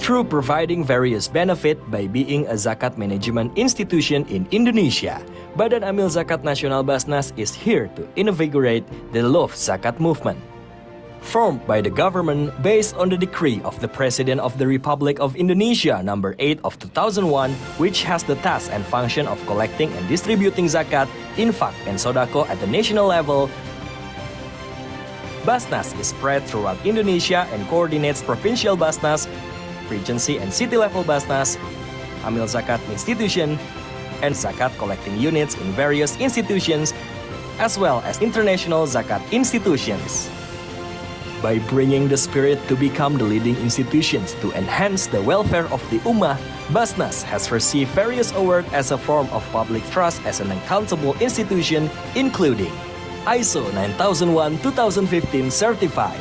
through providing various benefit by being a zakat management institution in Indonesia. Badan Amil Zakat Nasional Basnas is here to invigorate the Love Zakat movement. Formed by the government based on the decree of the President of the Republic of Indonesia number 8 of 2001, which has the task and function of collecting and distributing zakat, infak, and sodako at the national level. Basnas is spread throughout Indonesia and coordinates provincial Basnas, Regency and city level Basnas, Amil Zakat institution, and zakat collecting units in various institutions, as well as international zakat institutions. By bringing the spirit to become the leading institutions to enhance the welfare of the Ummah, Basnas has received various awards as a form of public trust as an accountable institution, including ISO 9001-2015 certified,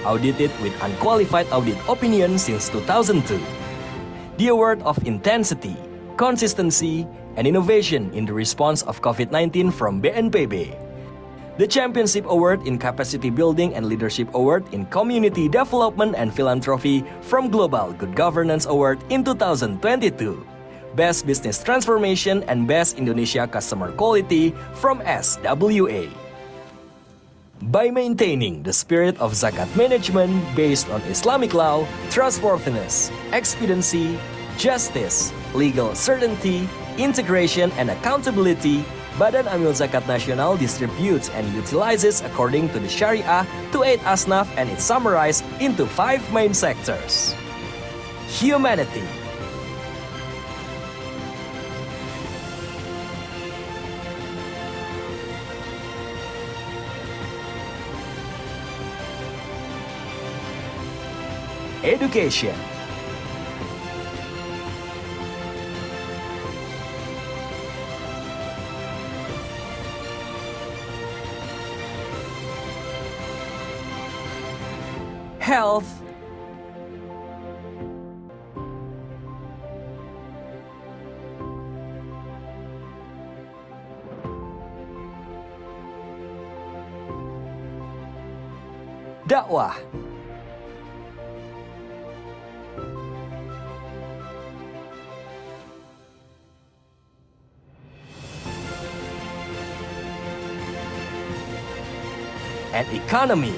audited with unqualified audit opinion since 2002, the award of intensity, consistency, and innovation in the response of COVID-19 from BNPB, the Championship Award in Capacity Building and Leadership Award in Community Development and Philanthropy from Global Good Governance Award in 2022, Best Business Transformation and Best Indonesia Customer Quality from SWA. By maintaining the spirit of zakat management based on Islamic law, trustworthiness, expediency, justice, legal certainty, integration, and accountability, Badan Amil Zakat Nasional distributes and utilizes according to the Sharia to 8 asnaf, and it's summarized into 5 main sectors. Humanity, education, health, dakwah, and economy.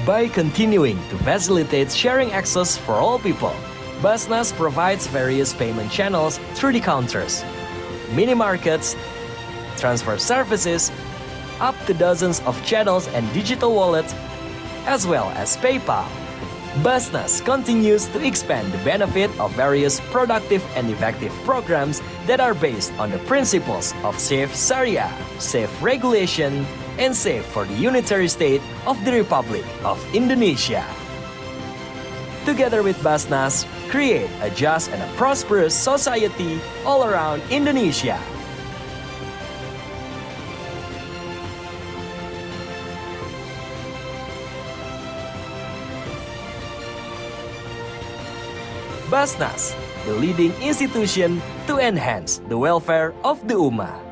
By continuing to facilitate sharing access for all people, Basnas provides various payment channels through the counters, mini markets, transfer services, up to dozens of channels and digital wallets, as well as PayPal. Basnas continues to expand the benefit of various productive and effective programs that are based on the principles of safe Sharia, safe regulation, and safe for the unitary state of the Republic of Indonesia. Together with Basnas, create a just and a prosperous society all around Indonesia. Basnas, the leading institution to enhance the welfare of the Ummah.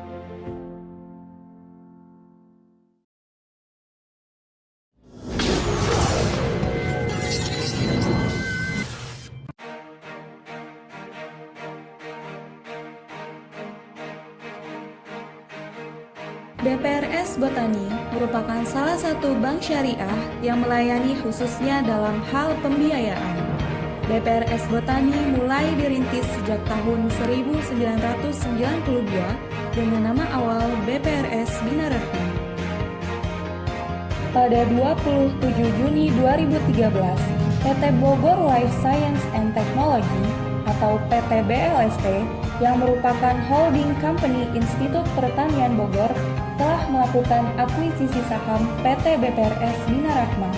BPRS Botani merupakan salah satu bank syariah yang melayani khususnya dalam hal pembiayaan. BPRS Botani mulai dirintis sejak tahun 1992 dengan nama awal BPRS Bina Rahma. Pada 27 Juni 2013, PT Bogor Life Science and Technology atau PT BLST yang merupakan holding company Institut Pertanian Bogor telah melakukan akuisisi saham PT BPRS Bina Rahma.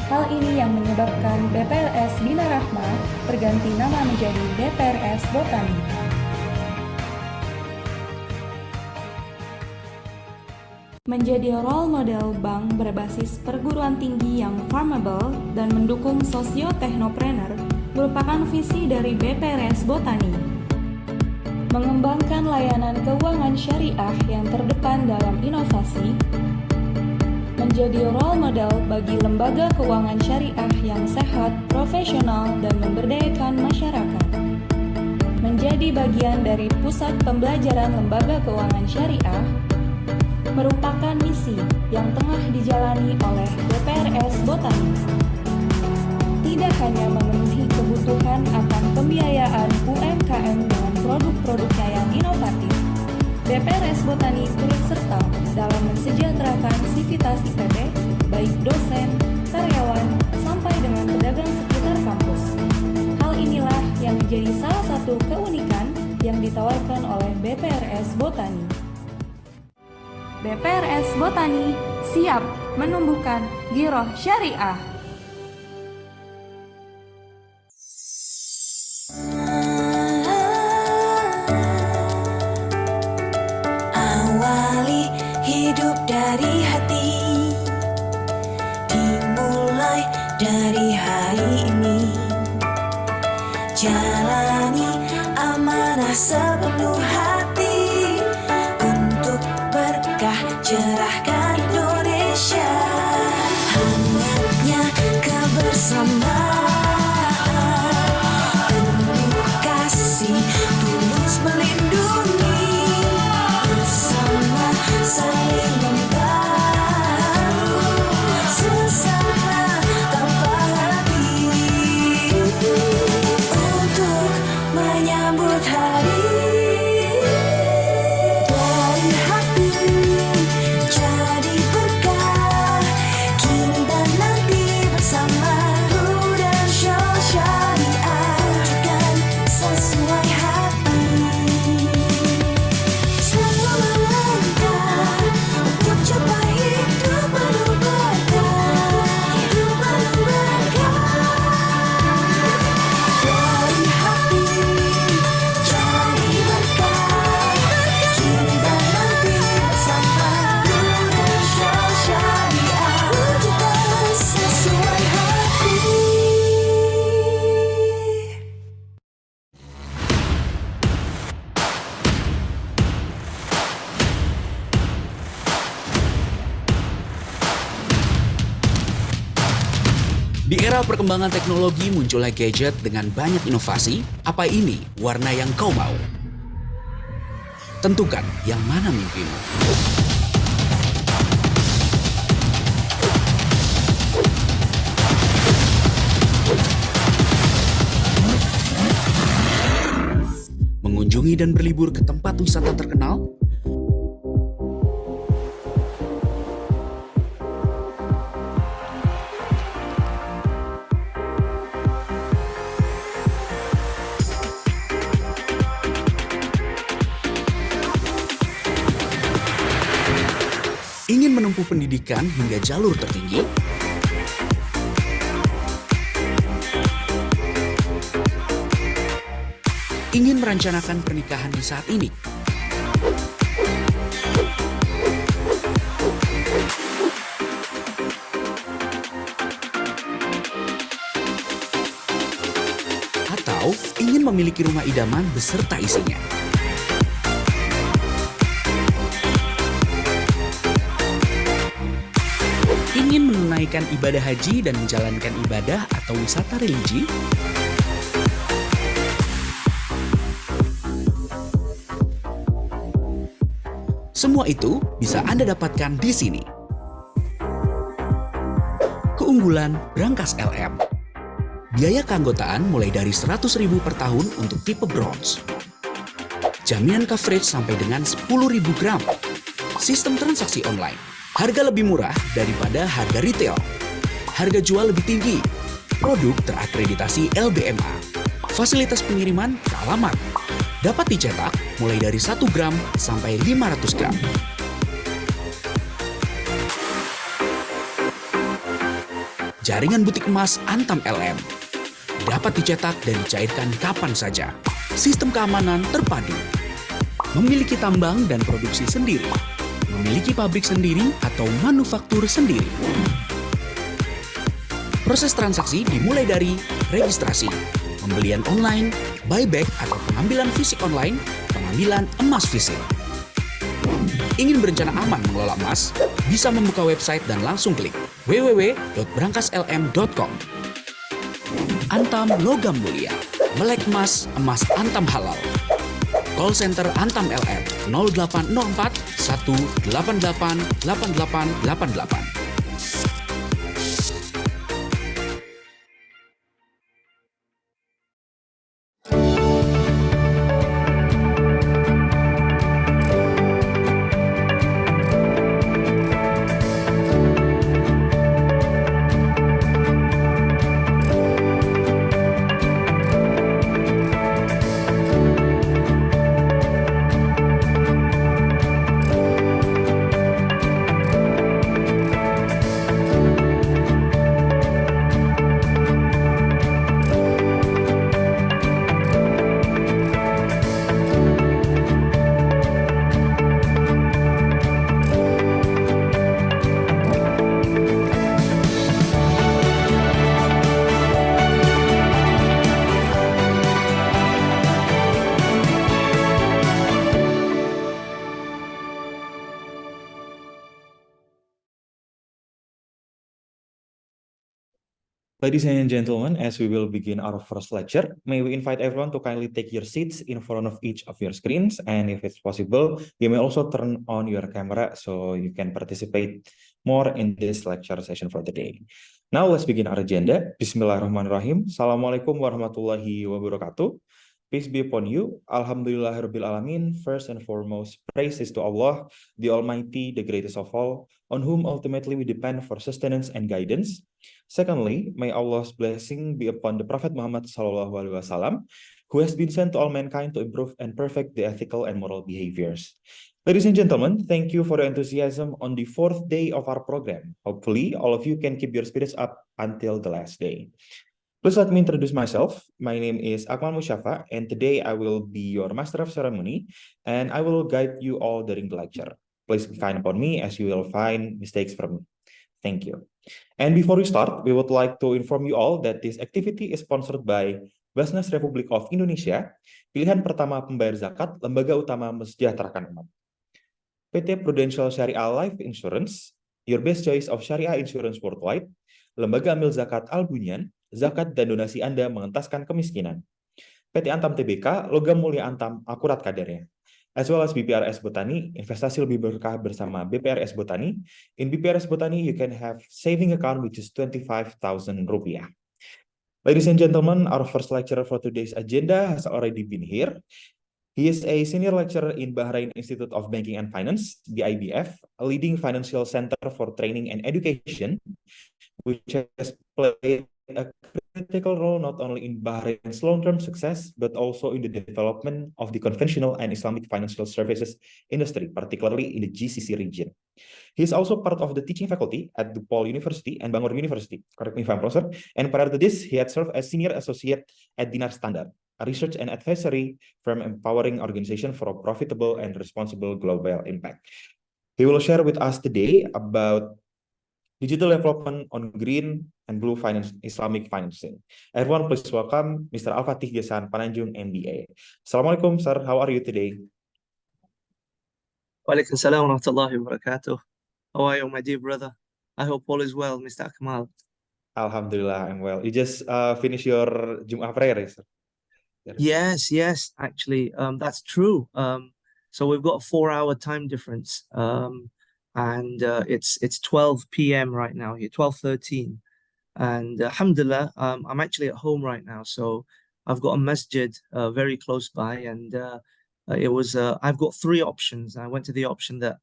Hal ini yang menyebabkan BPRS Bina Rahma berganti nama menjadi BPRS Botani. Menjadi role model bank berbasis perguruan tinggi yang farmable dan mendukung sosio-technopreneur, merupakan visi dari BPRS Botani. Mengembangkan layanan keuangan syariah yang terdepan dalam inovasi, menjadi role model bagi lembaga keuangan syariah yang sehat, profesional, dan memberdayakan masyarakat. Menjadi bagian dari pusat pembelajaran lembaga keuangan syariah, merupakan misi yang tengah dijalani oleh BPRS Botani. Tidak hanya memenuhi kebutuhan akan pembiayaan UMKM dengan produk-produknya yang inovatif, BPRS Botani turut serta dalam mensejahterakan sivitas IPB, baik dosen, karyawan, sampai dengan pedagang sekitar kampus. Hal inilah yang menjadi salah satu keunikan yang ditawarkan oleh BPRS Botani. BPRS Botani siap menumbuhkan giroh syariah. Awali hidup dari hati, dimulai dari hari ini. Jalani amanah sepenuh hati untuk berkah cerahkan Indonesia. Hangatnya kebersamaan, penuh kasih, tulus melindungi, bersama saling membantu, sesama tanpa hati, untuk menyambut hari. Dari hati jadi berkah, kini dan nanti bersama Guru dan Shah Syariah, wujudkan sesuai hati. Selalu melangkah untuk capai hidup penuh berkah, hidup penuh berkah. Dari hati jadi berkah, kini dan nanti bersama Guru dan Shah Syariah, wujudkan sesuai hati. Di era perkembangan teknologi munculnya gadget dengan banyak inovasi. Apa ini warna yang kau mau? Tentukan yang mana mimpimu. Mengunjungi dan berlibur ke tempat wisata terkenal? Ingin menempuh pendidikan hingga jalur tertinggi? Ingin merencanakan pernikahan di saat ini? Atau ingin memiliki rumah idaman beserta isinya? Ingin menunaikan ibadah haji dan menjalankan ibadah atau wisata religi? Semua itu bisa Anda dapatkan di sini. Keunggulan Brankas LM. Biaya keanggotaan mulai dari 100.000 per tahun untuk tipe bronze. Jaminan coverage sampai dengan 10.000 gram. Sistem transaksi online. Harga lebih murah daripada harga retail. Harga jual lebih tinggi. Produk terakreditasi LBMA. Fasilitas pengiriman ke alamat. Dapat dicetak mulai dari 1 gram sampai 500 gram. Jaringan butik emas Antam LM. Dapat dicetak dan dicairkan kapan saja. Sistem keamanan terpadu. Memiliki tambang dan produksi sendiri. Memiliki pabrik sendiri atau manufaktur sendiri. Proses transaksi dimulai dari registrasi, pembelian online, buyback atau pengambilan fisik online, pengambilan emas fisik. Ingin berencana aman mengelola emas? Bisa membuka website dan langsung klik www.brankaslm.com. Antam Logam Mulia, melek emas, emas Antam halal. Call center Antam LM 0804 188 8888. Ladies and gentlemen, as we will begin our first lecture, may we invite everyone to kindly take your seats in front of each of your screens, and if it's possible, you may also turn on your camera so you can participate more in this lecture session for the day. Now let's begin our agenda. Bismillahirrahmanirrahim. Assalamualaikum warahmatullahi wabarakatuh. Peace be upon you. Alhamdulillahirabbil alamin. First and foremost, praise is to Allah, the Almighty, the greatest of all, on whom ultimately we depend for sustenance and guidance. Secondly, may Allah's blessing be upon the Prophet Muhammad SAW, who has been sent to all mankind to improve and perfect the ethical and moral behaviors. Ladies and gentlemen, thank you for your enthusiasm on the fourth day of our program. Hopefully, all of you can keep your spirits up until the last day. Please let me introduce myself. My name is Akmal Musyafa, and today I will be your master of ceremony, and I will guide you all during the lecture. Please be kind upon me as you will find mistakes from me. Thank you. And before we start, we would like to inform you all that this activity is sponsored by Basnas Republik of Indonesia, pilihan pertama pembayar zakat, lembaga utama mensejahterakan umat. PT Prudential Syariah Life Insurance, your best choice of Syariah Insurance worldwide, lembaga amil zakat Al-Bunyan, zakat dan donasi Anda mengentaskan kemiskinan. PT Antam TBK, logam mulia Antam, akurat kadarnya. As well as BPRS Botani, investasi lebih berkah bersama BPRS Botani. In BPRS Botani, you can have saving account which is 25,000 rupiah. Ladies and gentlemen, our first lecturer for today's agenda has already been here. He is a senior lecturer in Bahrain Institute of Banking and Finance, the IBF, a leading financial center for training and education, which has played a critical role not only in Bahrain's long-term success, but also in the development of the conventional and Islamic financial services industry, particularly in the GCC region. He is also part of the teaching faculty at DePaul University and Bangor University, correct me if I'm wrong, sir. And prior to this, he had served as senior associate at Dinar Standard, a research and advisory firm empowering organizations for a profitable and responsible global impact. He will share with us today about digital development on green and blue finance, Islamic financing. Everyone, please welcome Mr. Alfatih Gessan, Pananjung, MBA. Assalamualaikum, sir. How are you today? Walaikum salam wa rahmatullahi wa barakatuh. How are you, my dear brother? I hope all is well, Mr. Akmal. Alhamdulillah, I'm well. You just finished your Jum'ah prayer, sir? Yes, actually, that's true. So we've got a 4-hour time difference, and it's 12 p.m. right now here, 12:13, and alhamdulillah, I'm actually at home right now, so I've got a masjid very close by, and I've got 3 options. I went to the option that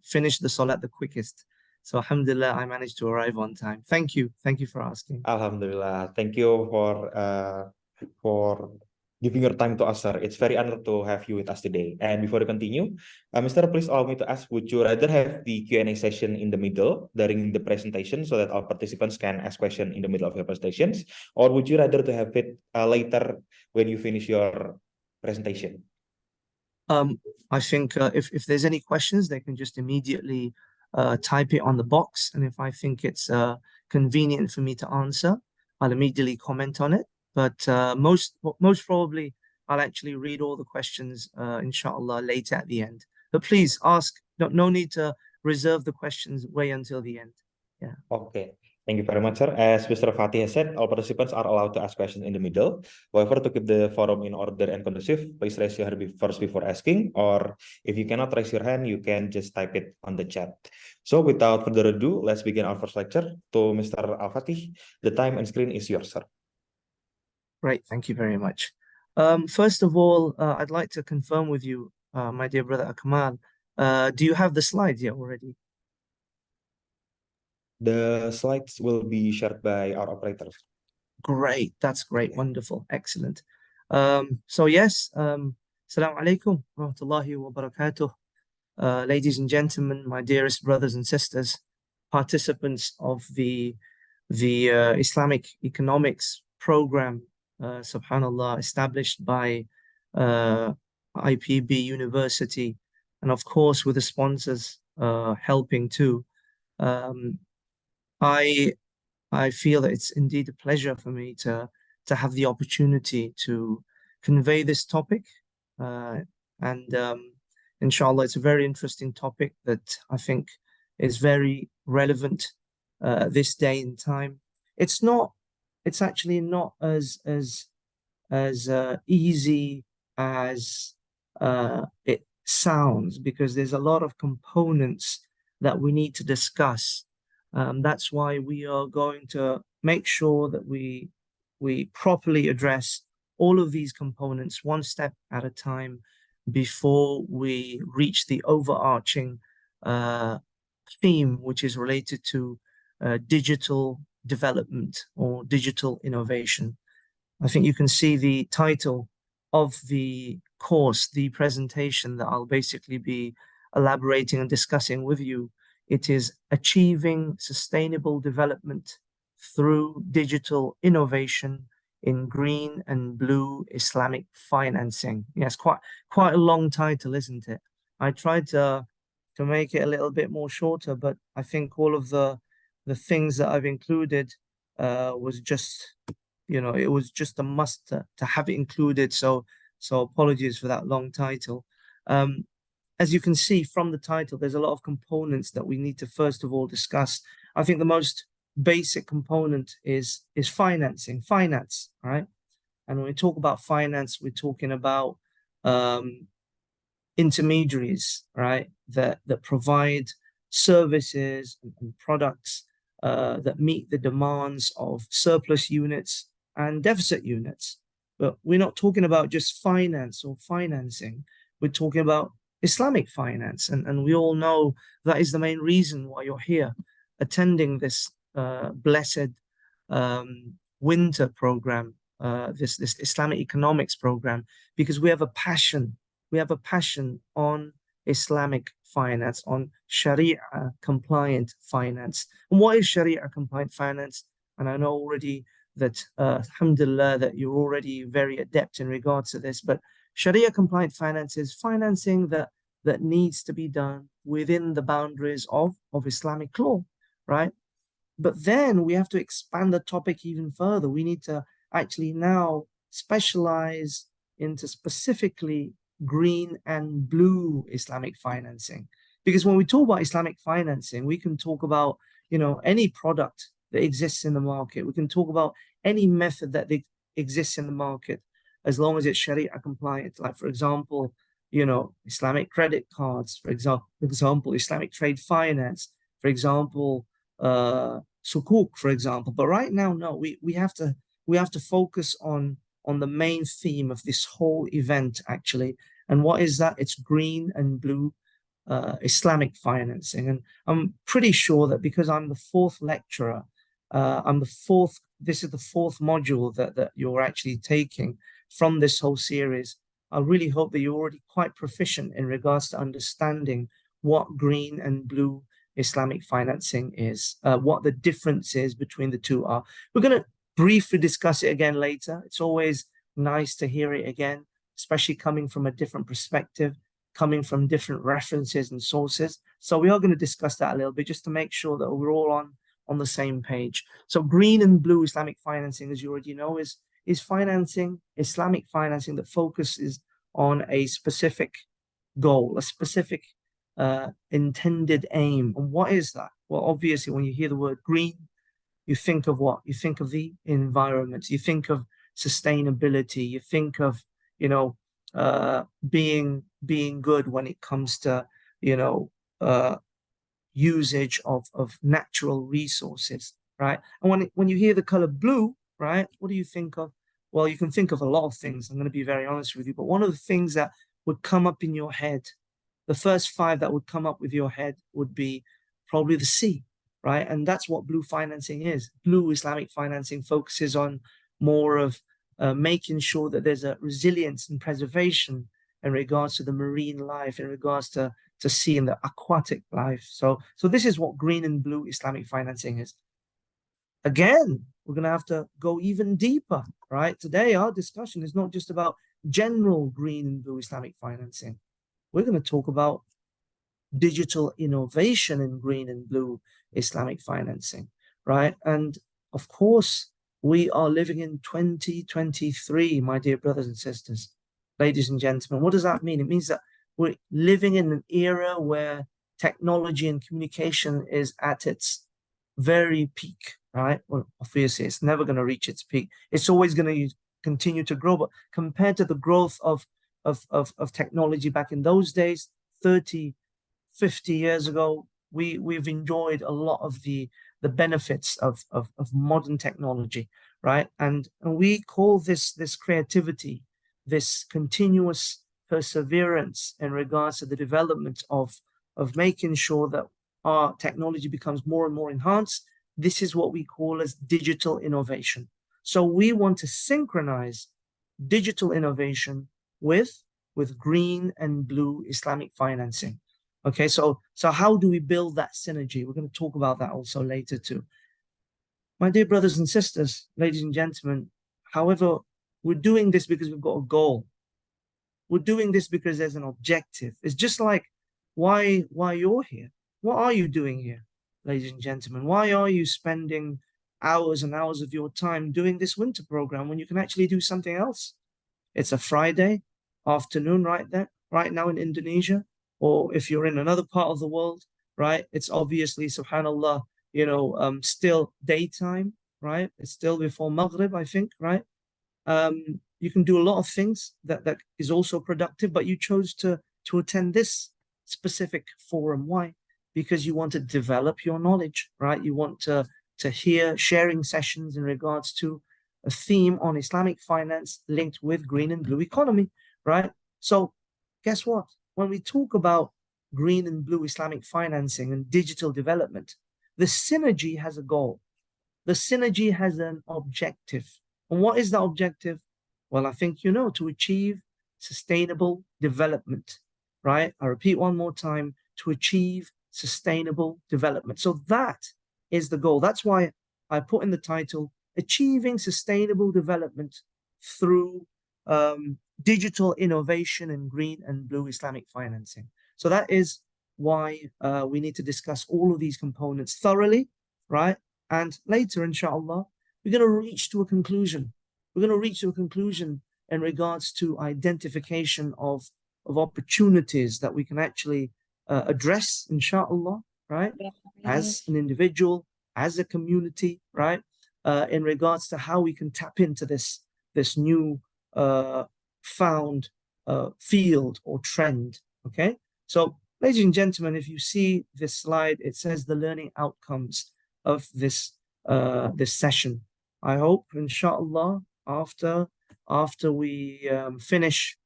finished the salat the quickest. So alhamdulillah, I managed to arrive on time. Thank you for asking. Alhamdulillah, thank you for giving your time to us, sir. It's very honored to have you with us today. And before we continue, Mr. Please allow me to ask, would you rather have the Q&A session in the middle during the presentation so that our participants can ask questions in the middle of your presentations, or would you rather to have it later when you finish your presentation? I think if there's any questions, they can just immediately type it on the box, and if I think it's convenient for me to answer, I'll immediately comment on it. but most probably I'll actually read all the questions, inshallah, later at the end. But please ask. No need to reserve the questions way until the end. Yeah. Okay, thank you very much, sir. As Mr. Fatih has said, all participants are allowed to ask questions in the middle. However, to keep the forum in order and conducive, please raise your hand first before asking, or if you cannot raise your hand, you can just type it on the chat. So without further ado, let's begin our first lecture. To Mr. Alfatih, the time and screen is yours, sir. Great, thank you very much. First of all, I'd like to confirm with you, my dear brother Akmal, do you have the slides yet already? The slides will be shared by our operators. Great, that's great, Yeah. wonderful, excellent. So yes, Assalamu alaikum wa rahmatullahi wa barakatuh. Ladies and gentlemen, my dearest brothers and sisters, participants of the Islamic economics program, subhanallah, established by IPB University, and of course with the sponsors helping too. I feel that it's indeed a pleasure for me to have the opportunity to convey this topic, and inshallah, it's a very interesting topic that I think is very relevant this day and time. It's actually not as easy as it sounds, because there's a lot of components that we need to discuss. That's why we are going to make sure that we properly address all of these components one step at a time before we reach the overarching theme, which is related to digital development or digital innovation. I think you can see the title of the course, the presentation that I'll basically be elaborating and discussing with you. It is Achieving Sustainable Development Through Digital Innovation in Green and Blue Islamic Financing. Yes, quite a long title, isn't it? I tried to make it a little bit more shorter, but I think all of the things that I've included was just, it was just a must to have it included. So apologies for that long title. As you can see from the title, there's a lot of components that we need to first of all discuss. I think the most basic component is finance, right? And when we talk about finance, we're talking about intermediaries, right? That provide services and products that meet the demands of surplus units and deficit units. But we're not talking about just finance or financing. We're talking about Islamic finance. And we all know that is the main reason why you're here attending this blessed winter program, this Islamic economics program, because we have a passion. We have a passion on Islamic finance, on Sharia compliant finance. And what is Sharia compliant finance? And I know already that, alhamdulillah, that you're already very adept in regards to this, but Sharia compliant finance is financing that needs to be done within the boundaries of Islamic law, right? But then we have to expand the topic even further. We need to actually now specialize into specifically green and blue Islamic financing. Because when we talk about Islamic financing, we can talk about, any product that exists in the market. We can talk about any method that exists in the market, as long as it's Sharia compliant. Like, for example, Islamic credit cards, for example, Islamic trade finance, for example, sukuk, for example. But right now, no, we have to focus on the main theme of this whole event, actually. And what is that? It's green and blue Islamic financing. And I'm pretty sure that because I'm the fourth lecturer, this is the fourth module that you're actually taking from this whole series. I really hope that you're already quite proficient in regards to understanding what green and blue Islamic financing is, what the differences between the two are. We're going to briefly discuss it again later. It's always nice to hear it again, especially coming from a different perspective, coming from different references and sources. So we are going to discuss that a little bit just to make sure that we're all on the same page. So green and blue Islamic financing, as you already know, is is financing, Islamic financing that focuses on a specific goal, a specific intended aim. And what is that? Well, obviously, when you hear the word green, you think of what? You think of the environment. You think of sustainability. You think of, being good when it comes to, usage of natural resources, right? And when you hear the color blue, right, what do you think of? Well, you can think of a lot of things. I'm going to be very honest with you, but one of the things that would come up in your head, the first five that would come up with your head would be probably the sea, right? And that's what blue financing is. Blue Islamic financing focuses on more of making sure that there's a resilience and preservation in regards to the marine life, in regards to sea and the aquatic life. So this is what green and blue Islamic financing is. Again, we're going to have to go even deeper, right? Today, our discussion is not just about general green and blue Islamic financing. We're going to talk about digital innovation in green and blue Islamic financing, right? And of course, we are living in 2023, my dear brothers and sisters, ladies and gentlemen. What does that mean? It means that we're living in an era where technology and communication is at its very peak, right? Well, obviously, it's never going to reach its peak. It's always going to continue to grow. But compared to the growth of technology back in those days, 30, 50 years ago, we've enjoyed a lot of the benefits of modern technology, right? And we call this creativity, this continuous perseverance in regards to the development of making sure that our technology becomes more and more enhanced. This is what we call as digital innovation. So we want to synchronize digital innovation with green and blue Islamic financing. Okay, so how do we build that synergy? We're going to talk about that also later too. My dear brothers and sisters, ladies and gentlemen, however, we're doing this because we've got a goal. We're doing this because there's an objective. It's just like why you're here. What are you doing here, ladies and gentlemen? Why are you spending hours and hours of your time doing this winter program when you can actually do something else? It's a Friday afternoon right now in Indonesia, or if you're in another part of the world, right? It's obviously, subhanAllah, still daytime, right? It's still before Maghrib, I think, right? You can do a lot of things that is also productive, but you chose to attend this specific forum. Why? Because you want to develop your knowledge, right? You want to hear sharing sessions in regards to a theme on Islamic finance linked with green and blue economy, right? So guess what? When we talk about green and blue Islamic financing and digital development, the synergy has a goal. The synergy has an objective. And what is that objective? Well, I think you know, to achieve sustainable development, right? I repeat one more time, to achieve sustainable development. So that is the goal. That's why I put in the title, Achieving Sustainable Development Through Digital Innovation in Green and Blue Islamic Financing. So that is why we need to discuss all of these components thoroughly, right? And later, inshallah, we're going to reach to a conclusion. We're going to reach to a conclusion in regards to identification of opportunities that we can actually address, inshallah, right? As an individual, as a community, right? In regards to how we can tap into this new found field or trend, okay? So, ladies and gentlemen, if you see this slide, it says the learning outcomes of this session. I hope, inshallah, after we finish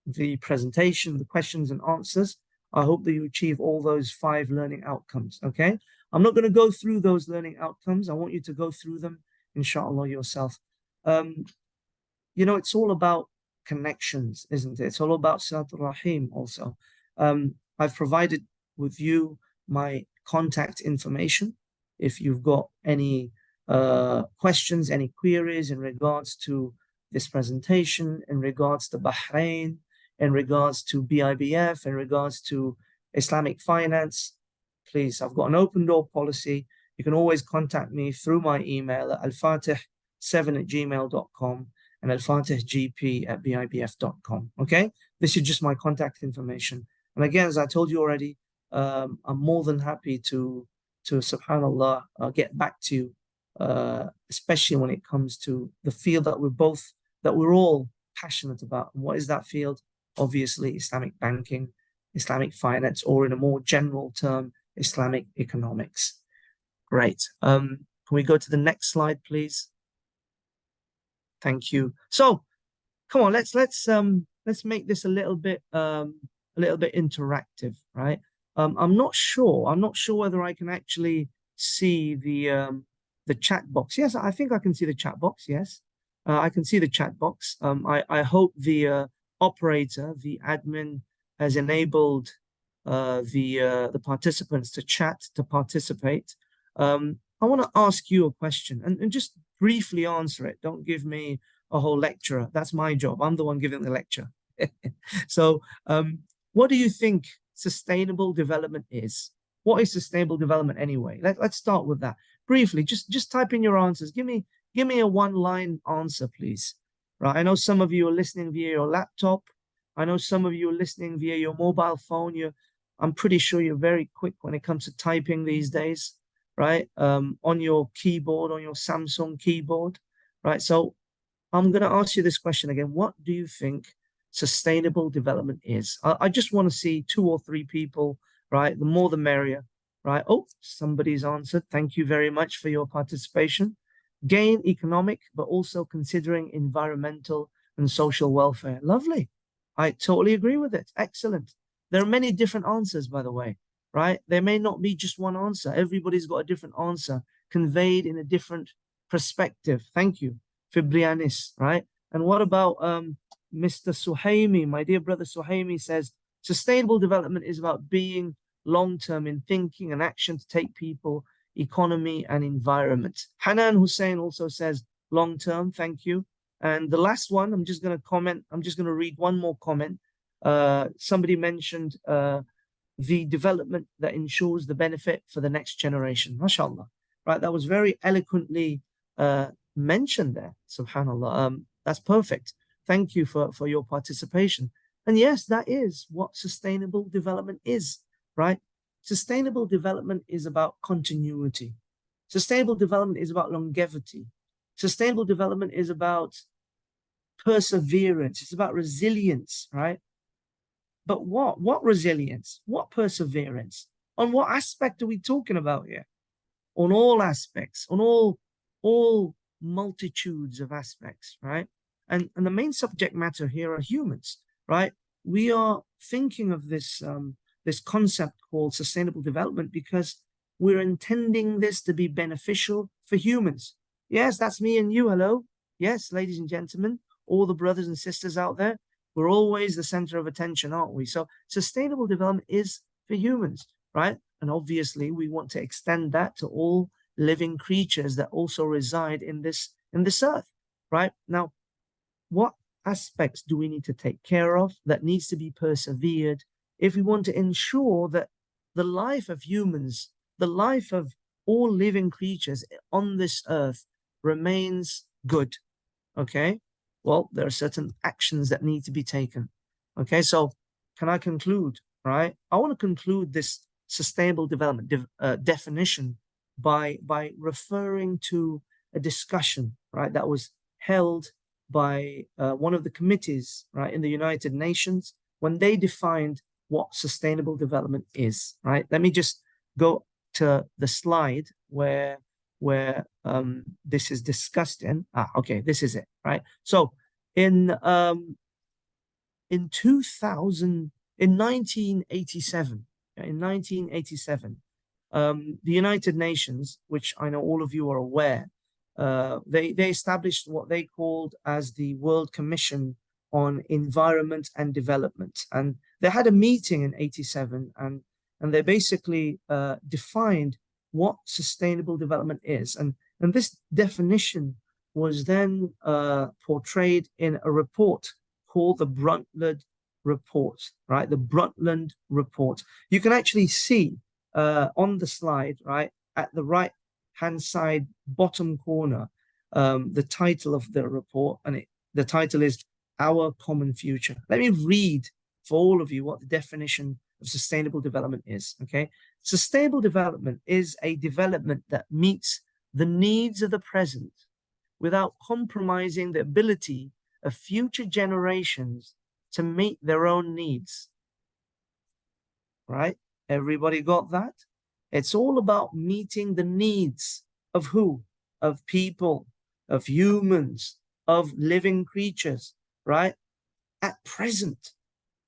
the presentation, the questions and answers, I hope that you achieve all those 5 learning outcomes, okay? I'm not going to go through those learning outcomes. I want you to go through them, inshallah, yourself. It's all about connections, isn't it? It's all about Silatul Rahim also. I've provided with you my contact information. If you've got any questions, any queries in regards to this presentation, in regards to Bahrain, in regards to BIBF, in regards to Islamic finance, please, I've got an open door policy. You can always contact me through my email at alfatih7@gmail.com. and alfatihgp@bibf.com. Okay, this is just my contact information. And again, as I told you already, I'm more than happy to subhanallah get back to you, especially when it comes to the field that we're all passionate about. And what is that field? Obviously, Islamic banking, Islamic finance, or in a more general term, Islamic economics. Great. Can we go to the next slide, please? Thank you. So, come on, let's make this a little bit interactive, right? I'm not sure whether I can actually see the chat box. Yes, I think I can see the chat box. Yes, I can see the chat box. I hope the operator, the admin, has enabled the participants to chat, to participate. I want to ask you a question and just briefly answer it. Don't give me a whole lecture. That's my job. I'm the one giving the lecture. So, what do you think sustainable development is? What is sustainable development anyway? Let's start with that. Briefly, just type in your answers. Give me a one-line answer, please. Right? I know some of you are listening via your laptop. I know some of you are listening via your mobile phone. I'm pretty sure you're very quick when it comes to typing these days, right? On your keyboard, on your Samsung keyboard, right? So I'm going to ask you this question again. What do you think sustainable development is? I just want to see 2 or 3 people, right? The more the merrier, right? Oh, somebody's answered. Thank you very much for your participation. Gain economic, but also considering environmental and social welfare. Lovely. I totally agree with it. Excellent. There are many different answers, by the way, right? There may not be just one answer. Everybody's got a different answer conveyed in a different perspective. Thank you, Fibrianis, right? And what about Mr. Suhaimi? My dear brother Suhaimi says, sustainable development is about being long-term in thinking and action to take people, economy, and environment. Hanan Hussein also says long-term. Thank you. And the last one, I'm just going to comment. I'm just going to read one more comment. Somebody mentioned the development that ensures the benefit for the next generation. MashaAllah. Right? That was very eloquently mentioned there. Subhanallah. That's perfect. Thank you for your participation. And yes, that is what sustainable development is, right? Sustainable development is about continuity. Sustainable development is about longevity. Sustainable development is about perseverance. It's about resilience, right? But what resilience? What perseverance? On what aspect are we talking about here? On all aspects, on all multitudes of aspects, right? And the main subject matter here are humans, right? We are thinking of this this concept called sustainable development because we're intending this to be beneficial for humans. Yes, that's me and you. Hello. Yes, ladies and gentlemen, all the brothers and sisters out there, we're always the center of attention, aren't we? So sustainable development is for humans, right? And obviously we want to extend that to all living creatures that also reside in this earth, right? Now, what aspects do we need to take care of that needs to be persevered if we want to ensure that the life of humans, the life of all living creatures on this earth remains good? Okay, well, there are certain actions that need to be taken. Okay, so can I conclude, right? I want to conclude this sustainable development definition by referring to a discussion, right, that was held by one of the committees, right, in the United Nations when they defined what sustainable development is, right? Let me just go to the slide where this is discussed in. Okay, this is it, right? So in 1987, the United Nations, which I know all of you are aware, they established what they called as the World Commission on Environment and Development. And they had a meeting in 87 and they basically defined what sustainable development is. And this definition was then portrayed in a report called the Brundtland Report, right? The Brundtland Report. You can actually see on the slide, right, at the right-hand side bottom corner, the title of the report, and The title is Our Common Future. Let me read for all of you what the definition of sustainable development is, okay? Sustainable development is a development that meets the needs of the present without compromising the ability of future generations to meet their own needs. Right? Everybody got that? It's all about meeting the needs of who? Of people, of humans, of living creatures, right? At present.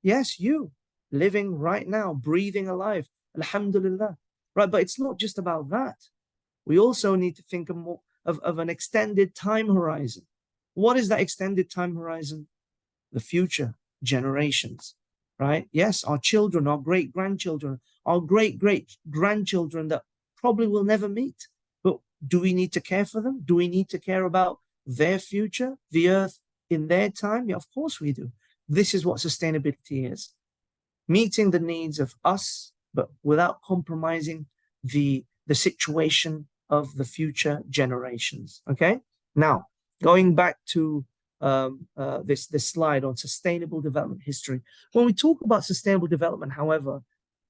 Yes, you living right now, breathing alive. Alhamdulillah. Right? But it's not just about that. We also need to think of an extended time horizon. What is that extended time horizon? The future generations, right? Yes, our children, our great-grandchildren, our great-great-grandchildren that probably will never meet. But do we need to care for them? Do we need to care about their future, the earth in their time? Yeah, of course we do. This is what sustainability is. Meeting the needs of us, but without compromising the situation of the future generations, okay? Now, going back to this slide on sustainable development history. When we talk about sustainable development, however,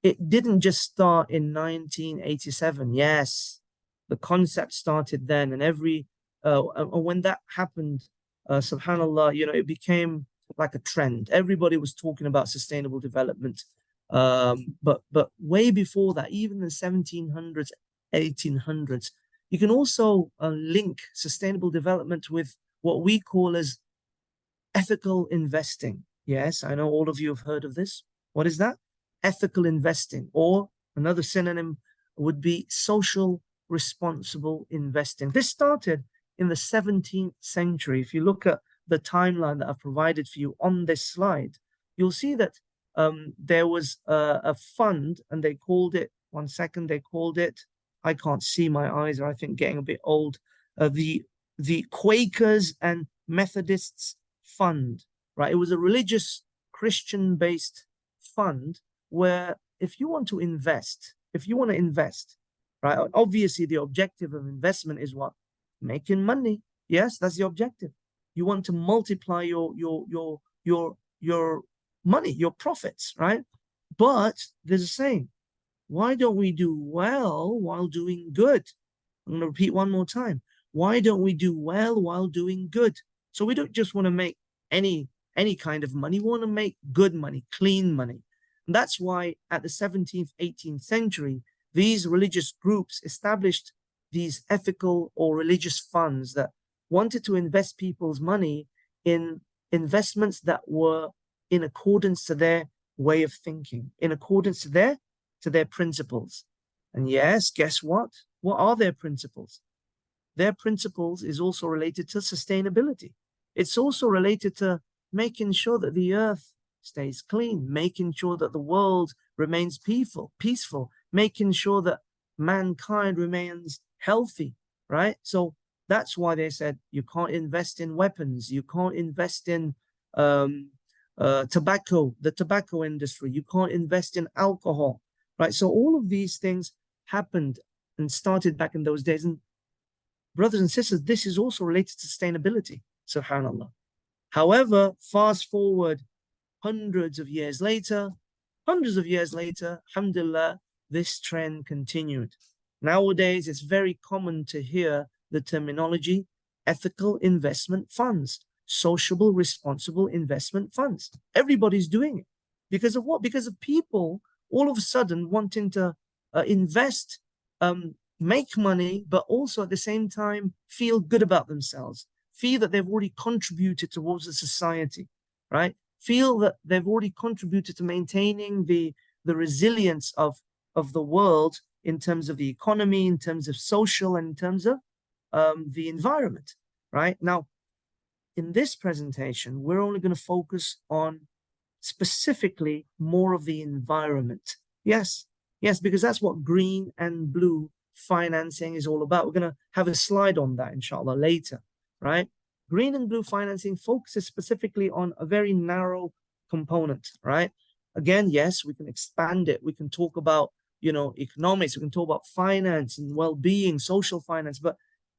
it didn't just start in 1987. Yes, the concept started then, and when that happened, subhanallah, you know, it became like a trend. Everybody was talking about sustainable development, but way before that, even in the 1700s, 1800s, you can also link sustainable development with what we call as ethical investing. Yes, I know all of you have heard of this. What is that? Ethical investing, or another synonym would be social responsible investing. This started in the 17th century. If you look at the timeline that I've provided for you on this slide, you'll see that there was a fund, and they called it, one second, they called it, I can't see, my eyes are, I think, getting a bit old, the Quakers and Methodists Fund, right? It was a religious Christian-based fund where if you want to invest, right? Obviously, the objective of investment is what? Making money. Yes, that's the objective. You want to multiply your money, your profits, right? But there's a saying, why don't we do well while doing good? I'm going to repeat one more time. Why don't we do well while doing good? So we don't just want to make any kind of money. We want to make good money, clean money. And that's why at the 17th, 18th century, these religious groups established these ethical or religious funds that wanted to invest people's money in investments that were in accordance to their way of thinking, in accordance to their principles. And yes, guess what? What are their principles? Their principles is also related to sustainability. It's also related to making sure that the earth stays clean, making sure that the world remains peaceful, making sure that mankind remains healthy, right? So that's why they said you can't invest in weapons, you can't invest in tobacco, the tobacco industry, you can't invest in alcohol, right? So all of these things happened and started back in those days. And brothers and sisters, this is also related to sustainability, subhanAllah. However, fast forward hundreds of years later, alhamdulillah, this trend continued. Nowadays, it's very common to hear the terminology ethical investment funds, sociable responsible investment funds. Everybody's doing it. Because of what? Because of people all of a sudden wanting to invest, make money, but also at the same time feel good about themselves, feel that they've already contributed towards the society, right? Feel that they've already contributed to maintaining the resilience of the world in terms of the economy, in terms of social, and in terms of the environment, right? Now, in this presentation, we're only going to focus on specifically more of the environment. Yes, because that's what green and blue financing is all about. We're going to have a slide on that, inshallah, later, right? Green and blue financing focuses specifically on a very narrow component, right? Again, yes, we can expand it. We can talk about, economics. We can talk about finance and well-being, social finance. But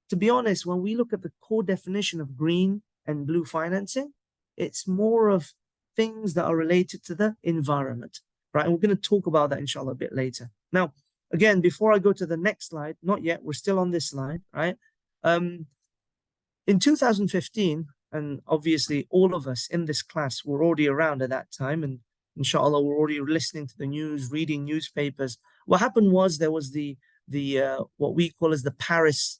to be honest, when we look at the core definition of green and blue financing. It's more of things that are related to the environment, right? And we're going to talk about that, inshallah, a bit later. Now, again, before I go to the next slide, not yet, we're still on this slide, right? In 2015, and obviously all of us in this class were already around at that time, and inshallah, we're already listening to the news, reading newspapers. What happened was there was the what we call as the Paris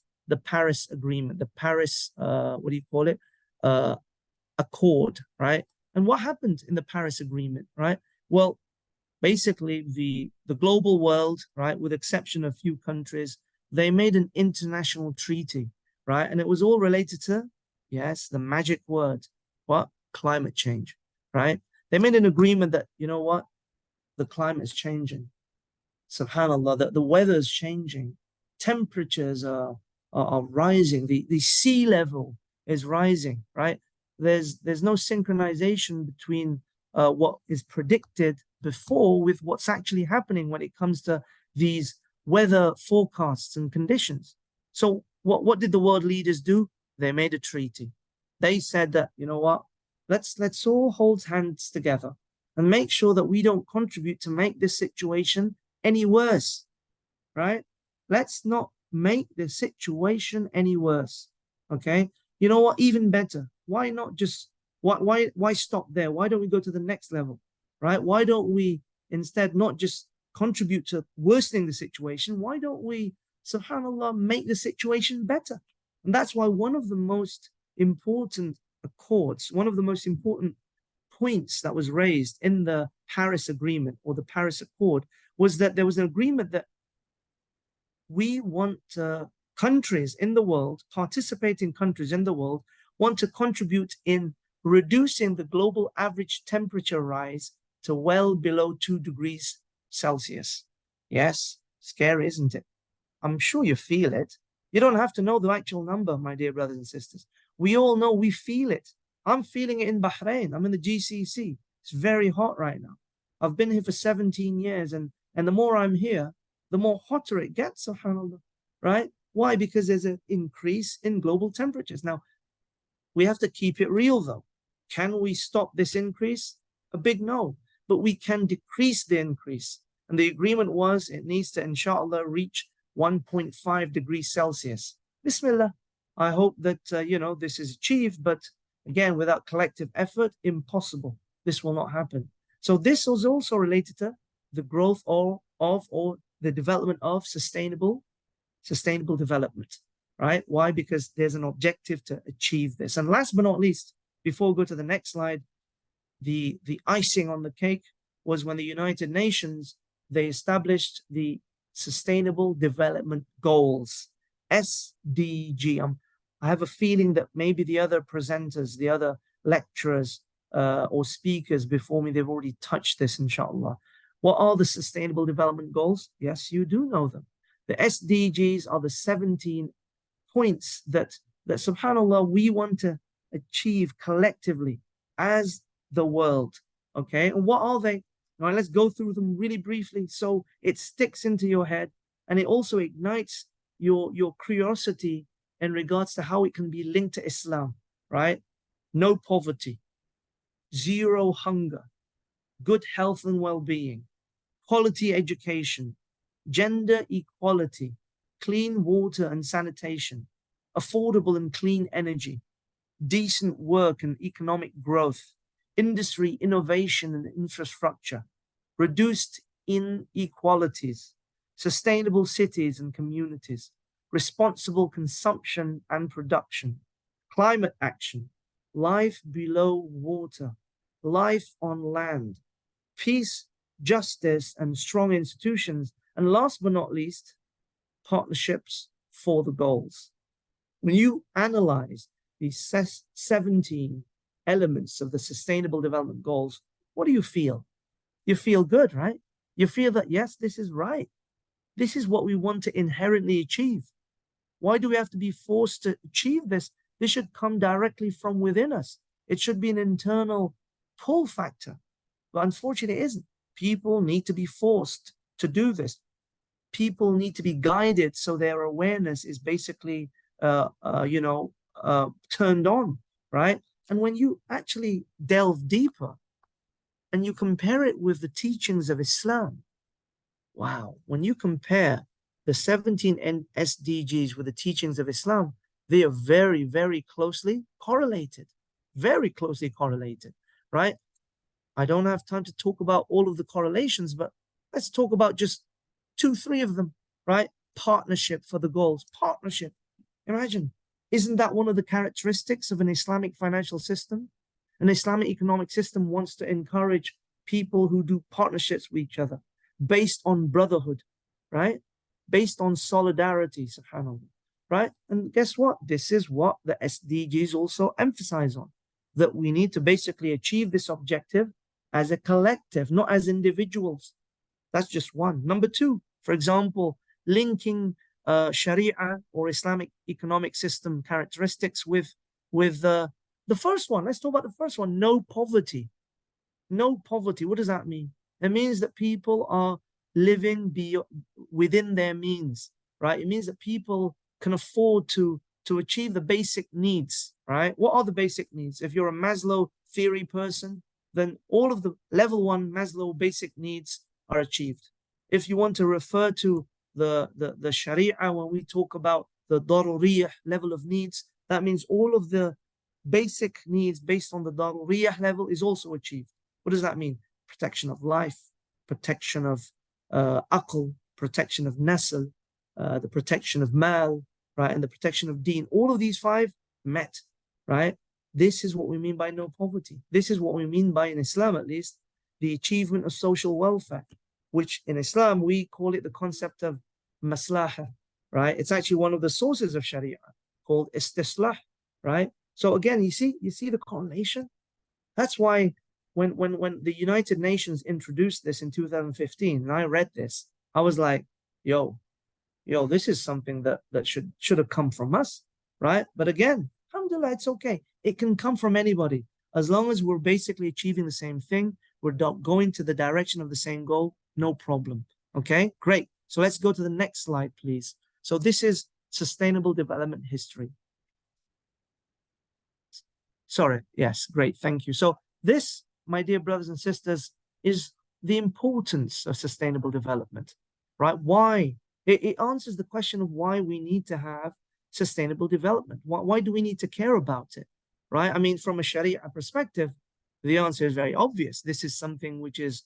Agreement, the Paris, what do you call it? Accord, right? And what happened in the Paris Agreement, right? Well, basically the global world, right, with exception of a few countries, they made an international treaty, right? And it was all related to, yes, the magic word, what? Climate change, right? They made an agreement that, you know what? The climate is changing. SubhanAllah, the weather is changing. Temperatures are rising. The sea level is rising, right? There's no synchronization between what is predicted before with what's actually happening when it comes to these weather forecasts and conditions. So what did the world leaders do? They made a treaty. They said that, you know what, let's all hold hands together and make sure that we don't contribute to make this situation any worse, right? Let's not make the situation any worse, okay? You know what, even better, why not just, why stop there? Why don't we go to the next level, right? Why don't we instead not just contribute to worsening the situation? Why don't we, subhanAllah, make the situation better? And that's why one of the most important accords, one of the most important points that was raised in the Paris Agreement or the Paris Accord was that there was an agreement that we want countries in the world, participating countries in the world, want to contribute in reducing the global average temperature rise to well below 2 degrees Celsius. Yes, scary, isn't it? I'm sure you feel it. You don't have to know the actual number, my dear brothers and sisters. We all know, we feel it. I'm feeling it in Bahrain. I'm in the GCC. It's very hot right now. I've been here for 17 years, and the more I'm here, the more hotter it gets, subhanAllah, right? Why? Because there's an increase in global temperatures. Now, we have to keep it real, though. Can we stop this increase? A big no. But we can decrease the increase. And the agreement was it needs to, inshallah, reach 1.5 degrees Celsius. Bismillah. I hope that, this is achieved. But again, without collective effort, impossible. This will not happen. So this was also related to the growth or the development of sustainable development, right? Why? Because there's an objective to achieve this. And last but not least, before we go to the next slide, the icing on the cake was when the United Nations, they established the Sustainable Development Goals, SDG. I have a feeling that maybe the other presenters, the other lecturers or speakers before me, they've already touched this, inshallah. What are the Sustainable Development Goals? Yes, you do know them. The SDGs are the 17 points that subhanAllah, we want to achieve collectively as the world, okay? And what are they? All right, let's go through them really briefly so it sticks into your head and it also ignites your curiosity in regards to how it can be linked to Islam, right? No poverty, zero hunger, good health and well-being, quality education, gender equality, clean water and sanitation, affordable and clean energy, decent work and economic growth, industry, innovation and infrastructure, reduced inequalities, sustainable cities and communities, responsible consumption and production, climate action, life below water, life on land, peace, justice and strong institutions, and last but not least, partnerships for the goals. When you analyze these 17 elements of the Sustainable Development Goals, what do you feel? You feel good, right? You feel that, yes, this is right. This is what we want to inherently achieve. Why do we have to be forced to achieve this? This should come directly from within us. It should be an internal pull factor. But unfortunately, it isn't. People need to be forced to do this. People need to be guided so their awareness is basically, turned on, right? And when you actually delve deeper and you compare it with the teachings of Islam, wow, when you compare the 17 SDGs with the teachings of Islam, they are very, very closely correlated, right? I don't have time to talk about all of the correlations, but let's talk about just 2, 3 of them, right? Partnership for the goals, partnership. Imagine, isn't that one of the characteristics of an Islamic financial system? An Islamic economic system wants to encourage people who do partnerships with each other based on brotherhood, right? Based on solidarity, subhanAllah, right? And guess what? This is what the SDGs also emphasize on, that we need to basically achieve this objective as a collective, not as individuals. That's just one. Number 2, for example, linking Sharia or Islamic economic system characteristics with the first one. Let's talk about the first one. No poverty. No poverty. What does that mean? It means that people are living within their means, right? It means that people can afford to achieve the basic needs, right? What are the basic needs? If you're a Maslow theory person, then all of the level 1 Maslow basic needs are achieved. If you want to refer to the Sharia, when we talk about the daruriyah level of needs, that means all of the basic needs based on the daruriyah level is also achieved. What does that mean? Protection of life, protection of aql, protection of nasl, the protection of mal, right, and the protection of deen. All of these 5 met, right? This is what we mean by no poverty. This is what we mean by, in Islam at least, the achievement of social welfare, which in Islam we call it the concept of maslaha, right? It's actually one of the sources of Sharia called istislah, right? So again, you see the correlation. That's why when the United Nations introduced this in 2015, and I read this, I was like, yo, this is something that should have come from us, right? But again, alhamdulillah, it's okay. It can come from anybody. As long as we're basically achieving the same thing, we're going to the direction of the same goal, no problem. Okay, great. So let's go to the next slide, please. So this is sustainable development history. Sorry, yes, great, thank you. So this, my dear brothers and sisters, is the importance of sustainable development, right? Why? It answers the question of why we need to have sustainable development. Why do we need to care about it, right? I mean, from a Sharia perspective, the answer is very obvious. This is something which is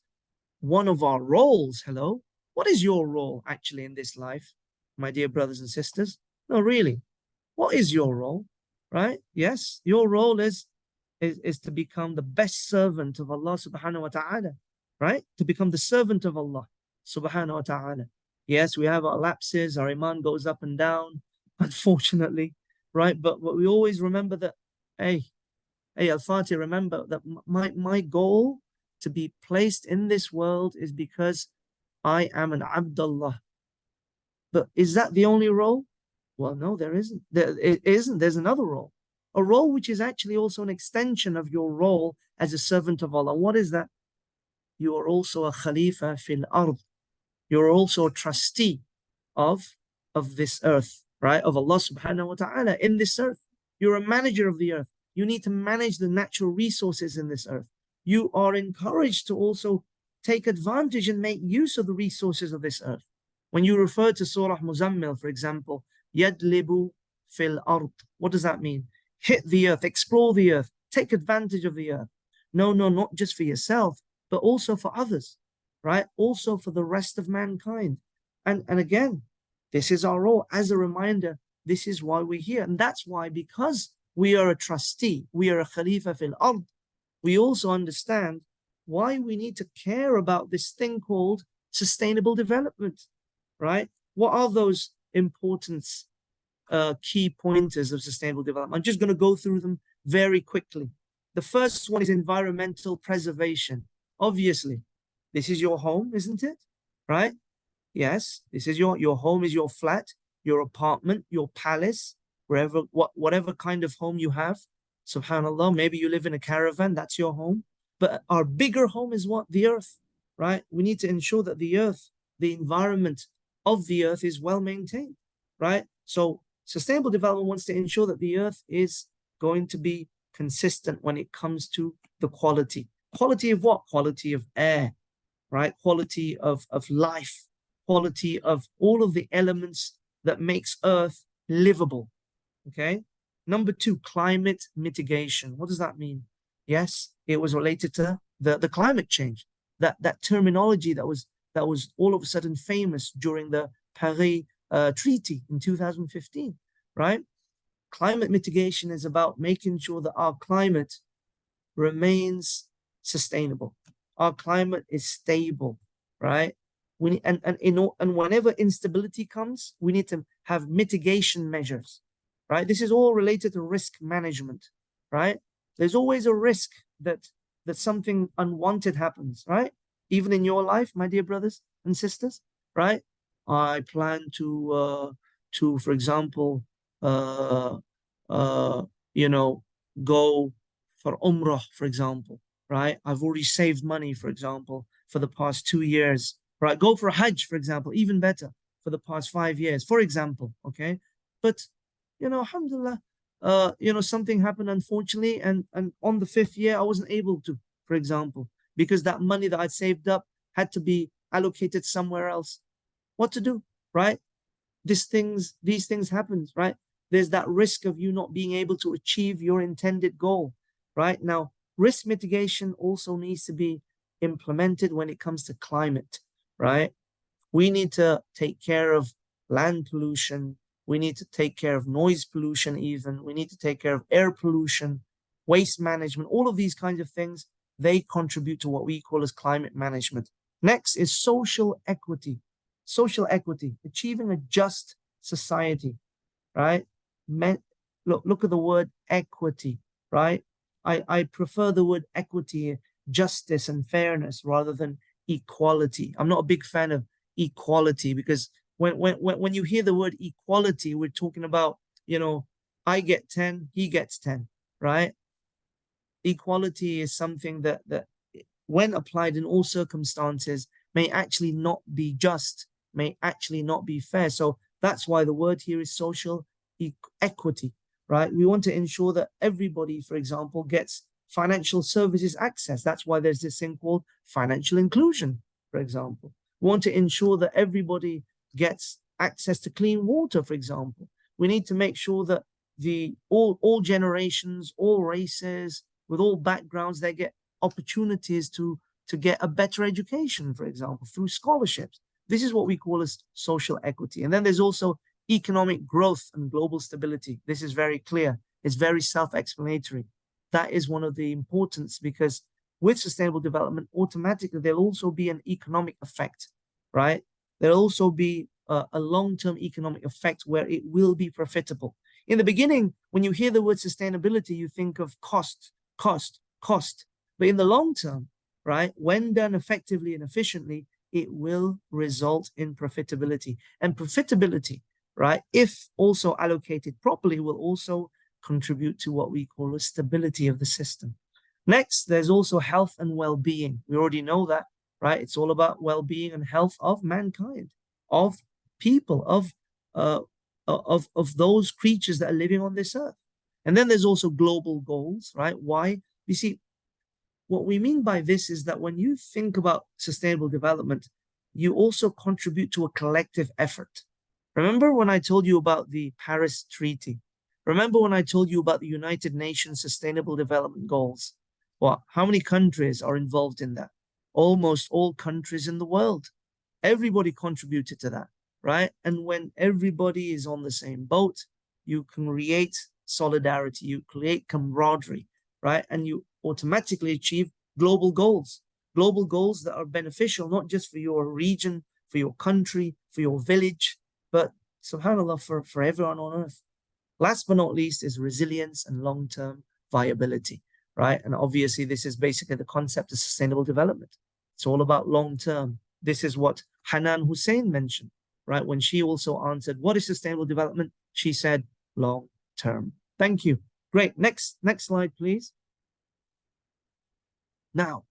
one of our roles. Hello? What is your role actually in this life, my dear brothers and sisters? No, really, what is your role, right? Yes, your role is to become the best servant of Allah subhanahu wa ta'ala, right? To become the servant of Allah subhanahu wa ta'ala. Yes, we have our lapses, our iman goes up and down, unfortunately, right? But we always remember that, hey, Alfatih, remember that my goal to be placed in this world is because I am an Abdullah. But is that the only role? Well, no, there isn't. It isn't. There's another role. A role which is actually also an extension of your role as a servant of Allah. What is that? You are also a Khalifa fil ard. You're also a trustee of this earth, right? Of Allah subhanahu wa ta'ala in this earth. You're a manager of the earth. You need to manage the natural resources in this earth. You are encouraged to also take advantage and make use of the resources of this earth. When you refer to Surah Muzammil, for example, yadlibu fil ard, what does that mean? Hit the earth, explore the earth, take advantage of the earth. No, not just for yourself, but also for others, right? Also for the rest of mankind. And again, this is our role. As a reminder, this is why we're here. And that's why, because we are a trustee, we are a Khalifa fil ard, we also understand why we need to care about this thing called sustainable development, right? What are those important key pointers of sustainable development? I'm just going to go through them very quickly. The first one is environmental preservation. Obviously, this is your home, isn't it? Right? Yes, this is your home is your flat, your apartment, your palace, whatever kind of home you have. Subhanallah, maybe you live in a caravan, that's your home. But our bigger home is what? The earth, right? We need to ensure that the earth, the environment of the earth is well maintained, right? So sustainable development wants to ensure that the earth is going to be consistent when it comes to the quality. Quality of what? Quality of air, right? Quality of life, quality of all of the elements that makes Earth livable. Okay. Number two, climate mitigation. What does that mean? Yes, it was related to the climate change. That terminology that was all of a sudden famous during the Paris Treaty in 2015, right? Climate mitigation is about making sure that our climate remains sustainable. Our climate is stable, right? We need, and whenever instability comes, we need to have mitigation measures, right? This is all related to risk management, right? There's always a risk that something unwanted happens, right? Even in your life, my dear brothers and sisters, right? I plan to, for example, you know, go for Umrah, for example, right? I've already saved money, for example, for the past 2 years, right? Go for Hajj, for example, even better, for the past 5 years, for example, okay? But, alhamdulillah, something happened, unfortunately, and on the 5th year, I wasn't able to, for example, because that money that I'd saved up had to be allocated somewhere else. What to do, right? These things happen, right? There's that risk of you not being able to achieve your intended goal, right? Now, risk mitigation also needs to be implemented when it comes to climate, right? We need to take care of land pollution. We need to take care of noise pollution even. We need to take care of air pollution, waste management, all of these kinds of things. They contribute to what we call as climate management. Next is social equity. Social equity, achieving a just society, right? Look at the word equity, right? I prefer the word equity, justice and fairness rather than equality. I'm not a big fan of equality because when you hear the word equality, we're talking about, I get 10, he gets 10, right? Equality is something that when applied in all circumstances may actually not be just, may actually not be fair. So that's why the word here is social equity, right? We want to ensure that everybody, for example, gets financial services access. That's why there's this thing called financial inclusion, for example. We want to ensure that everybody gets access to clean water, for example. We need to make sure that all generations, all races, with all backgrounds, they get opportunities to get a better education, for example, through scholarships. This is what we call as social equity. And then there's also economic growth and global stability. This is very clear. It's very self-explanatory. That is one of the importance because with sustainable development, automatically there'll also be an economic effect, right? There'll also be a long-term economic effect where it will be profitable. In the beginning, when you hear the word sustainability, you think of cost. But in the long term, right, when done effectively and efficiently, it will result in profitability. And profitability, right, if also allocated properly, will also contribute to what we call a stability of the system. Next, there's also health and well-being. We already know that, right? It's all about well-being and health of mankind, of people, of those creatures that are living on this earth. And then there's also global goals, right? Why? You see, what we mean by this is that when you think about sustainable development, you also contribute to a collective effort. Remember when I told you about the Paris Treaty? Remember when I told you about the United Nations Sustainable Development Goals? Well, how many countries are involved in that? Almost all countries in the world. Everybody contributed to that, right? And when everybody is on the same boat, you can create solidarity, you create camaraderie, right? And you automatically achieve global goals that are beneficial, not just for your region, for your country, for your village, but subhanAllah, for everyone on earth. Last but not least is resilience and long-term viability, right? And obviously this is basically the concept of sustainable development. It's all about long-term. This is what Hanan Hussein mentioned, right? When she also answered, what is sustainable development? She said, long-term. Thank you. Great. Next slide, please. Now,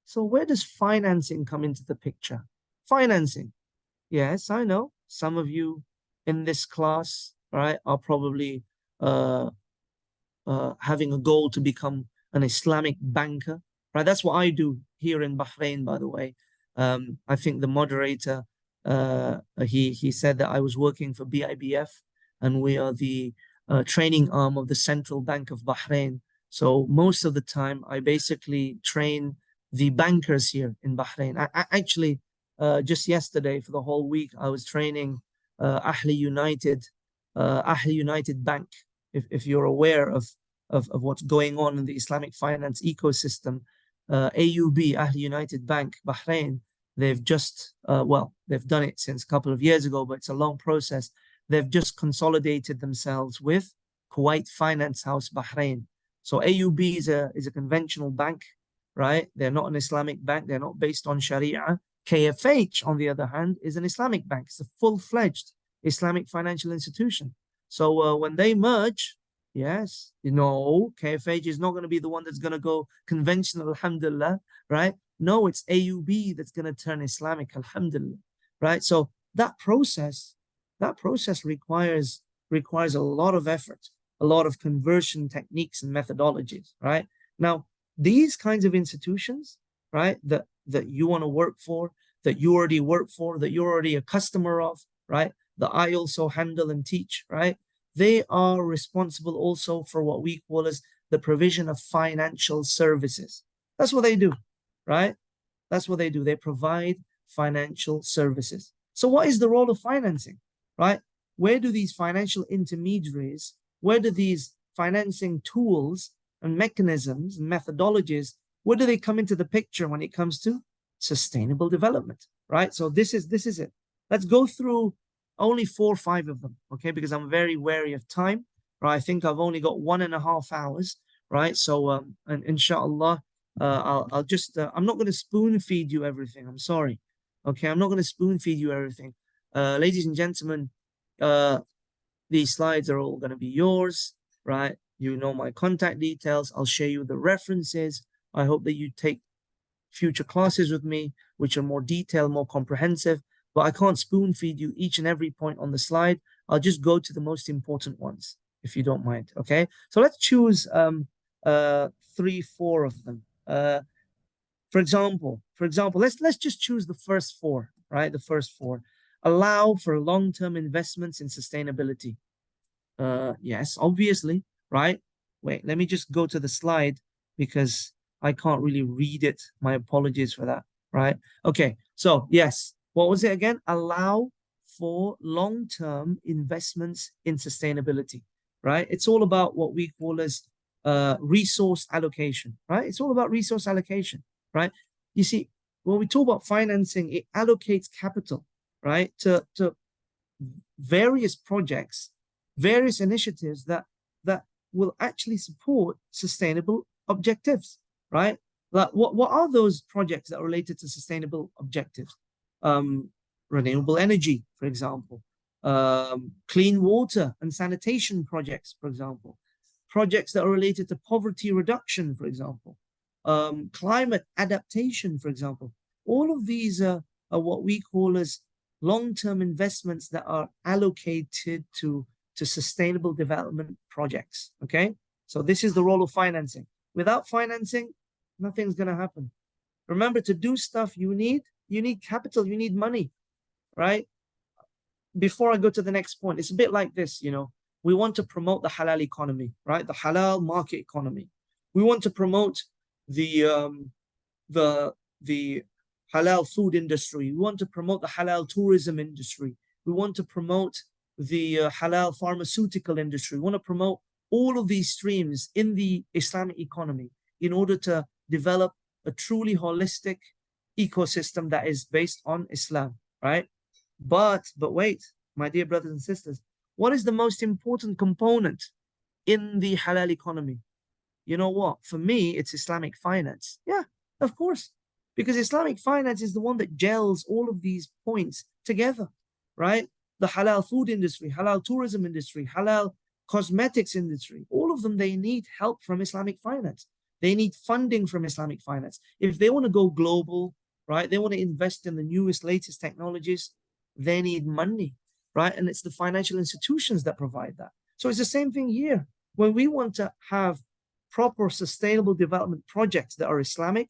so where does financing come into the picture? Financing. Yes, I know some of you in this class, right, are probably have having a goal to become an Islamic banker, right? That's what I do here in Bahrain, by the way. I think the moderator, he said that I was working for BIBF, and we are the training arm of the Central Bank of Bahrain. So most of the time, I basically train the bankers here in Bahrain. Actually, just yesterday for the whole week, I was training Ahli United Bank. If you're aware of what's going on in the Islamic finance ecosystem, AUB, Ahli United Bank, Bahrain, they've just, they've done it since a couple of years ago, but it's a long process. They've just consolidated themselves with Kuwait Finance House Bahrain. So AUB is a conventional bank, right? They're not an Islamic bank. They're not based on Sharia. KFH, on the other hand, is an Islamic bank. It's a full-fledged Islamic financial institution. So when they merge, yes, KFH is not going to be the one that's going to go conventional, alhamdulillah, right? No, it's AUB that's going to turn Islamic, alhamdulillah, right? So that process requires a lot of effort, a lot of conversion techniques and methodologies, right? Now, these kinds of institutions, right, that you want to work for, that you already work for, that you're already a customer of, right, that I also handle and teach, right? They are responsible also for what we call as the provision of financial services. That's what they do, right? That's what they do. They provide financial services. So what is the role of financing, right? Where do these financial intermediaries, where do these financing tools and mechanisms and methodologies, where do they come into the picture when it comes to sustainable development, right? So this is it. Let's go through only 4 or 5 of them, okay? Because I'm very wary of time, right? I think I've only got 1.5 hours, right? So, and inshallah, I'll just, I'm not going to spoon feed you everything. I'm sorry, okay? I'm not going to spoon feed you everything. Ladies and gentlemen, these slides are all going to be yours, right? You know my contact details. I'll share you the references. I hope that you take future classes with me, which are more detailed, more comprehensive, but I can't spoon feed you each and every point on the slide. I'll just go to the most important ones, if you don't mind, okay? So let's choose 3, 4 of them. For example, let's just choose the first 4, right? The first 4. Allow for long-term investments in sustainability. Yes, obviously, right? Wait, let me just go to the slide because I can't really read it. My apologies for that, right? Okay, so yes, what was it again? Allow for long-term investments in sustainability, right? It's all about what we call as resource allocation, right? It's all about resource allocation, right? You see, when we talk about financing, it allocates capital, right, to various projects, various initiatives that will actually support sustainable objectives, right? Like what are those projects that are related to sustainable objectives? Renewable energy, for example, clean water and sanitation projects, for example, projects that are related to poverty reduction, for example, climate adaptation, for example. All of these are what we call as long-term investments that are allocated to sustainable development projects, okay? So this is the role of financing. Without financing, nothing's going to happen. Remember, to do stuff, you need capital, you need money, right? Before I go to the next point, it's a bit like this, we want to promote the halal economy, right? The halal market economy. We want to promote the halal food industry. We want to promote the halal tourism industry. We want to promote the halal pharmaceutical industry. We want to promote all of these streams in the Islamic economy in order to develop a truly holistic ecosystem that is based on Islam, right? But wait, my dear brothers and sisters, what is the most important component in the halal economy? You know what? For me, it's Islamic finance. Yeah, of course. Because Islamic finance is the one that gels all of these points together, right? The halal food industry, halal tourism industry, halal cosmetics industry, all of them, they need help from Islamic finance. They need funding from Islamic finance. If they want to go global, right, they want to invest in the newest, latest technologies, they need money, right? And it's the financial institutions that provide that. So it's the same thing here. When we want to have proper sustainable development projects that are Islamic,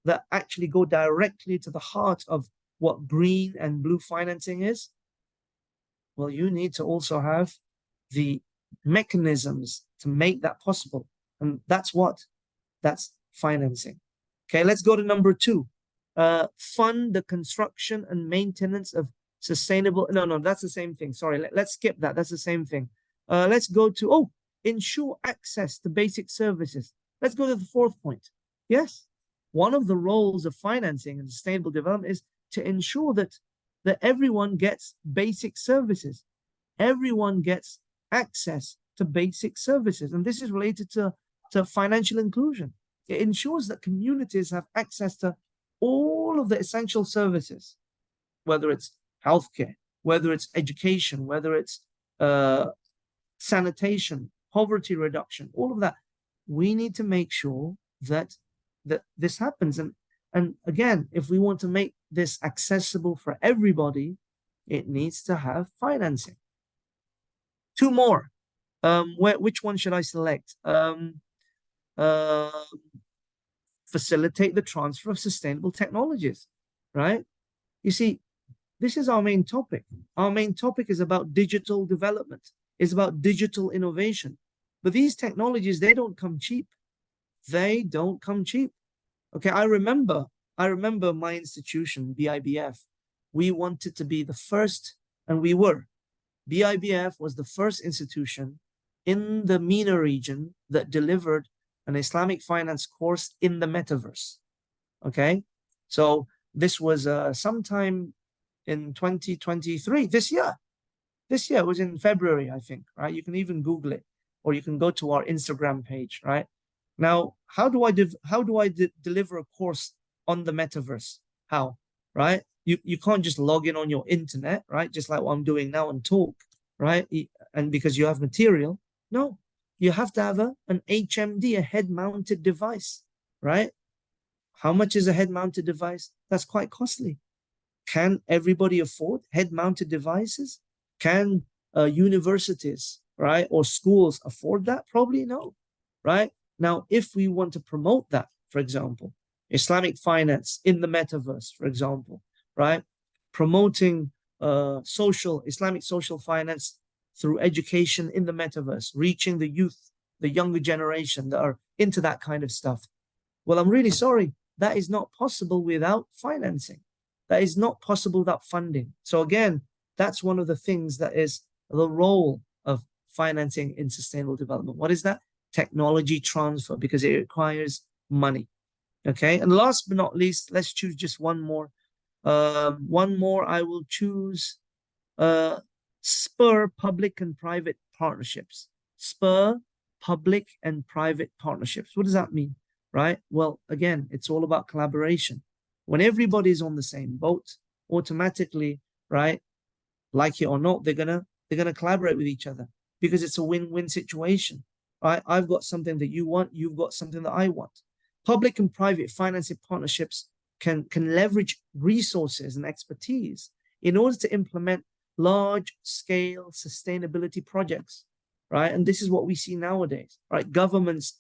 that actually go directly to the heart of what green and blue financing is, well, you need to also have the mechanisms to make that possible. And that's what? That's financing. Okay, let's go to number 2. Fund the construction and maintenance of sustainable. No, that's the same thing. Sorry, let's skip that. That's the same thing. Let's go to, ensure access to basic services. Let's go to the 4th point. Yes, one of the roles of financing and sustainable development is to ensure that everyone gets basic services. Everyone gets access to basic services. And this is related to financial inclusion. It ensures that communities have access to all of the essential services, whether it's healthcare, whether it's education, whether it's sanitation, poverty reduction, all of that. We need to make sure that this happens. And again, if we want to make this accessible for everybody, it needs to have financing. 2 more. Which one should I select? Facilitate the transfer of sustainable technologies, right? You see, this is our main topic. Our main topic is about digital development. It's about digital innovation. But these technologies, they don't come cheap. They don't come cheap. Okay, I remember my institution, BIBF. We wanted to be the first, and we were. BIBF was the first institution in the MENA region that delivered an Islamic finance course in the metaverse. Okay, so this was sometime in 2023, this year. This year, it was in February, I think, right? You can even Google it, or you can go to our Instagram page, right? Now, how do I deliver a course on the metaverse? How, right? You can't just log in on your internet, right? Just like what I'm doing now and talk, right? And because you have material. No, you have to have an HMD, a head-mounted device, right? How much is a head-mounted device? That's quite costly. Can everybody afford head-mounted devices? Can universities, right, or schools afford that? Probably no, right? Now, if we want to promote that, for example, Islamic finance in the metaverse, for example, right? Promoting Islamic social finance through education in the metaverse, reaching the youth, the younger generation that are into that kind of stuff. Well, I'm really sorry. That is not possible without financing. That is not possible without funding. So again, that's one of the things that is the role of financing in sustainable development. What is that? Technology transfer, because it requires money. Okay, and last but not least, let's choose just one more. One more, I will choose spur public and private partnerships. Spur public and private partnerships. What does that mean, right? Well, again, it's all about collaboration. When everybody's on the same boat, automatically, right, like it or not, they're gonna collaborate with each other, because it's a win-win situation, right? I've got something that you want, you've got something that I want. Public and private financing partnerships can leverage resources and expertise in order to implement large-scale sustainability projects, right? And this is what we see nowadays, right? Governments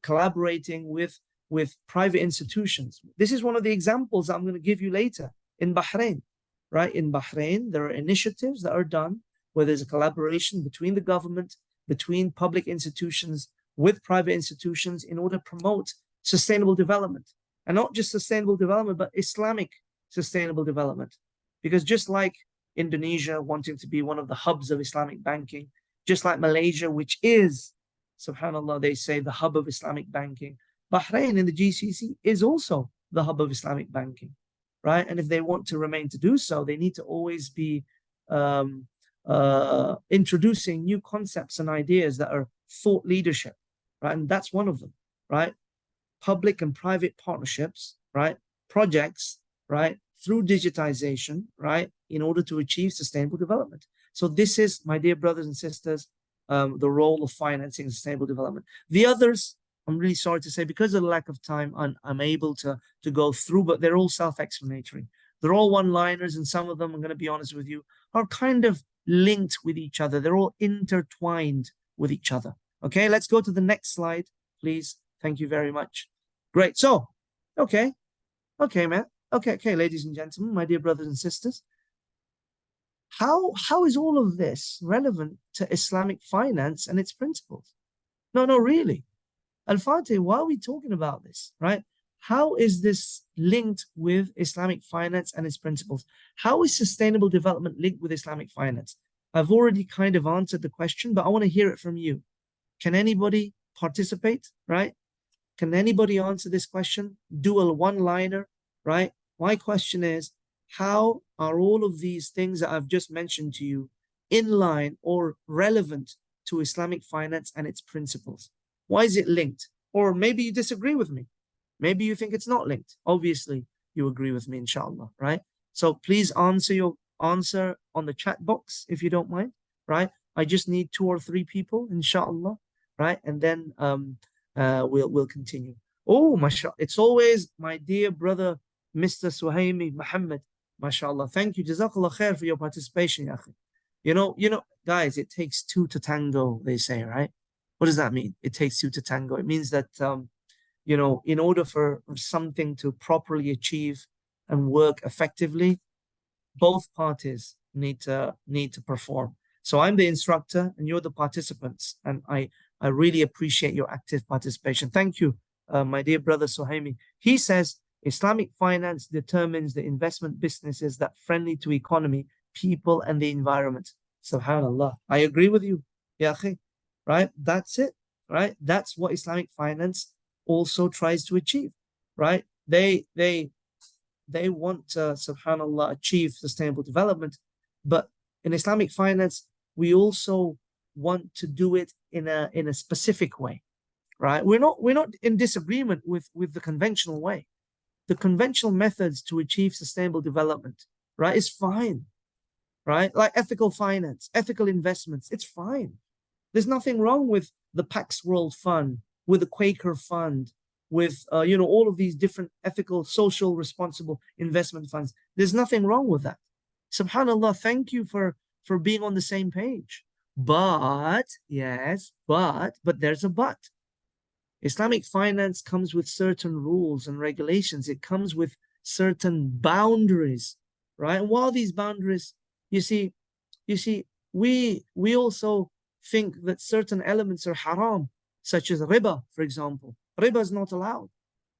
collaborating with private institutions. This is one of the examples I'm going to give you later in Bahrain, right? In Bahrain, there are initiatives that are done where there's a collaboration between the government, between public institutions, with private institutions in order to promote sustainable development. And not just sustainable development, but Islamic sustainable development. Because just like Indonesia wanting to be one of the hubs of Islamic banking, just like Malaysia, which is, subhanAllah, they say the hub of Islamic banking, Bahrain in the GCC is also the hub of Islamic banking, right? And if they want to remain to do so, they need to always be introducing new concepts and ideas that are thought leadership, right? And that's one of them, right? Public and private partnerships, right? Projects, right? Through digitization, right? In order to achieve sustainable development. So this is, my dear brothers and sisters, the role of financing sustainable development. The others, I'm really sorry to say, because of the lack of time, I'm able to go through, but they're all self-explanatory. They're all one-liners, and some of them, I'm going to be honest with you, are kind of linked with each other. They're all intertwined with each other. Okay, let's go to the next slide. please. Thank you very much. Great. So, okay, man. Okay, ladies and gentlemen, my dear brothers and sisters. How is all of this relevant to Islamic finance and its principles? No, really. Al-Fatih, why are we talking about this, right? How is this linked with Islamic finance and its principles? How is sustainable development linked with Islamic finance? I've already kind of answered the question, but I want to hear it from you. Can anybody participate, right? Can anybody answer this question? Do a one-liner, right? My question is, how are all of these things that I've just mentioned to you in line or relevant to Islamic finance and its principles? Why is it linked? Or maybe you disagree with me. Maybe you think it's not linked. Obviously, you agree with me, inshallah, right? So please answer your answer on the chat box if you don't mind, right? I just need 2 or 3 people, inshallah, right? And then we'll continue. Oh, mashallah. It's always my dear brother, Mr. Suhaimi Muhammad. MashaAllah. Thank you. Jazakallah khair for your participation, ya akhi. You know, guys, it takes 2 to tango, they say, right? What does that mean? It takes 2 to tango. It means that, in order for something to properly achieve and work effectively, both parties need to perform. So I'm the instructor and you're the participants. And I really appreciate your active participation. Thank you, my dear brother Suhaimi. He says, Islamic finance determines the investment businesses that friendly to economy, people, and the environment. Subhanallah. I agree with you, ya akhi. Right? That's it. Right? That's what Islamic finance also tries to achieve. Right? They want to, subhanallah, achieve sustainable development. But in Islamic finance, we also want to do it in a specific way. Right? We're not in disagreement with the conventional way. The conventional methods to achieve sustainable development, right, is fine, right? Like ethical finance, ethical investments, it's fine. There's nothing wrong with the Pax World Fund, with the Quaker Fund, with, all of these different ethical, social, responsible investment funds. There's nothing wrong with that. Subhanallah, thank you for being on the same page. But, yes, but there's a but. Islamic finance comes with certain rules and regulations. It comes with certain boundaries, right? And while these boundaries, you see, we also think that certain elements are haram, such as riba, for example. Riba is not allowed,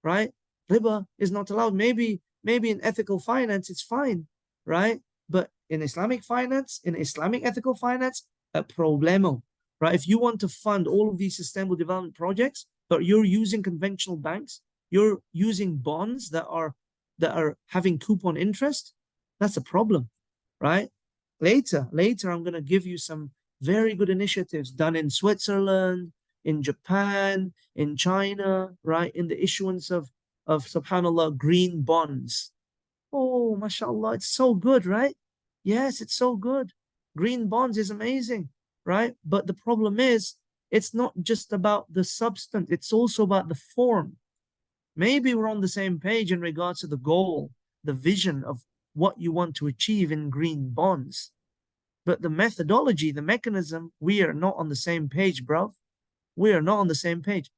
right? Riba is not allowed. Maybe in ethical finance, it's fine, right? But in Islamic finance, in Islamic ethical finance, a problemo, right? If you want to fund all of these sustainable development projects, but you're using conventional banks, you're using bonds that are having coupon interest, that's a problem, right? Later, I'm going to give you some very good initiatives done in Switzerland, in Japan, in China, right? In the issuance of subhanallah, green bonds. Oh, mashallah, it's so good, right? Yes, it's so good. Green bonds is amazing, right? But the problem is, it's not just about the substance, it's also about the form. Maybe we're on the same page in regards to the goal, the vision of what you want to achieve in green bonds. But the methodology, the mechanism, we are not on the same page, bro. We are not on the same page.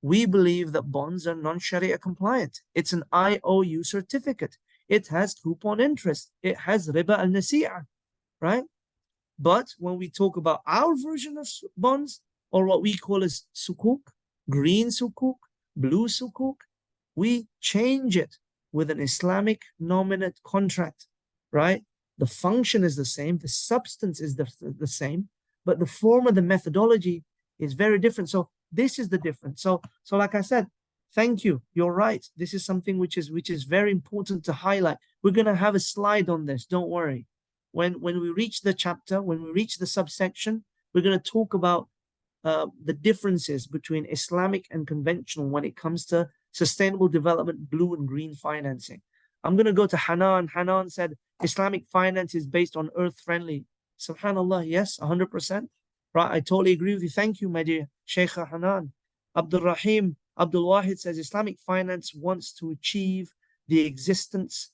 We believe that bonds are non-Sharia compliant. It's an IOU certificate. It has coupon interest. It has riba al-nasi'ah, right? But when we talk about our version of bonds, or what we call as sukuk, green sukuk, blue sukuk, we change it with an Islamic nominate contract, right? The function is the same, the substance is the same, but the form of the methodology is very different. So this is the difference. So like I said, thank you. You're right. This is something which is very important to highlight. We're going to have a slide on this. Don't worry. When we reach the chapter, when we reach the subsection, we're going to talk about the differences between Islamic and conventional when it comes to sustainable development, blue and green financing. I'm going to go to Hanan. Hanan said, Islamic finance is based on earth-friendly. Subhanallah, yes, 100%. Right, I totally agree with you. Thank you, my dear Shaykha Hanan. Abdul Rahim, Abdul Wahid says, Islamic finance wants to achieve the existence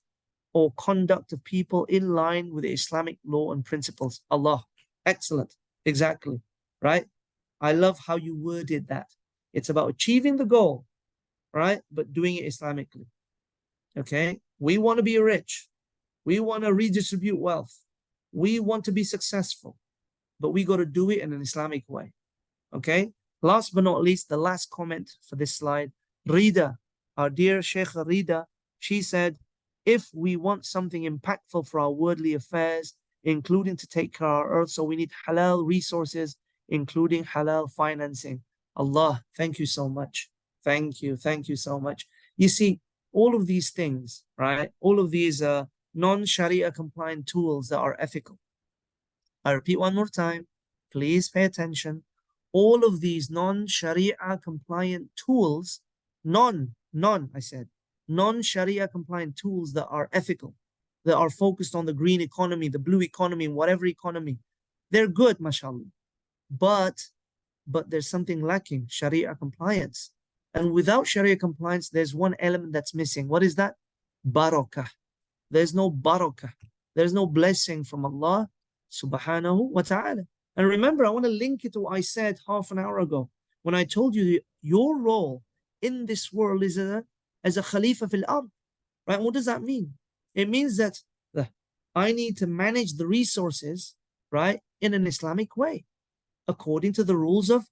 or conduct of people in line with the Islamic law and principles. Allah, excellent, exactly, right? I love how you worded that. It's about achieving the goal, right? But doing it Islamically. Okay? We want to be rich. We want to redistribute wealth. We want to be successful. But we got to do it in an Islamic way. Okay? Last but not least, the last comment for this slide, Rida, our dear Sheikh Rida, she said, if we want something impactful for our worldly affairs, including to take care of our earth, so we need halal resources, including halal financing. Allah, thank you so much. Thank you so much. You see, all of these things, right? All of these non-Sharia compliant tools that are ethical. I repeat one more time, please pay attention. All of these non-Sharia compliant tools, non-Sharia compliant tools that are ethical, that are focused on the green economy, the blue economy, whatever economy, they're good, mashallah. But there's something lacking, Sharia compliance. And without Sharia compliance, there's one element that's missing. What is that? Barakah. There's no barakah. There's no blessing from Allah subhanahu wa ta'ala. And remember, I want to link it to what I said half an hour ago when I told you that your role in this world is as a Khalifa fil ard. Right? What does that mean? It means that I need to manage the resources, right, in an Islamic way, according to the rules of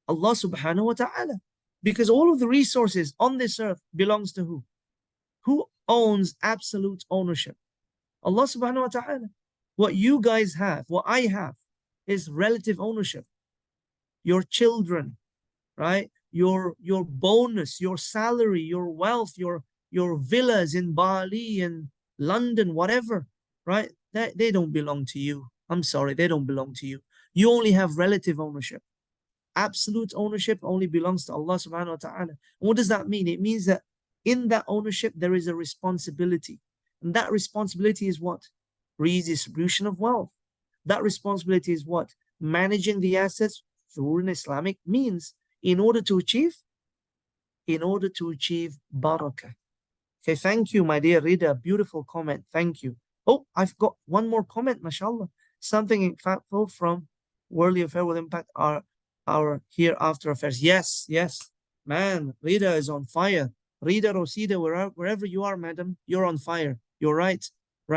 Allah subhanahu wa ta'ala. Because all of the resources on this earth belongs to who? Who owns absolute ownership? Allah subhanahu wa ta'ala. What you guys have, what I have, is relative ownership. Your children, right? Your bonus, your salary, your wealth, your villas in Bali and London, whatever, right? They don't belong to you. I'm sorry, they don't belong to you. You only have relative ownership. Absolute ownership only belongs to Allah subhanahu wa ta'ala. And what does that mean? It means that in that ownership, there is a responsibility. And that responsibility is what? Redistribution of wealth. That responsibility is what? Managing the assets through an Islamic means in order to achieve barakah. Okay, thank you, my dear Rida. Beautiful comment. Thank you. Oh, I've got one more comment, mashallah. Something impactful from worldly affair will impact our hereafter affairs. Yes, man, Rida is on fire. Rida Rosida, wherever you are, madam, you're on fire. You're right.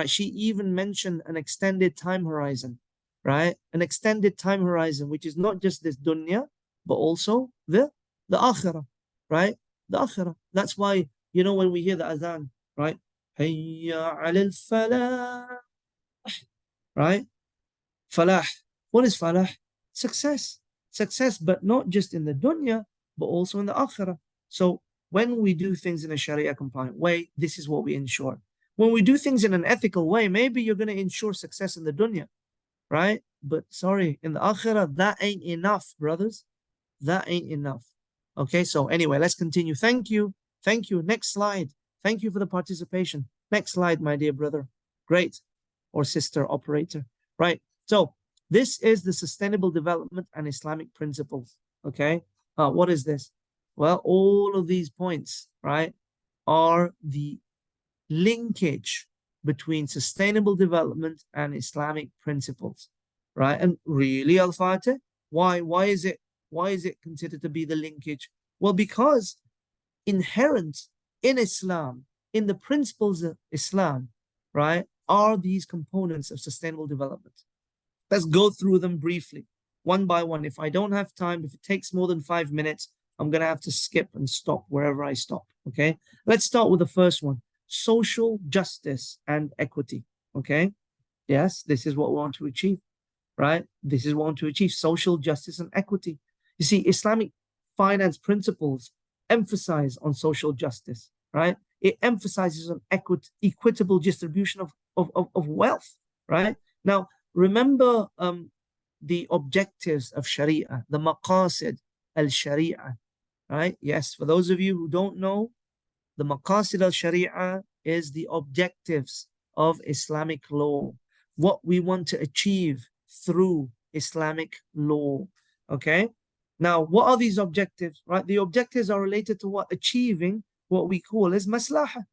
She even mentioned an extended time horizon, right? An extended time horizon, which is not just this dunya, but also the akhirah, right? The akhirah. That's why, when we hear the azan, right? Hayya alal falah, right? Falah. What is falah? Success. Success, but not just in the dunya, but also in the akhirah. So when we do things in a Sharia compliant way, this is what we ensure. When we do things in an ethical way, maybe you're going to ensure success in the dunya, right? But sorry, in the akhirah, that ain't enough, brothers. That ain't enough. Okay, so anyway, let's continue. Thank you. Next slide. Thank you for the participation. Next slide, my dear brother. Great. Or sister operator. Right. So this is the sustainable development and Islamic principles. Okay. What is this? Well, all of these points, right, are the linkage between sustainable development and Islamic principles, right? And really, Alfatih, why is it considered to be the linkage? Well, because inherent in Islam, in the principles of Islam, right, are these components of sustainable development. Let's go through them briefly, one by one. If I don't have time, if it takes more than 5 minutes, I'm going to have to skip and stop wherever I stop, okay? Let's start with the first one, social justice and equity, okay? Yes, this is what we want to achieve, right? This is what we want to achieve, social justice and equity. You see, Islamic finance principles emphasize on social justice, right? It emphasizes on equitable distribution of wealth, right? Now, remember the objectives of Sharia, the maqasid al-Sharia, right? Yes, for those of you who don't know, the maqasid al-Sharia is the objectives of Islamic law, what we want to achieve through Islamic law, okay? Now, what are these objectives, right? The objectives are related to what? Achieving what we call as maslaha,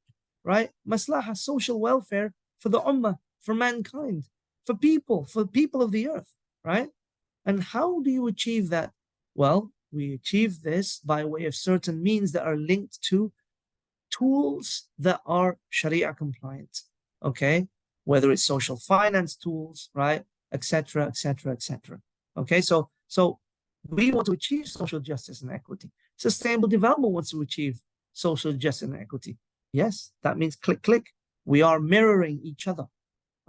right? Maslaha, social welfare for the ummah, for mankind, for people of the earth, right? And how do you achieve that? Well, We achieve this by way of certain means that are linked to tools that are Sharia compliant, okay? Whether it's social finance tools, right, etc., etc., etc. Okay, so we want to achieve social justice and equity. Sustainable development wants to achieve social justice and equity. Yes, that means click, click. We are mirroring each other.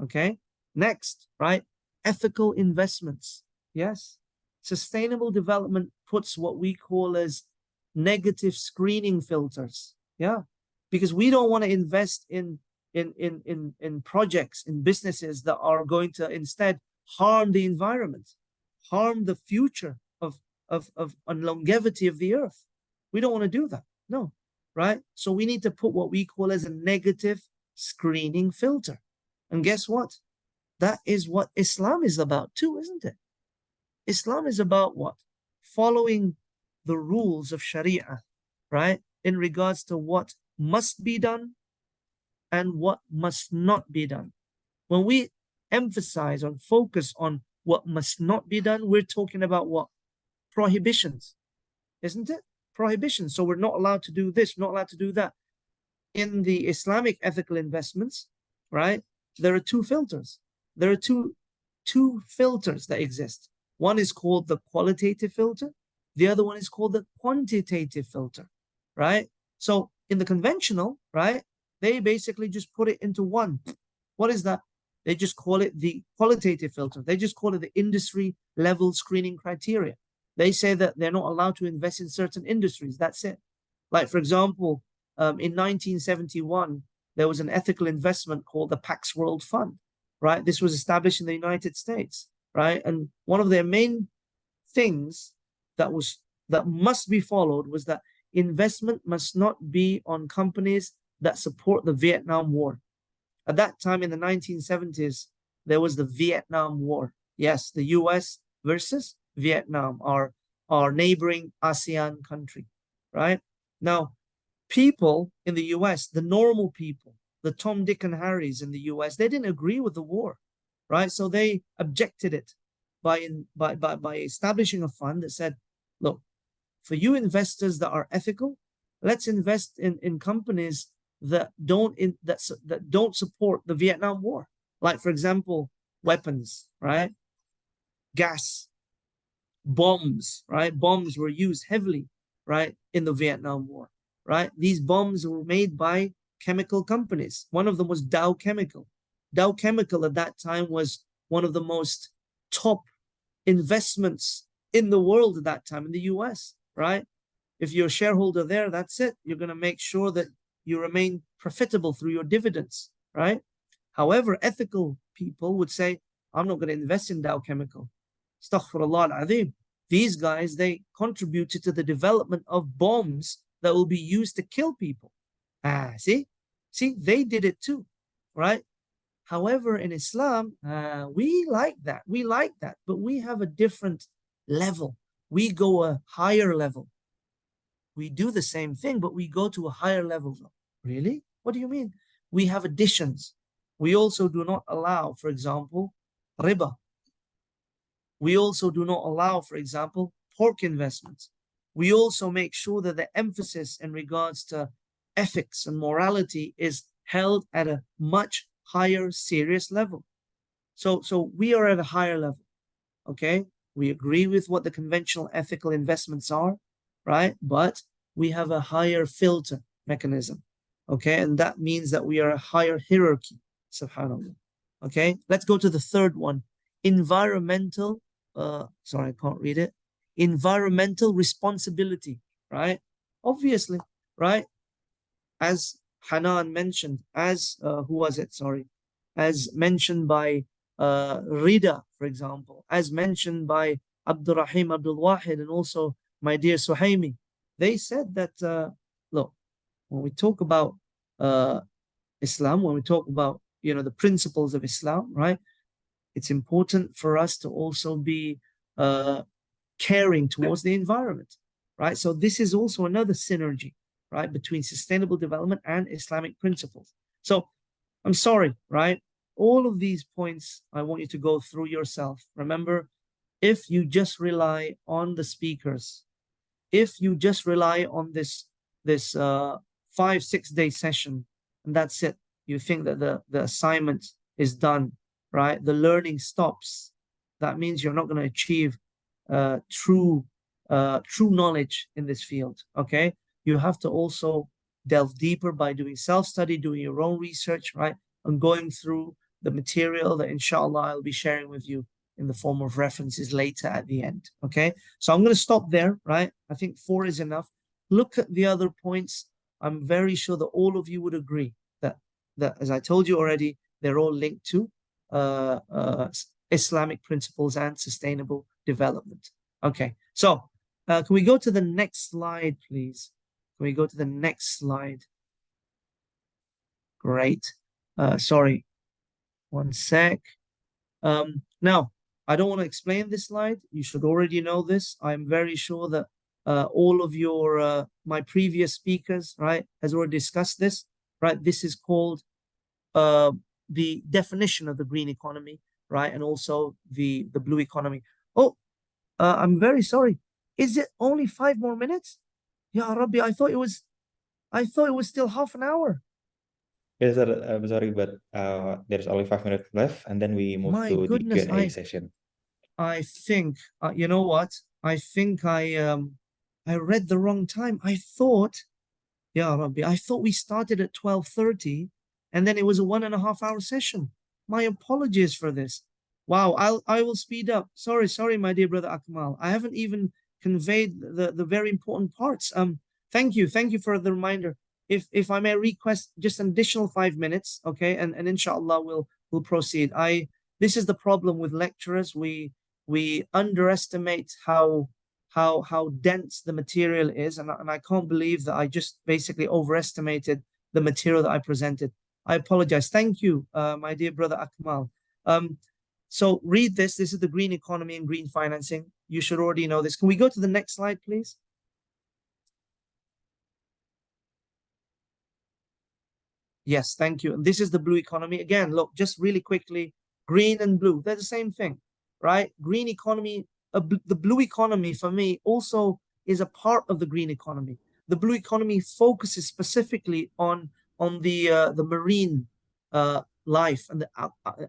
Okay, next, right, ethical investments. Yes, sustainable development puts what we call as negative screening filters. Yeah, because we don't want to invest in projects, in businesses that are going to instead harm the environment, harm the future of and longevity of the earth. We don't want to do that. No, right? So we need to put what we call as a negative screening filter. And guess what? That is what Islam is about too, isn't it? Islam is about what? Following the rules of Sharia, right? In regards to what must be done and what must not be done. When we emphasize or focus on what must not be done, we're talking about what? Prohibitions, isn't it? Prohibitions. So we're not allowed to do this, not allowed to do that. In the Islamic ethical investments, right, there are two filters. There are two filters that exist. One is called the qualitative filter. The other one is called the quantitative filter, right? So in the conventional, right, they basically just put it into one. What is that? They just call it the qualitative filter. They just call it the industry level screening criteria. They say that they're not allowed to invest in certain industries. That's it. Like, for example, in 1971, there was an ethical investment called the Pax World Fund, right? This was established in the United States, right? And one of their main things that must be followed was that investment must not be on companies that support the Vietnam War. At that time in the 1970s, there was the Vietnam War. Yes, the US versus Vietnam, our neighboring ASEAN country, right? Now, people in the US, the normal people, the Tom, Dick, and Harrys in the US, they didn't agree with the war, right? So they objected it by establishing a fund that said, look, for you investors that are ethical, let's invest in companies that don't support the Vietnam War. Like, for example, weapons, right? Gas, bombs, right? Bombs were used heavily, right, in the Vietnam War, right? These bombs were made by chemical companies. One of them was Dow Chemical. Dow Chemical at that time was one of the most top investments in the world at that time in the US, right? If you're a shareholder there, that's it. You're going to make sure that you remain profitable through your dividends, right? However, ethical people would say, I'm not going to invest in Dow Chemical. Astaghfirullah al-Azim. These guys, they contributed to the development of bombs that will be used to kill people. See, they did it too, right? However, in Islam, we like that. We like that, but we have a different level. We go a higher level. We do the same thing, but we go to a higher level. Really? What do you mean? We have additions. We also do not allow, for example, riba. We also do not allow, for example, pork investments. We also make sure that the emphasis in regards to ethics and morality is held at a much higher, serious level. So we are at a higher level, okay? We agree with what the conventional ethical investments are, right? But we have a higher filter mechanism, okay? And that means that we are a higher hierarchy, subhanAllah, okay? Let's go to the third one. Environmental, sorry, I can't read it. Environmental responsibility, right? Obviously, right? As Hanan mentioned, as, who was it? Sorry. As mentioned by Rida, for example, as mentioned by Abdurrahim Abdul Wahid, and also my dear Suhaimi, they said that, look, when we talk about Islam, when we talk about, the principles of Islam, right? It's important for us to also be caring towards the environment, right? So this is also another synergy, right, between sustainable development and Islamic principles. So I'm sorry, right? All of these points, I want you to go through yourself. Remember, if you just rely on the speakers, if you just rely on this 5-6 day session and that's it, you think that the assignment is done, right? The learning stops. That means you're not going to achieve true knowledge in this field. Okay, you have to also delve deeper by doing self-study, doing your own research, right? And going through the material that inshallah I'll be sharing with you in the form of references later at the end. Okay, so I'm going to stop there, right? I think 4 is enough. Look at the other points. I'm very sure that all of you would agree that as I told you already, they're all linked to Islamic principles and sustainable development. Okay, so can we go to the next slide, please? Can we go to the next slide? Great. Sorry, one sec. Now, I don't want to explain this slide. You should already know this. I'm very sure that all of your my previous speakers, right, has already discussed this, right? This is called the definition of the green economy, right, and also the blue economy. Oh, I'm very sorry. Is it only 5 more minutes? Ya Rabbi, I thought it was still half an hour. Yes, sir, I'm sorry, but there's only 5 minutes left, and then we move My to goodness, the Q&A session. I think you know what? I think I read the wrong time. I thought, Ya Rabbi, I thought we started at 12:30, and then it was a 1.5 hour session. My apologies for this. Wow, I will speed up. Sorry, my dear brother Akmal. I haven't even conveyed the very important parts. Thank you for the reminder. If I may request just an additional 5 minutes, okay, and inshallah we'll proceed. This is the problem with lecturers. We underestimate how dense the material is, and I can't believe that I just basically overestimated the material that I presented. I apologize. Thank you, my dear brother Akmal. So read this. This is the green economy and green financing. You should already know this. Can we go to the next slide, please? Yes, thank you. And this is the blue economy. Again, look, just really quickly, green and blue, they're the same thing, right? Green economy, the blue economy for me also is a part of the green economy. The blue economy focuses specifically on the marine life and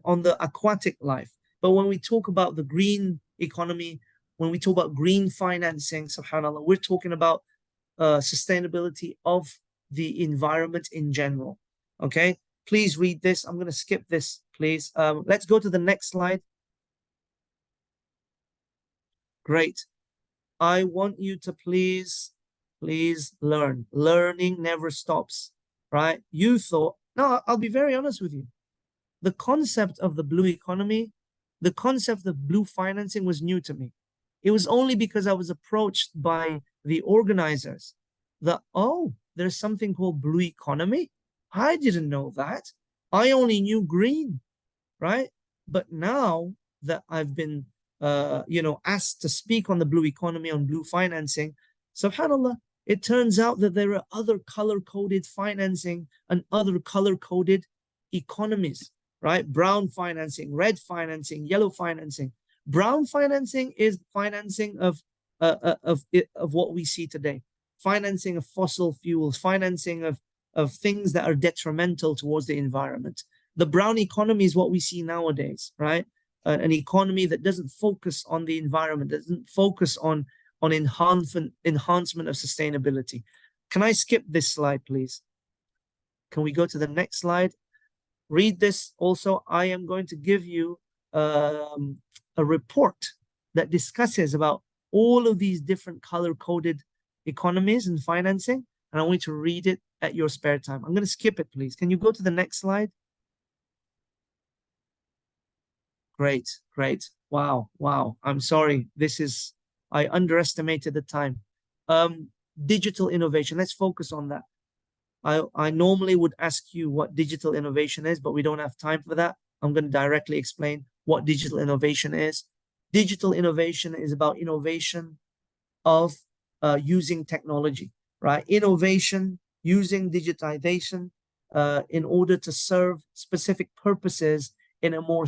on the aquatic life. But when we talk about the green economy, when we talk about green financing, subhanAllah, we're talking about sustainability of the environment in general. Okay, please read this. I'm going to skip this, please. Let's go to the next slide. Great. I want you to please learn. Learning never stops, right? You thought, no, I'll be very honest with you. The concept of the blue economy, the concept of blue financing was new to me. It was only because I was approached by the organizers that, oh, there's something called blue economy. I didn't know that. I only knew green, right? But now that I've been, asked to speak on the blue economy, on blue financing, subhanAllah, it turns out that there are other color-coded financing and other color-coded economies, right? Brown financing, red financing, yellow financing. Brown financing is financing of what we see today. Financing of fossil fuels, financing of things that are detrimental towards the environment. The brown economy is what we see nowadays, right? An economy that doesn't focus on the environment, doesn't focus on enhancement of sustainability. Can I skip this slide, please? Can we go to the next slide? Read this also. I am going to give you a report that discusses about all of these different color-coded economies and financing, and I want you to read it at your spare time. I'm going to skip it, please. Can you go to the next slide? Great. Wow. I'm sorry. I underestimated the time. Digital innovation. Let's focus on that. I normally would ask you what digital innovation is, but we don't have time for that. I'm going to directly explain what digital innovation is. Digital innovation is about innovation of using technology, right? Innovation using digitization in order to serve specific purposes in a more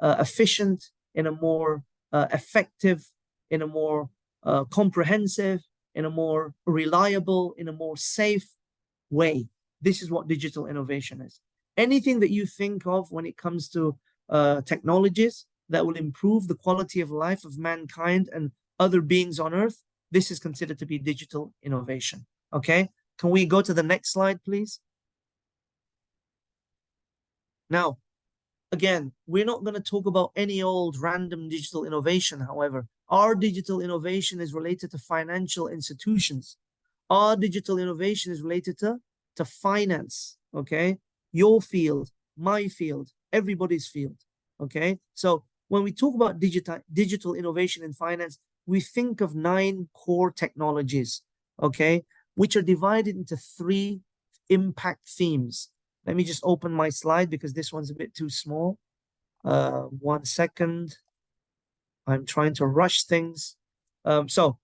efficient, in a more effective, in a more comprehensive, in a more reliable, in a more safe way. This is what digital innovation is. Anything that you think of when it comes to technologies that will improve the quality of life of mankind and other beings on earth, this is considered to be digital innovation. Okay, can we go to the next slide, please? Now, again, we're not going to talk about any old random digital innovation. However, our digital innovation is related to financial institutions. Our digital innovation is related to finance. Okay, your field, my field, everybody's field. Okay, so when we talk about digital innovation in finance, we think of 9 core technologies, okay, which are divided into 3 impact themes. Let me just open my slide because this one's a bit too small. 1 second. I'm trying to rush things. So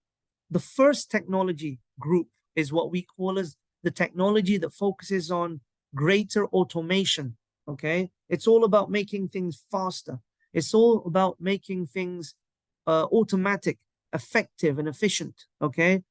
the first technology group is what we call as the technology that focuses on greater automation. Okay, it's all about making things faster. It's all about making things automatic, effective, and efficient. Okay,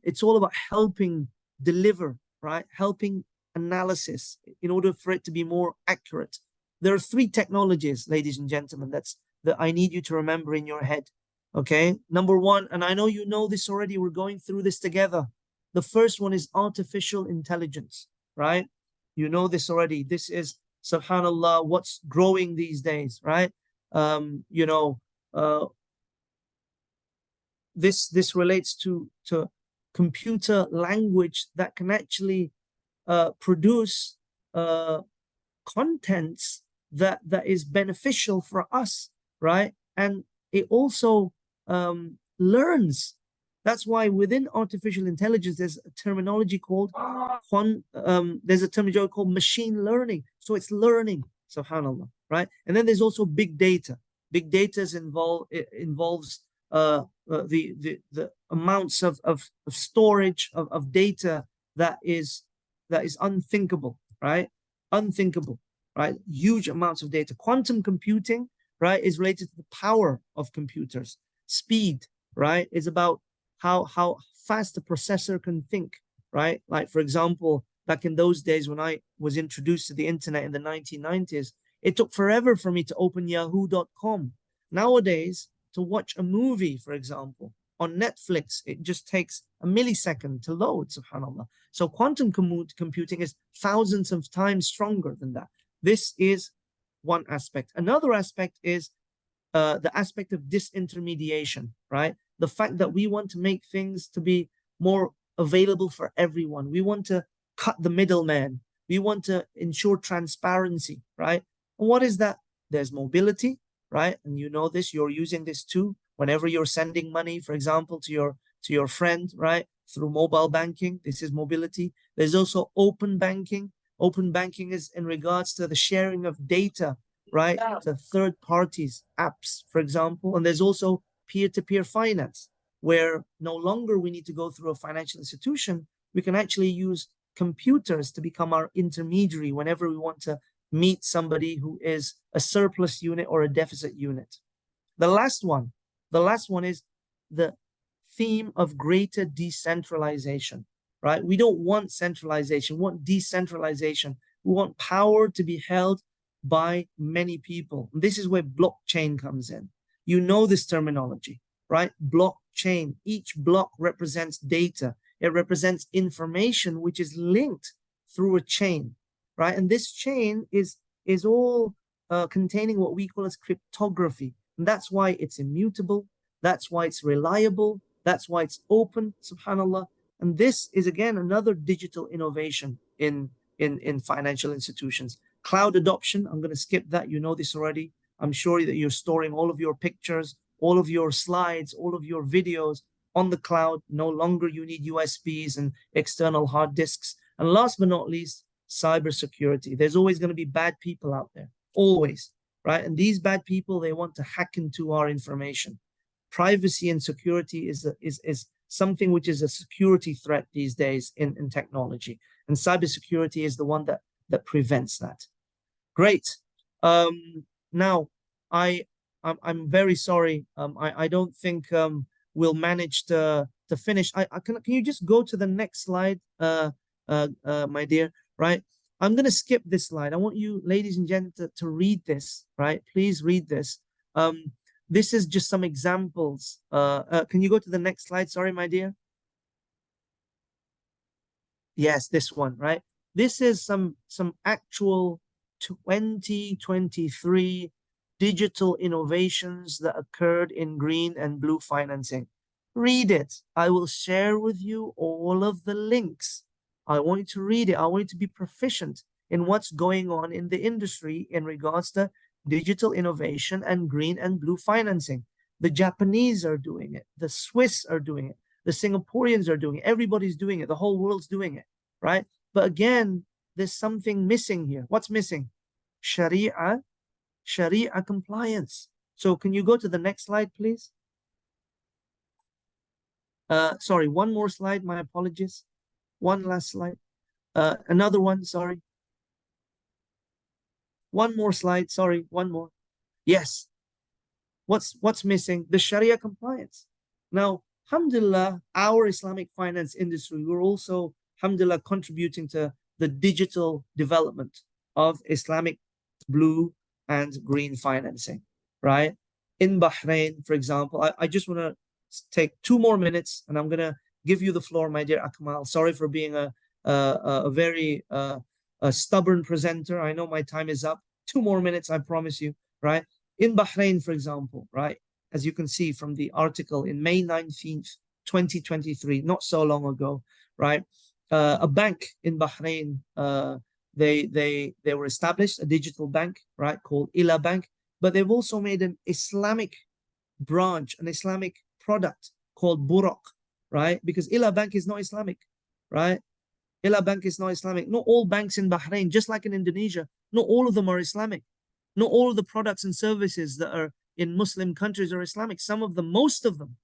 it's all about helping deliver, right? Helping analysis in order for it to be more accurate. There are 3 technologies, ladies and gentlemen, that I need you to remember in your head. Okay, number 1, and I know you know this already, we're going through this together. The first one is artificial intelligence, right? You know this already. This is, subhanallah, what's growing these days, right? This relates to computer language that can actually produce contents that is beneficial for us, right? And it also learns. That's why within artificial intelligence, there's a terminology called machine learning. So it's learning, subhanallah, right? And then there's also big data. Big data involves the amounts of storage of data that is unthinkable, right? Unthinkable, right? Huge amounts of data. Quantum computing, right, is related to the power of computers. Speed, right, is about how fast the processor can think, right? Like, for example, back in those days when I was introduced to the internet in the 1990s, it took forever for me to open yahoo.com. Nowadays, to watch a movie, for example, on Netflix, it just takes a millisecond to load, subhanAllah. So quantum computing is thousands of times stronger than that. This is one aspect. Another aspect is the aspect of disintermediation, right? The fact that we want to make things to be more available for everyone. We want to cut the middleman. We want to ensure transparency, right? And what is that? There's mobility, right? And you know this, you're using this too. Whenever you're sending money, for example, to your friend, right? Through mobile banking, this is mobility. There's also open banking. Open banking is in regards to the sharing of data, right? To third parties, apps, for example. And there's also peer-to-peer finance, where no longer we need to go through a financial institution. We can actually use computers to become our intermediary whenever we want to meet somebody who is a surplus unit or a deficit unit. The last one is the theme of greater decentralization, right? We don't want centralization, we want decentralization. We want power to be held by many people. This is where blockchain comes in. You know this terminology, right? Blockchain. Each block represents data. It represents information which is linked through a chain, right? And this chain is all containing what we call as cryptography. And that's why it's immutable. That's why it's reliable. That's why it's open, subhanAllah. And this is, again, another digital innovation in financial institutions. Cloud adoption, I'm going to skip that. You know this already. I'm sure that you're storing all of your pictures, all of your slides, all of your videos on the cloud. No longer you need USBs and external hard disks. And last but not least, cybersecurity. There's always going to be bad people out there, always, right? And these bad people, they want to hack into our information. Privacy and security is something which is a security threat these days in technology. And cybersecurity is the one that prevents that. Great. Now, I'm very sorry. I don't think we'll manage to to finish. Can you just go to the next slide, my dear, right? I'm going to skip this slide. I want you, ladies and gentlemen, to read this, right? Please read this. This is just some examples. Can you go to the next slide? Sorry, my dear. Yes, this one, right? This is some actual 2023 digital innovations that occurred in green and blue financing. Read it. I will share with you all of the links. I want you to read it. I want you to be proficient in what's going on in the industry in regards to digital innovation and green and blue financing. The Japanese are doing it. The Swiss are doing it. The Singaporeans are doing it. Everybody's doing it. The whole world's doing it, right? But again, there's something missing here. What's missing? Sharia compliance. So can you go to the next slide, please? Sorry, one more slide. My apologies. One last slide. Another one, sorry. One more slide, sorry, one more. Yes. What's missing? The Sharia compliance. Now, alhamdulillah, our Islamic finance industry, we're also, alhamdulillah, contributing to the digital development of Islamic blue and green financing, right? In Bahrain, for example, I just want to take 2 more minutes and I'm going to give you the floor, my dear Akmal. Sorry for being a very stubborn presenter. I know my time is up. 2 more minutes, I promise you, right? In Bahrain, for example, right? As you can see from the article in May 19th, 2023, not so long ago, right? A bank in Bahrain, they were established, a digital bank, right, called Ila Bank, but they've also made an Islamic branch, an Islamic product called Buraq, right? Because Ila Bank is not Islamic, right? Ila Bank is not Islamic. Not all banks in Bahrain, just like in Indonesia, not all of them are Islamic. Not all of the products and services that are in Muslim countries are Islamic. Some of them, most of them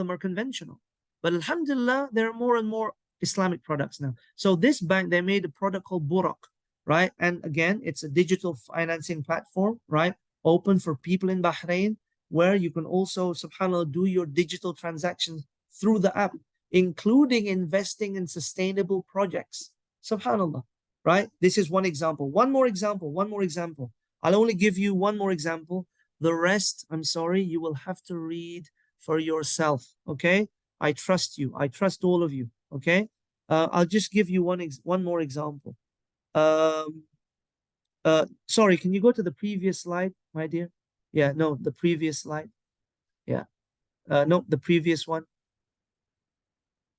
are conventional. But alhamdulillah, there are more and more Islamic products now. So this bank, they made a product called Buraq, right? And again, it's a digital financing platform, right? Open for people in Bahrain, where you can also, subhanAllah, do your digital transactions through the app, including investing in sustainable projects. Subhanallah, right? This is one example. One more example. I'll only give you one more example. The rest, I'm sorry, you will have to read for yourself, okay? I trust you. I trust all of you, okay? I'll just give you one more example. Sorry, can you go to the previous slide, my dear? Yeah, no, the previous slide. Yeah. No, the previous one.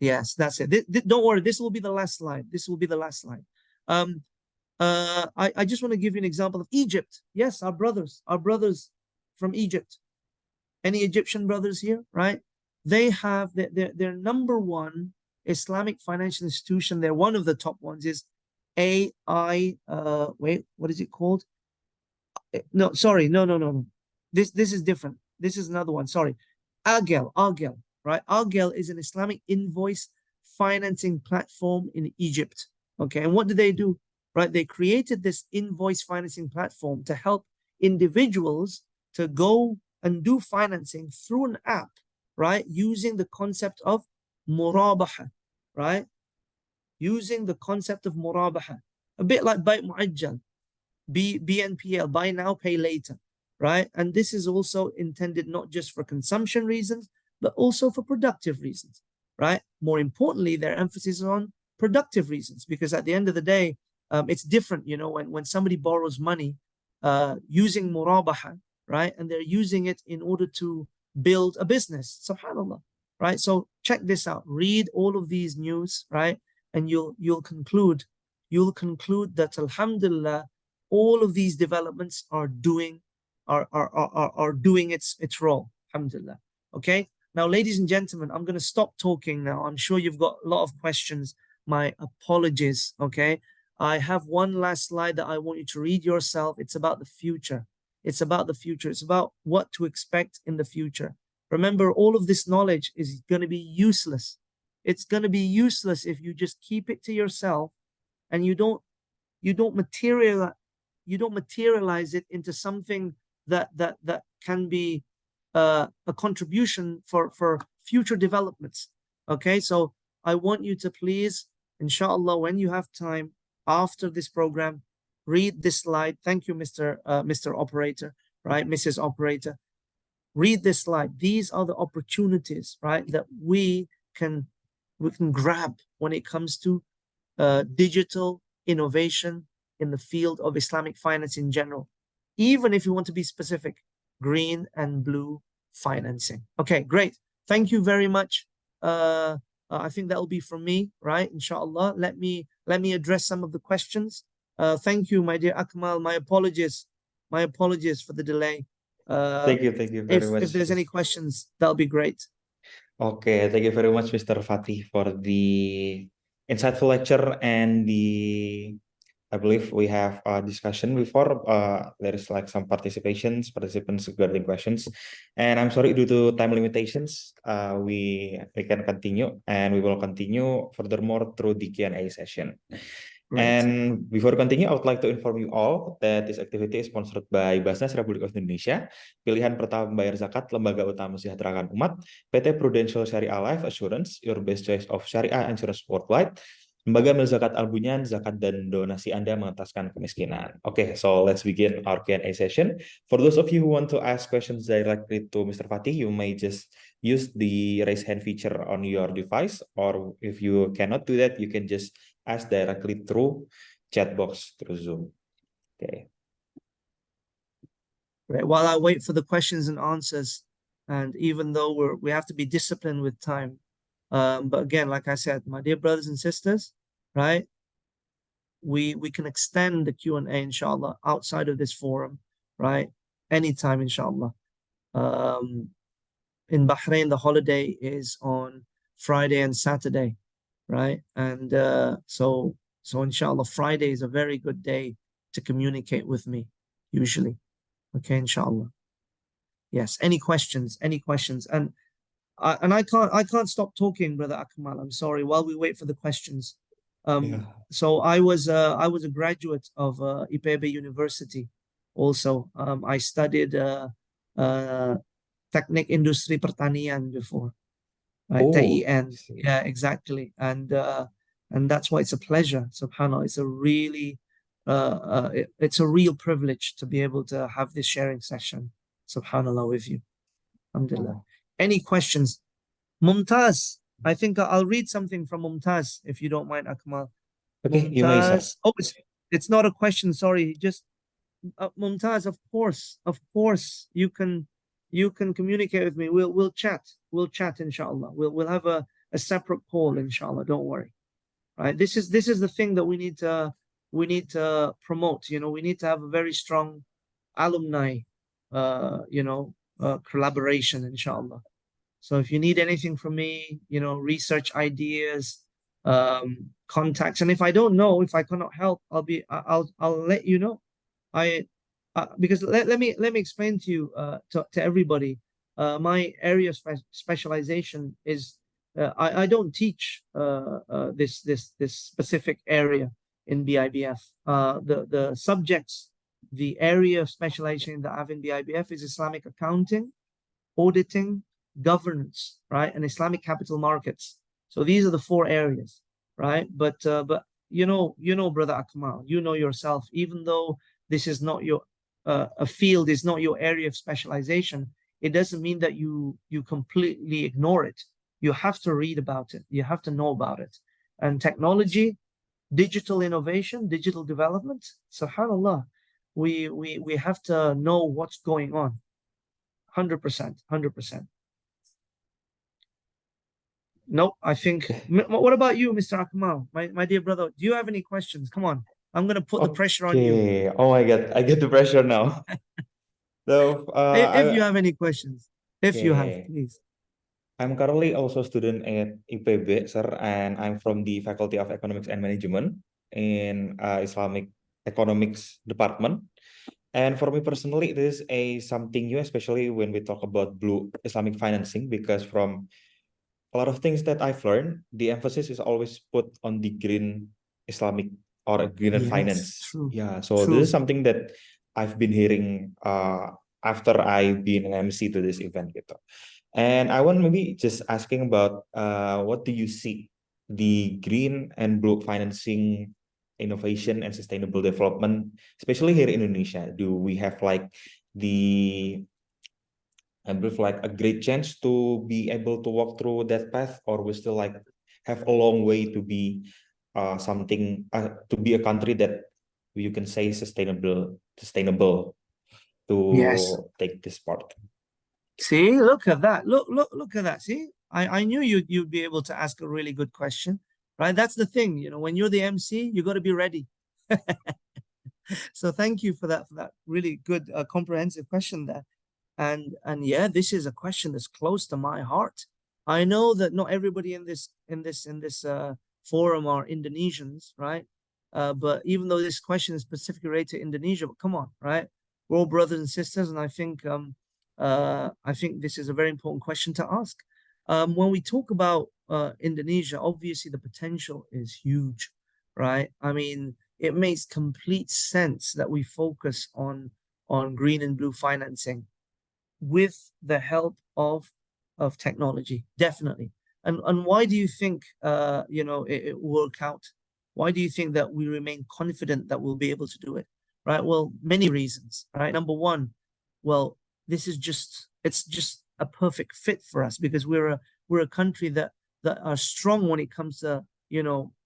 Yes, that's it. Don't worry, this will be the last slide. I just want to give you an example of Egypt. Yes, our brothers from Egypt. Any Egyptian brothers here, right? They have their number one Islamic financial institution. They're one of the top ones is AI. Wait, what is it called? No, sorry, no. This is different. This is another one. Sorry, Agel, right? Agel is an Islamic invoice financing platform in Egypt. Okay, and what do? Right, they created this invoice financing platform to help individuals to go and do financing through an app, right? Using the concept of murabaha, right? Using the concept of murabaha, a bit like Bayt Mu'ajjal, BNPL, buy now, pay later, right? And this is also intended not just for consumption reasons, but also for productive reasons, right? More importantly, their emphasis is on productive reasons, because at the end of the day, it's different, you know, when somebody borrows money using murabaha, right? And they're using it in order to build a business, subhanAllah, right? So check this out, read all of these news, right? And you'll conclude that alhamdulillah, all of these developments are doing its role, alhamdulillah. Okay, now ladies and gentlemen, I'm going to stop talking now. I'm sure you've got a lot of questions. My apologies. Okay, I have one last slide that I want you to read yourself. It's about the future. It's about what to expect in the future. Remember, all of this knowledge is going to be useless. It's going to be useless if you just keep it to yourself and you don't materialize it into something that can be a contribution for future developments. Okay, so I want you to please, inshallah, when you have time after this program, read this slide. Thank you, Mr. Operator, right? Mrs. Operator. Read this slide. These are the opportunities, right, that we can grab when it comes to digital innovation in the field of Islamic finance in general. Even if you want to be specific, green and blue financing. Okay, great. Thank you very much. I think that will be from me, right? Inshallah. Let me address some of the questions. Thank you, my dear Akmal. My apologies. My apologies for the delay. Thank you very much. If there's any questions, that'll be great. Okay, thank you very much, Mr. Fatih, for the insightful lecture and I believe we have a discussion before. There is like some participants regarding questions, and I'm sorry due to time limitations, we can continue, and we will continue furthermore through the Q&A session. Great. And before continue, I would like to inform you all that this activity is sponsored by Basnas Republik of Indonesia, Pilihan Pertama Membayar Zakat, Lembaga Utama Mesejahterakan Umat, PT Prudential Syariah Life Assurance, Your Best Choice of Syariah Insurance Worldwide, Lembaga Mil Zakat Al-Bunyan, zakat dan donasi Anda mengentaskan kemiskinan. Okay, so let's begin our Q&A session. For those of you who want to ask questions directly to Mr. Fatih, you may just use the raise hand feature on your device, or if you cannot do that, you can just ask directly through chat box through Zoom. Okay. Right. While I wait for the questions and answers, and even though we have to be disciplined with time, but again, like I said, my dear brothers and sisters, right? We can extend the Q&A, inshallah, outside of this forum, right? Anytime, inshallah. In Bahrain, the holiday is on Friday and Saturday, right? And so inshallah, Friday is a very good day to communicate with me, usually. Okay, inshallah. Yes. Any questions? And I can't stop talking, Brother Akmal. I'm sorry. While we wait for the questions. So I was a graduate of IPB University. Also, I studied Teknik Industri Pertanian before, right? TIN. Yeah, exactly. And that's why it's a pleasure. Subhanallah, it's a really it's a real privilege to be able to have this sharing session. Subhanallah, with you. Alhamdulillah. Any questions? Mumtaz, I think I'll read something from Mumtaz, if you don't mind, Akmal. Okay, you may, sir. Oh, it's not a question, sorry. Just Mumtaz, of course, you can communicate with me. We'll chat, inshallah. We'll have a separate call, inshallah. Don't worry. Right? This is the thing that we need to promote. You know, we need to have a very strong alumni, collaboration, inshallah. So if you need anything from me, research ideas, contacts, and if I don't know, if I cannot help, I'll let you know. Because let me explain to you, to everybody, my area of specialization is I don't teach this specific area in BIBF. The subjects, the area of specialization that I have in BIBF is Islamic accounting, auditing, governance, right, and Islamic capital markets. So these are the 4 areas, right? But you know, Brother Akmal, you know yourself, even though this is not your a field is not your area of specialization, it doesn't mean that you completely ignore it. You have to read about it. You have to know about it. And technology, digital innovation, digital development, subhanallah, we have to know what's going on. 100%. No, I think. What about you, Mr. Akmal, my dear brother? Do you have any questions? Come on, I'm gonna put the pressure on you. Oh my God, I get the pressure now. So, if you have any questions, you have, please. I'm currently also a student at IPB, sir, and I'm from the Faculty of Economics and Management in Islamic Economics Department. And for me personally, it is something new, especially when we talk about blue Islamic financing, because from a lot of things that I've learned, the emphasis is always put on the green Islamic or greener finance. True. Yeah, so this is something that I've been hearing after I've been an MC to this event gitu. And I want maybe just asking about what do you see the green and blue financing innovation and sustainable development, especially here in Indonesia? Do we have like the I believe like a great chance to be able to walk through that path, or we still like have a long way to be something to be a country that you can say sustainable Yes. to take this part. See, look at that. Look at that. See, I knew you'd be able to ask a really good question, right? That's the thing, you know, when you're the MC, you got to be ready. So thank you for that really good comprehensive question there. And yeah, this is a question that's close to my heart. I know that not everybody in this forum are Indonesians, right? But even though this question is specifically related to Indonesia, but come on, right? We're all brothers and sisters, and I think this is a very important question to ask. When we talk about Indonesia, obviously the potential is huge, right? I mean, it makes complete sense that we focus on green and blue financing with the help of technology, definitely. And why do you think it will work out? Why do you think that we remain confident that we'll be able to do it? Right? Well, many reasons. Right. Number one, well, it's just a perfect fit for us because we're a country that are strong when it comes to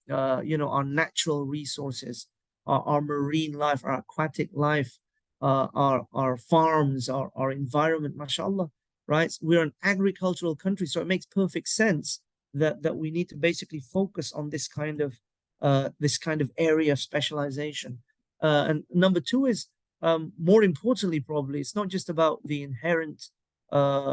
our natural resources, our marine life, our aquatic life, our farms, our environment, mashallah, right? We're an agricultural country, so it makes perfect sense that we need to basically focus on this kind of area of specialization. And number two is more importantly, probably, it's not just about the inherent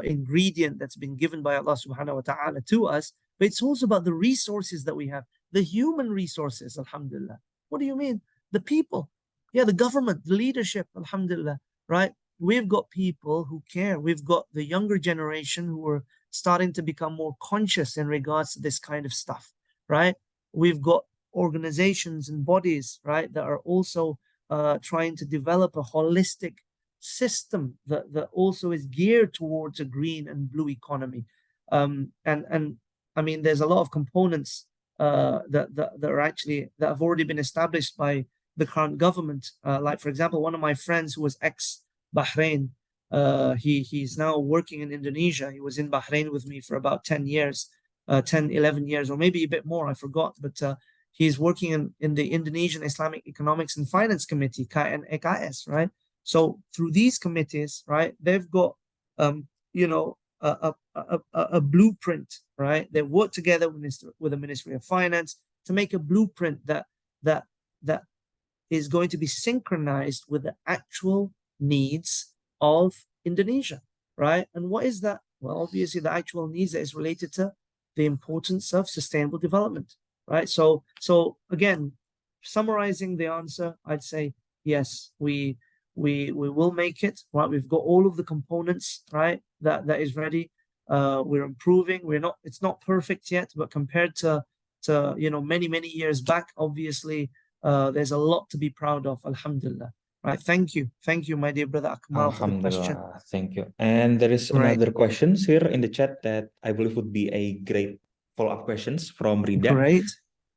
ingredient that's been given by Allah subhanahu wa ta'ala to us, but it's also about the resources that we have, the human resources, alhamdulillah. What do you mean? The people. Yeah, the government, the leadership, alhamdulillah, right? We've got people who care. We've got the younger generation who are starting to become more conscious in regards to this kind of stuff, right? We've got organizations and bodies, right, that are also trying to develop a holistic system that also is geared towards a green and blue economy. And I mean, there's a lot of components that have already been established by the current government. Like, for example, one of my friends who was ex-Bahrain, he's now working in Indonesia. He was in Bahrain with me for about 10 years, 11 years, or maybe a bit more, I forgot. But he's working in the Indonesian Islamic Economics and Finance Committee, KNEKS, right? So through these committees, right, they've got, a blueprint, right? They work together with the Ministry of Finance to make a blueprint that is going to be synchronized with the actual needs of Indonesia, right? And what is that? Well, obviously the actual needs that is related to the importance of sustainable development, right? So again, summarizing the answer, I'd say yes, we will make it, right? We've got all of the components, right? That is ready. We're improving. It's not perfect yet, but compared to many years back, obviously there's a lot to be proud of, alhamdulillah. Right, thank you, my dear brother Akmal, for the question. Alhamdulillah, thank you. And there is Right. another questions here in the chat that I believe would be a great follow-up questions from Rida. Great.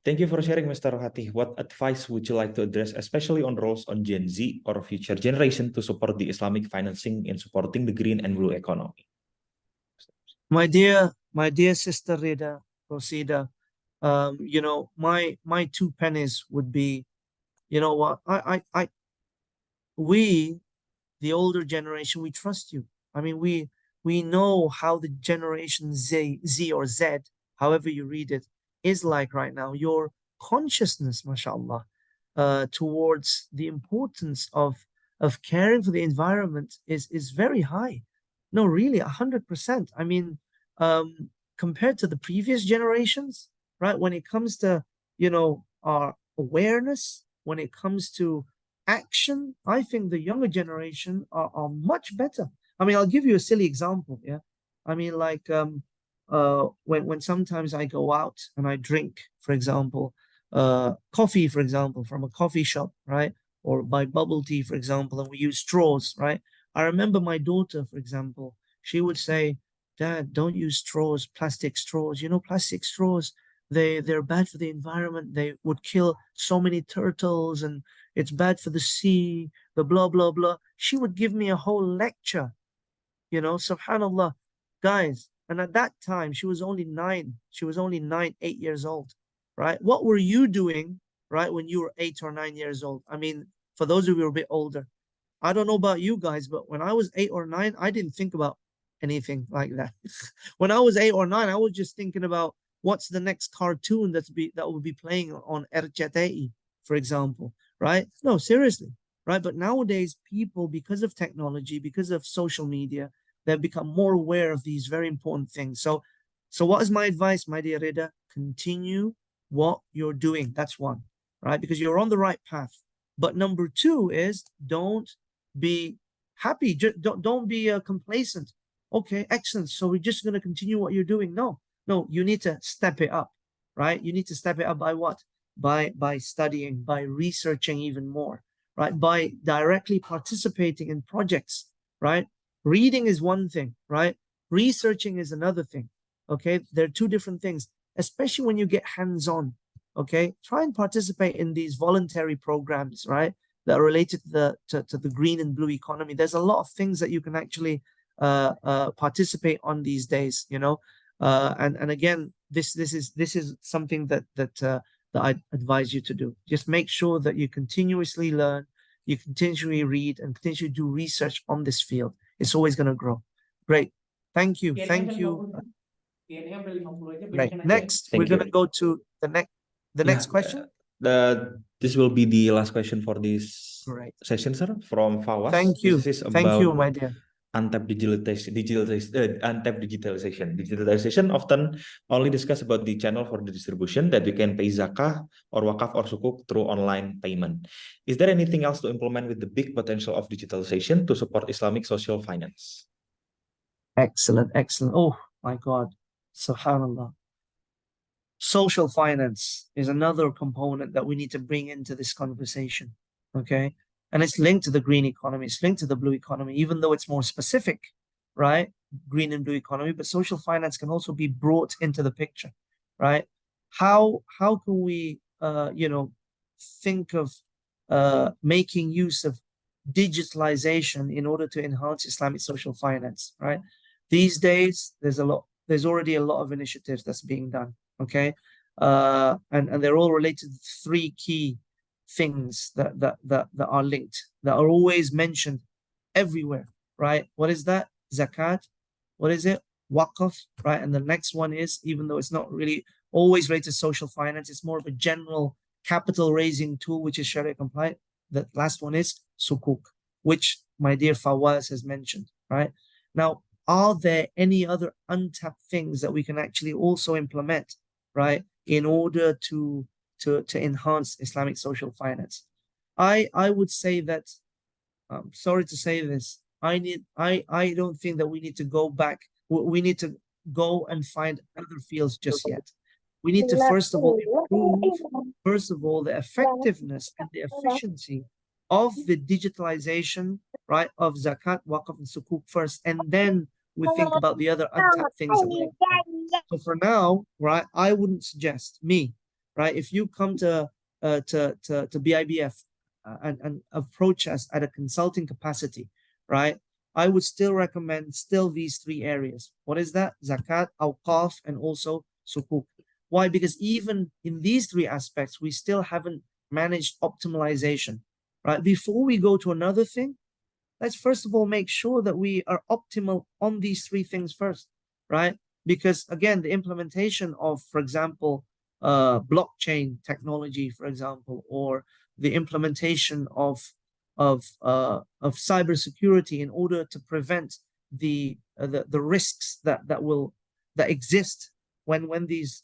Thank you for sharing, Mr. Rohati. What advice would you like to address, especially on roles on Gen Z or future generation to support the Islamic financing in supporting the green and blue economy? My dear sister Rida, Rosida, my two pennies would be, you know what, we, the older generation, we trust you. I mean, we know how the generation Z or Z, however you read it, is like right now. Your consciousness, mashallah, towards the importance of caring for the environment is very high. No, really, 100%. I mean, compared to the previous generations, right? When it comes to, our awareness, when it comes to action, I think the younger generation are much better. I mean, I'll give you a silly example. Yeah. I mean, like, when sometimes I go out and I drink, for example, coffee, for example, from a coffee shop, right? Or buy bubble tea, for example, and we use straws, right? I remember my daughter, for example, she would say, Dad, don't use straws, plastic straws. You know, plastic straws, they're bad for the environment. They would kill so many turtles, and it's bad for the sea, the blah, blah, blah. She would give me a whole lecture, you know, subhanallah, guys. And at that time, she was only 9. She was only 9, 8 years old, right? What were you doing, right, when you were 8 or 9 years old? I mean, for those of you who are a bit older, I don't know about you guys, but when I was 8 or 9, I didn't think about anything like that. When I was 8 or 9, I was just thinking about what's the next cartoon that will be playing on RCTI, for example, right? No, seriously, right? But nowadays, people, because of technology, because of social media, they've become more aware of these very important things. So what is my advice, my dear Rida? Continue what you're doing. That's one, right? Because you're on the right path. But number 2 is don't be happy. Just don't be complacent. Okay, excellent. So we're just going to continue what you're doing. No, you need to step it up, right? You need to step it up by what? By studying, by researching even more, right? By directly participating in projects, right? Reading is one thing, right? Researching is another thing. Okay, they're 2 different things, especially when you get hands-on. Okay, try and participate in these voluntary programs, right, that are related to the green and blue economy. There's a lot of things that you can actually participate on these days, you know. And again, this is something that I advise you to do. Just make sure that you continuously learn, you continually read, and continually do research on this field. It's always going to grow. Great. Thank you. Thank you. Right. Next, we're going to go to the next question. This will be the last question for this Great. session, sir, from Fawaz. Thank you. This is Thank you, about my dear. untapped digitalization. Digitalization often only discuss about the channel for the distribution that we can pay zakah or wakaf or sukuk through online payment. Is there anything else to implement with the big potential of digitalization to support Islamic social finance? Excellent, excellent. Oh my God, subhanallah. Social finance is another component that we need to bring into this conversation, okay? And it's linked to the green economy, it's linked to the blue economy, even though it's more specific, right? Green and blue economy, but social finance can also be brought into the picture, right? How can we, think of making use of digitalization in order to enhance Islamic social finance, right? These days, there's already a lot of initiatives that's being done, okay? And they're all related to 3 key things that are linked, that are always mentioned everywhere, right? What is that? Zakat. What is it? Waqf, right? And the next one is, even though it's not really always related to social finance, it's more of a general capital raising tool, which is Sharia compliant. The last one is sukuk, which my dear Fawaz has mentioned, right? Now, are there any other untapped things that we can actually also implement, right, in order to enhance Islamic social finance? I would say that, I'm sorry to say this, I don't think that we need to go back. We need to go and find other fields just yet. We need to first of all improve, the effectiveness and the efficiency of the digitalization, right, of zakat, waqf, and sukuk first, and then we think about the other untapped things that we have. So for now, right, I wouldn't suggest right, if you come to BIBF and approach us at a consulting capacity, right, I would still recommend these 3 areas. What is that? Zakat, awqaf, and also sukuk. Why? Because even in these 3 aspects, we still haven't managed optimization, right? Before we go to another thing, let's first of all make sure that we are optimal on these 3 things first, right? Because again, the implementation of, for example, blockchain technology, for example, or the implementation of cybersecurity in order to prevent the risks that exist when these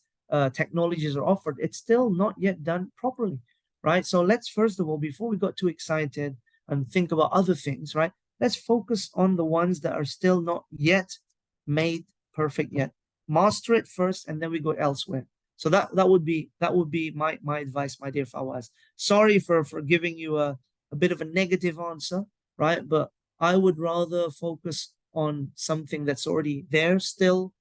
technologies are offered, it's still not yet done properly, right? So let's first of all, before we got too excited and think about other things, right, let's focus on the ones that are still not yet made perfect yet. Master it first, and then we go elsewhere. So that would be my advice, my dear Fawaz. Sorry for giving you a bit of a negative answer, right? But I would rather focus on something that's already there, still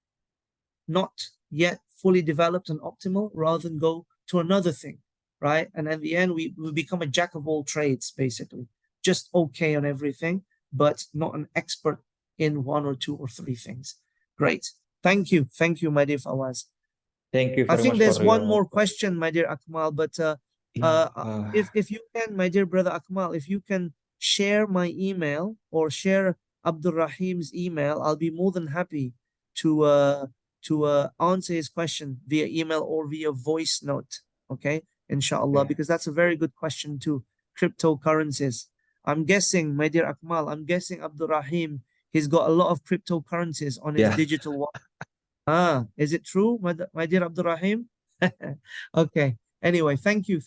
not yet fully developed and optimal, rather than go to another thing, right? And at the end, we become a jack of all trades, basically, just okay on everything, but not an expert in one or two or three things. Great. Thank you, my dear Fawaz. Thank you I very think much there's for one your more question, my dear Akmal, but yeah. if you can, my dear brother Akmal, if you can share my email or share Abdul Rahim's email, I'll be more than happy to answer his question via email or via voice note. Okay, inshallah, Okay. because that's a very good question too. Cryptocurrencies. I'm guessing, my dear Akmal, I'm guessing Abdul Rahim, he's got a lot of cryptocurrencies on his Yeah. digital wallet. Ah, is it true, my dear Abdul Rahim? Okay. Anyway, thank you,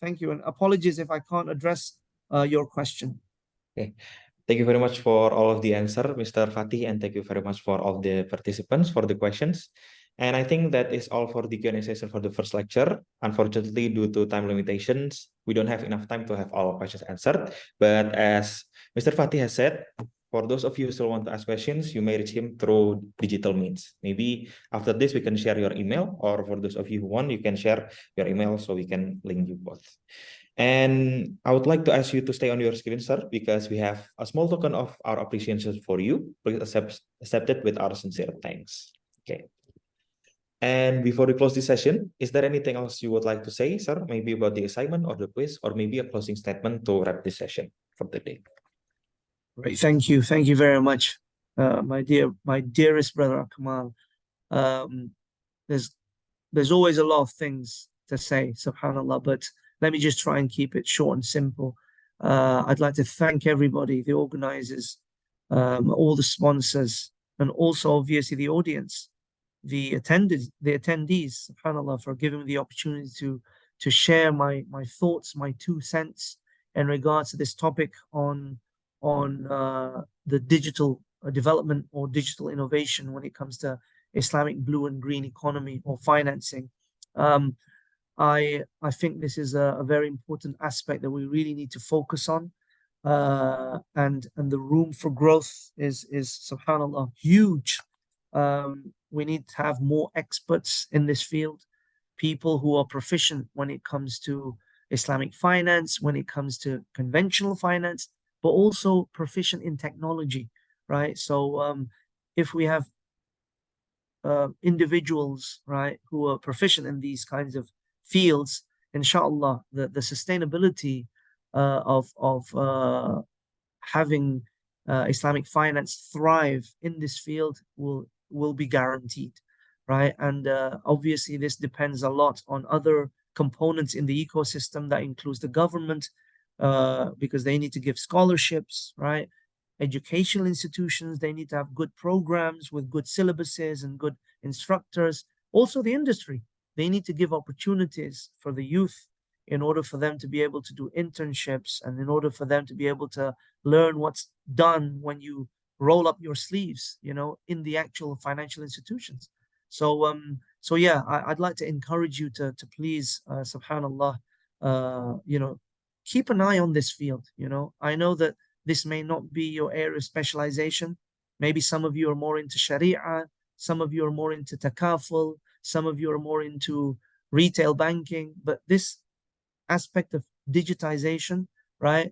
and apologies if I can't address your question. Okay. Thank you very much for all of the answer, Mr. Fatih, and thank you very much for all the participants for the questions. And I think that is all for the Q&A session for the first lecture. Unfortunately, due to time limitations, we don't have enough time to have all questions answered. But as Mr. Fatih has said, for those of you who still want to ask questions, you may reach him through digital means. Maybe after this, we can share your email, or for those of you who want, you can share your email so we can link you both. And I would like to ask you to stay on your screen, sir, because we have a small token of our appreciation for you. Please accept it with our sincere thanks. Okay. And before we close this session, is there anything else you would like to say, sir? Maybe about the assignment or the quiz, or maybe a closing statement to wrap this session for the day. Great. Thank you very much, my dearest brother Akmal. Um, there's always a lot of things to say, subhanallah, but let me just try and keep it short and simple. I'd like to thank everybody, the organizers, all the sponsors, and also obviously the audience, the attendees, subhanallah, for giving me the opportunity to share my thoughts, my 2 cents in regards to this topic on the digital development or digital innovation when it comes to Islamic blue and green economy or financing. I think this is a very important aspect that we really need to focus on, and the room for growth is subhanallah huge. We need to have more experts in this field, people who are proficient when it comes to Islamic finance, when it comes to conventional finance, but also proficient in technology, right? So if we have individuals, right, who are proficient in these kinds of fields, inshallah, the sustainability of having Islamic finance thrive in this field will be guaranteed, right? And obviously this depends a lot on other components in the ecosystem that includes the government, because they need to give scholarships, right? Educational institutions, they need to have good programs with good syllabuses and good instructors. Also the industry, they need to give opportunities for the youth in order for them to be able to do internships, and in order for them to be able to learn what's done when you roll up your sleeves, you know, in the actual financial institutions. So yeah, I'd like to encourage you to please, subhanallah, you know, keep an eye on this field. You know, I know that this may not be your area of specialization. Maybe some of you are more into Sharia, some of you are more into takaful, some of you are more into retail banking, but this aspect of digitization, right,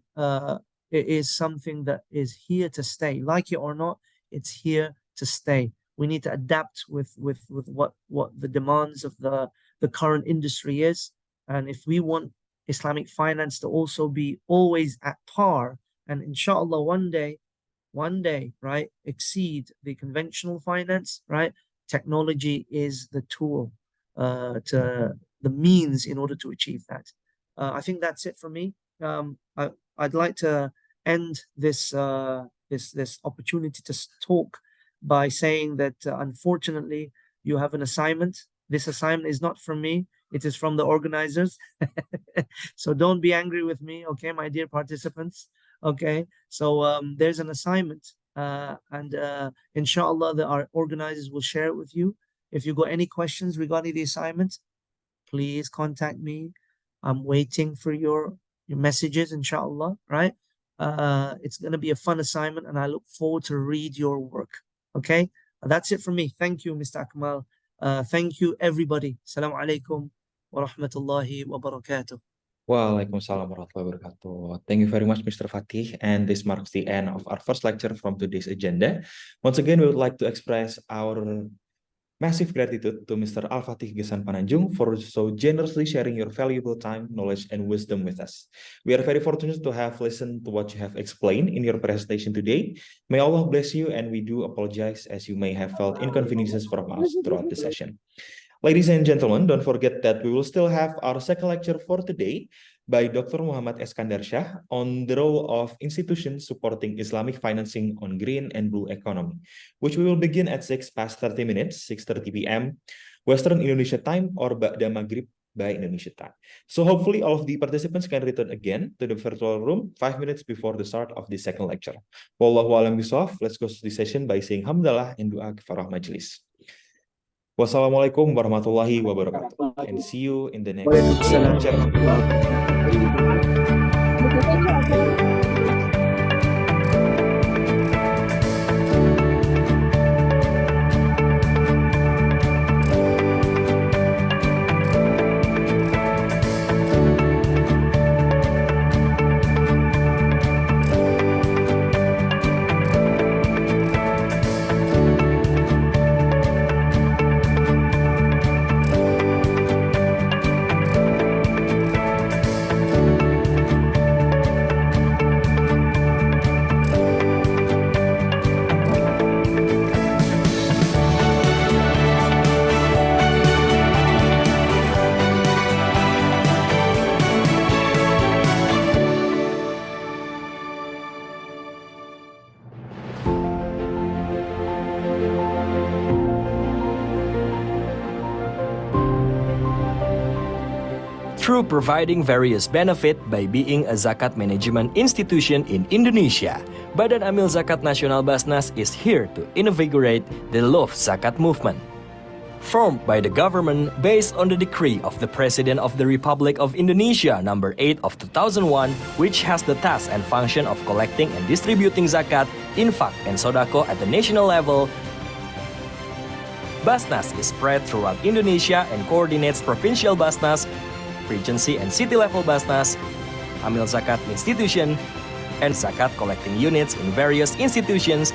it is something that is here to stay. Like it or not, it's here to stay. We need to adapt with what the demands of the current industry is. And if we want Islamic finance to also be always at par, and inshallah one day, right, exceed the conventional finance, right, technology is the tool, to the means in order to achieve that. I think that's it for me. I'd like to end this this opportunity to talk by saying that unfortunately you have an assignment. This assignment is not from me, it is from the organizers. So don't be angry with me, okay, my dear participants. Okay, so there's an assignment, and inshallah our organizers will share it with you. If you got any questions regarding the assignment, please contact me. I'm waiting for your messages, inshallah, right? It's going to be a fun assignment, and I look forward to read your work. Okay, that's it from me. Thank you, Mr. Akmal. Thank you, everybody. Assalamu alaikum wa rahmatullahi wa barakatuh. Waalaikumsalam warahmatullahi wabarakatuh. Thank you very much, Mr. Fatih. And this marks the end of our first lecture from today's agenda. Once again, we would like to express our massive gratitude to Mr. Alfatih Gessan Pananjung for so generously sharing your valuable time, knowledge, and wisdom with us. We are very fortunate to have listened to what you have explained in your presentation today. May Allah bless you, and we do apologize as you may have felt inconveniences from us throughout the session. Ladies and gentlemen, don't forget that we will still have our second lecture for today by Dr. Muhammad Eskandar Shah on the role of institutions supporting Islamic financing on green and blue economy, which we will begin at 6:30 minutes, 6:30 p.m. Western Indonesia time or Ba'da Maghrib by Indonesia time. So hopefully all of the participants can return again to the virtual room 5 minutes before the start of the second lecture. Wallahu a'lam bishawab. Let's go to the session by saying hamdalah and dua kifarah majlis. Wassalamualaikum warahmatullahi wabarakatuh. And see you in the next Waalaikumsalam. lecture. through providing various benefit by being a zakat management institution in Indonesia. Badan Amil Zakat Nasional Basnas is here to invigorate the Love Zakat movement. Formed by the government based on the decree of the President of the Republic of Indonesia number 8 of 2001, which has the task and function of collecting and distributing zakat, infak, and sodako at the national level, Basnas is spread throughout Indonesia and coordinates provincial Basnas, Regency and city level Basnas, Amil Zakat institution, and zakat collecting units in various institutions,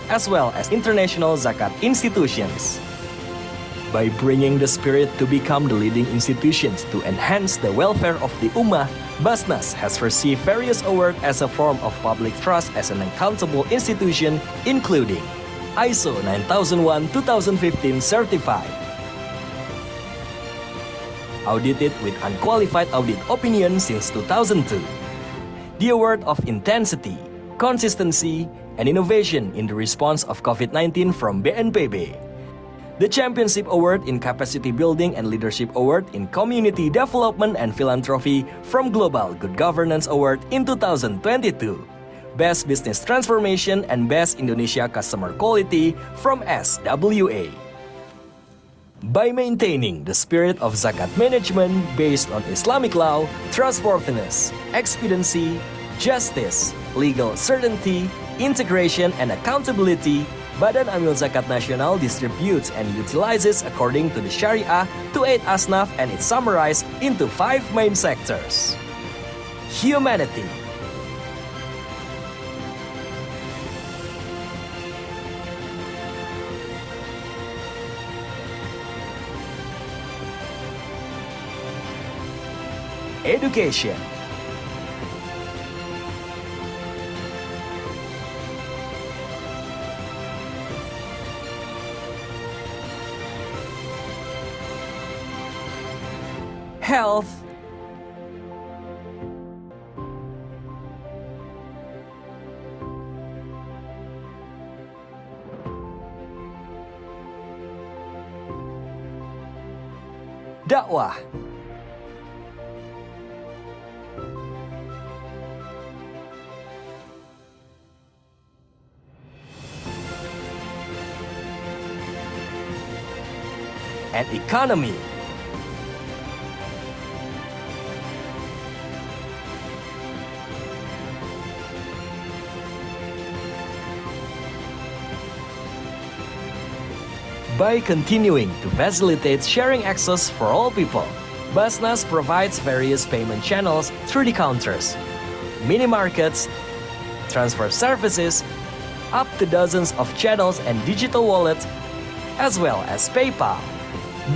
as well as international zakat institutions. By bringing the spirit to become the leading institutions to enhance the welfare of the Ummah, Basnas has received various awards as a form of public trust as an accountable institution, including ISO 9001-2015 certified, audited with unqualified audit opinion since 2002, the award of intensity, consistency, and innovation in the response of COVID-19 from BNPB, the Championship Award in Capacity Building and Leadership Award in Community Development and Philanthropy from Global Good Governance Award in 2022, Best Business Transformation and Best Indonesia Customer Quality from SWA. By maintaining the spirit of zakat management based on Islamic law, trustworthiness, expediency, justice, legal certainty, integration, and accountability, Badan Amil Zakat Nasional distributes and utilizes according to the Sharia to aid Asnaf, and it's summarized into 5 main sectors: humanity, education, health, dakwah, and economy. By continuing to facilitate sharing access for all people, Basnas provides various payment channels through the counters, mini markets, transfer services, up to dozens of channels and digital wallets, as well as PayPal.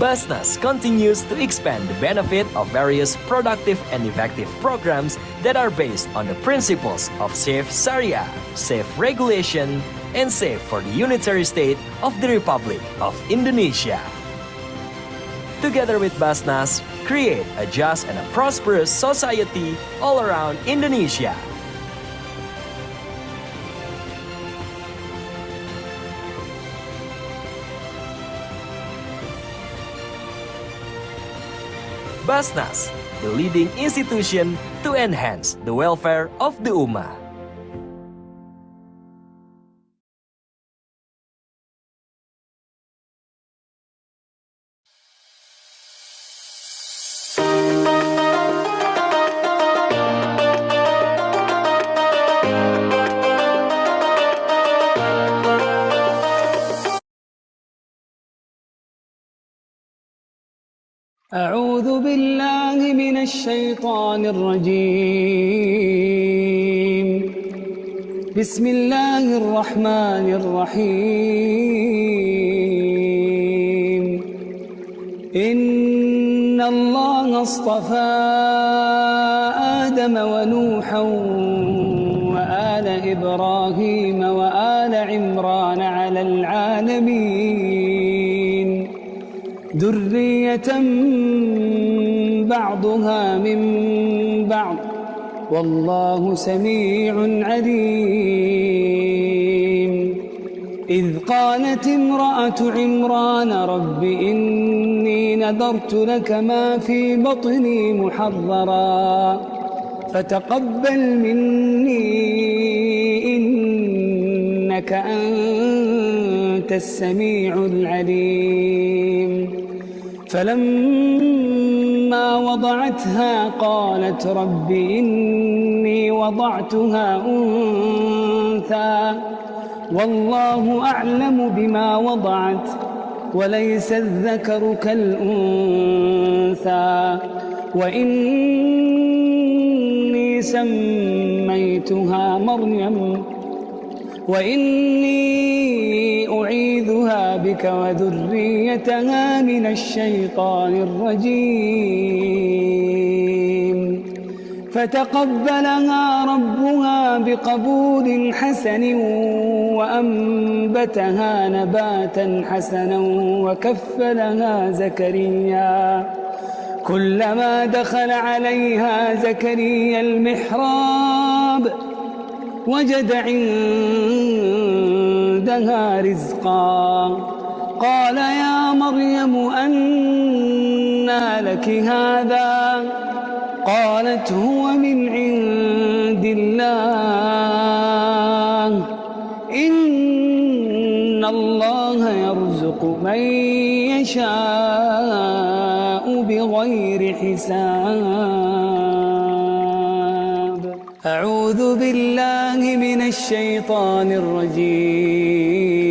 Basnas continues to expand the benefit of various productive and effective programs that are based on the principles of safe Sharia, safe regulation, and safe for the unitary state of the Republic of Indonesia. Together with Basnas, create a just and a prosperous society all around Indonesia. Basnas, the leading institution to enhance the welfare of the Ummah. أعوذ بالله من الشيطان الرجيم. بسم الله الرحمن الرحيم. إن الله اصطفى آدم ونوحا وآل إبراهيم وآل عمران على العالمين ذرية بعضها من بعض والله سميع عليم. إذ قالت امرأة عمران رب إني نذرت لك ما في بطني محررا فتقبل مني إنك أنت السميع العليم. فلما وضعتها قالت رب إني وضعتها أنثى والله أعلم بما وضعت وليس الذكر كالأنثى وإني سميتها مريم وإني أعيذها بك وذريتها من الشيطان الرجيم. فتقبلها ربها بقبول حسن وأنبتها نباتا حسنا وكفلها زكريا. كلما دخل عليها زكريا المحراب وجد عندها رزقا قال يا مريم أنى لك هذا قالت هو من عند الله إن الله يرزق من يشاء بغير حساب. أعوذ بالله من الشيطان الرجيم.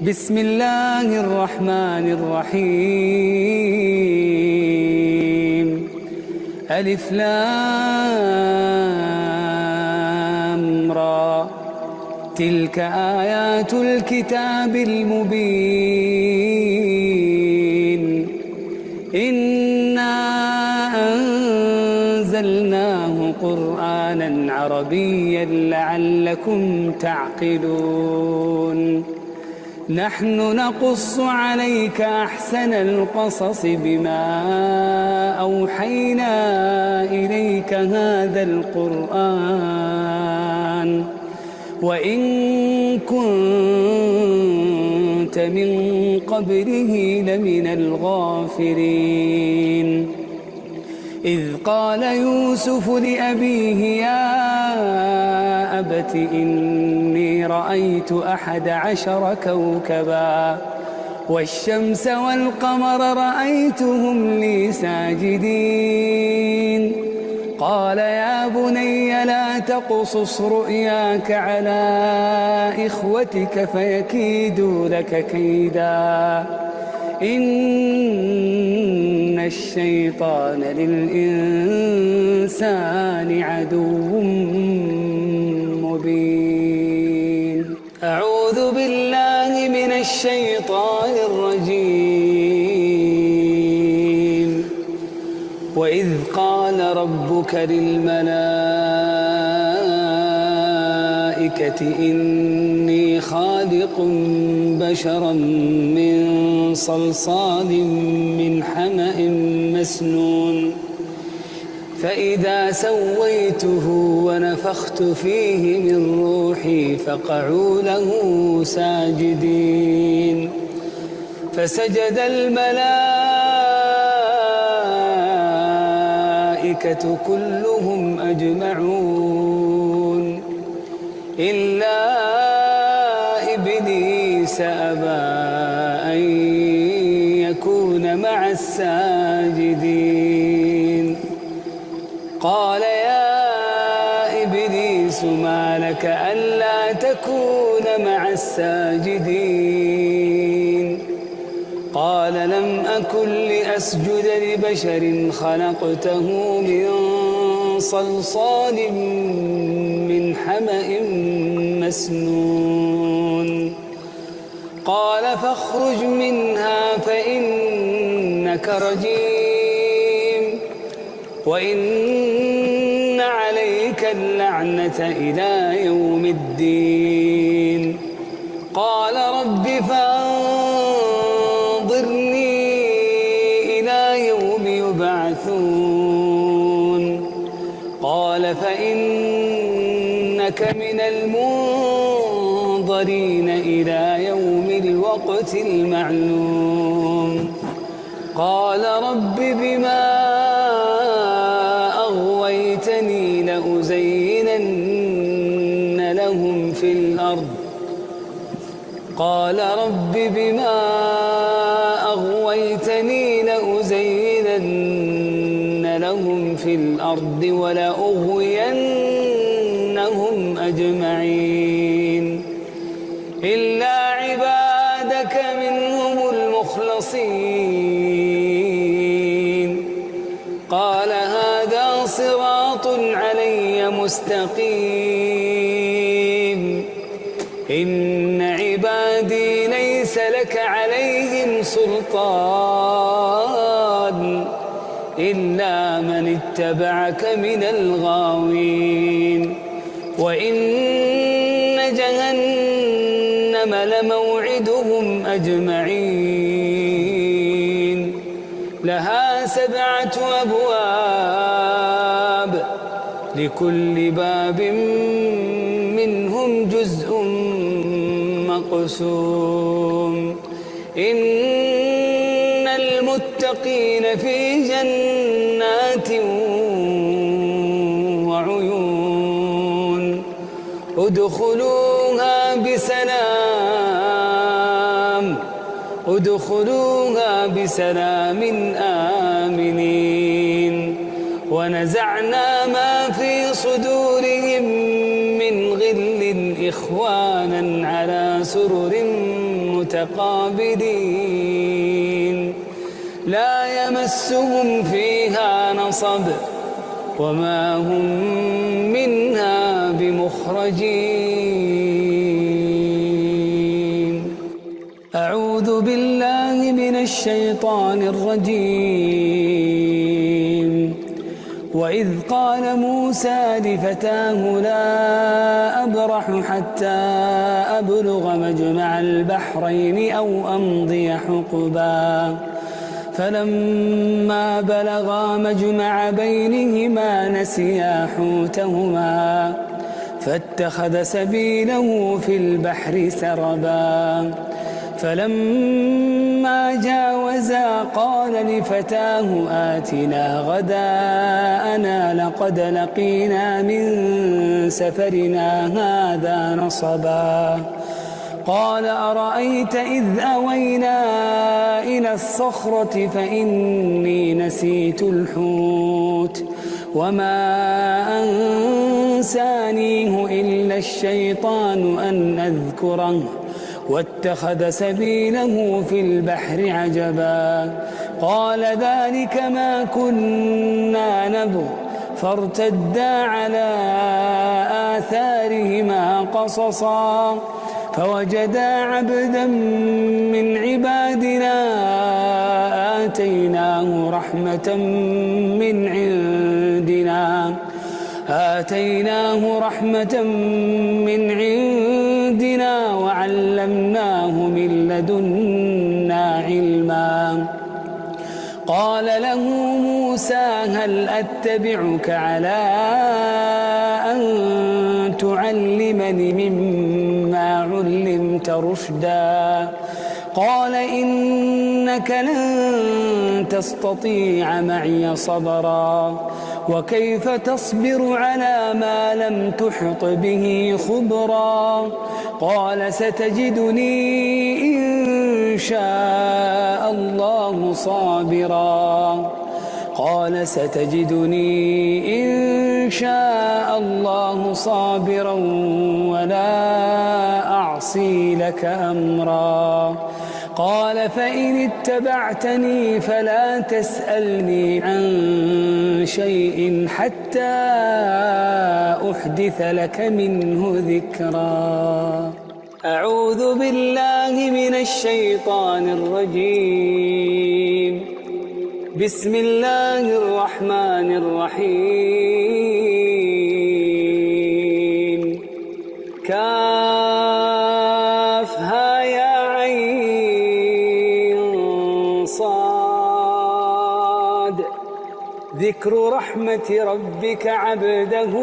بسم الله الرحمن الرحيم. ألف لام را تلك آيات الكتاب المبين. إنا أنزلناه قرآنا عربيا لعلكم تعقلون. نحن نقص عليك أحسن القصص بما أوحينا إليك هذا القرآن وإن كنت من قبله لمن الغافلين. إذ قال يوسف لأبيه يا أبت إني رأيت 11 كوكبا والشمس والقمر رأيتهم لي ساجدين. قال يا بني لا تقصص رؤياك على إخوتك فيكيدوا لك كيدا إن الشيطان للإنسان عدو مبين أعوذ بالله من الشيطان الرجيم وإذ قال ربك للملائكة إني خالق بشرا من صلصال من حمأ مسنون فإذا سويته ونفخت فيه من روحي فقعوا له ساجدين فسجد الملائكة كلهم أجمعون إلا إبليس أبى أن يكون مع الساجدين قال يا إبليس ما لك ألا تكون مع الساجدين قال لم أكن لأسجد لبشر خلقته من صلصال من حمأ مسنون قال فاخرج منها فإنك رجيم وإن عليك اللعنة إلى يوم الدين قال رب فانظرني إلى يوم يبعثون قال فإنك من المنظرين إلى يوم الوقت المعلوم قال رب بما أغويتني لأزينن لهم في الأرض قال رب بما أغويتني لأزينن لهم في الأرض ولأغوينهم أجمعين إلا عبادك منهم المخلصين قال هذا صراط علي مستقيم إن عبادي ليس لك عليهم سلطان إلا من اتبعك من الغاوين وإن جهنم لموعدهم أجمعين لها 7 أبواب لكل باب منهم جزء مقسوم إن المتقين في جنات وعيون ادخلوها بسلام آمنين ونزعنا ما في صدورهم من غل إخوانا على سرر متقابلين لا يمسهم فيها نصب وما هم منها بمخرجين أعوذ بالله من الشيطان الرجيم وإذ قال موسى لفتاه لا أبرح حتى أبلغ مجمع البحرين أو أمضي حقبا فلما بلغا مجمع بينهما نسيا حوتهما فاتخذ سبيله في البحر سربا فلما جاوزا قال لفتاه آتنا غداءنا لقد لقينا من سفرنا هذا نصبا قال أرأيت إذ أوينا إلى الصخرة فإني نسيت الحوت وما أنسانيه إلا الشيطان أن أذكره واتخذ سبيله في البحر عجبا قال ذلك ما كنا نبغ فارتدا على آثارهما قصصا فوجدا عبدا من عبادنا آتيناه رحمة من عندنا وعلمناه من لدنا علما قال له موسى هل أتبعك على أن تعلمني مما علمت رشدا قال إنك لن تستطيع معي صبرا وكيف تصبر على ما لم تحط به خبرا قال ستجدني إن شاء الله صابرا ولا أعصي لك أمرا قال فإن اتبعتني فلا تسألني عن شيء حتى أحدث لك منه ذكرا أعوذ بالله من الشيطان الرجيم بسم الله الرحمن الرحيم كافها يا عين صاد ذكر رحمة ربك عبده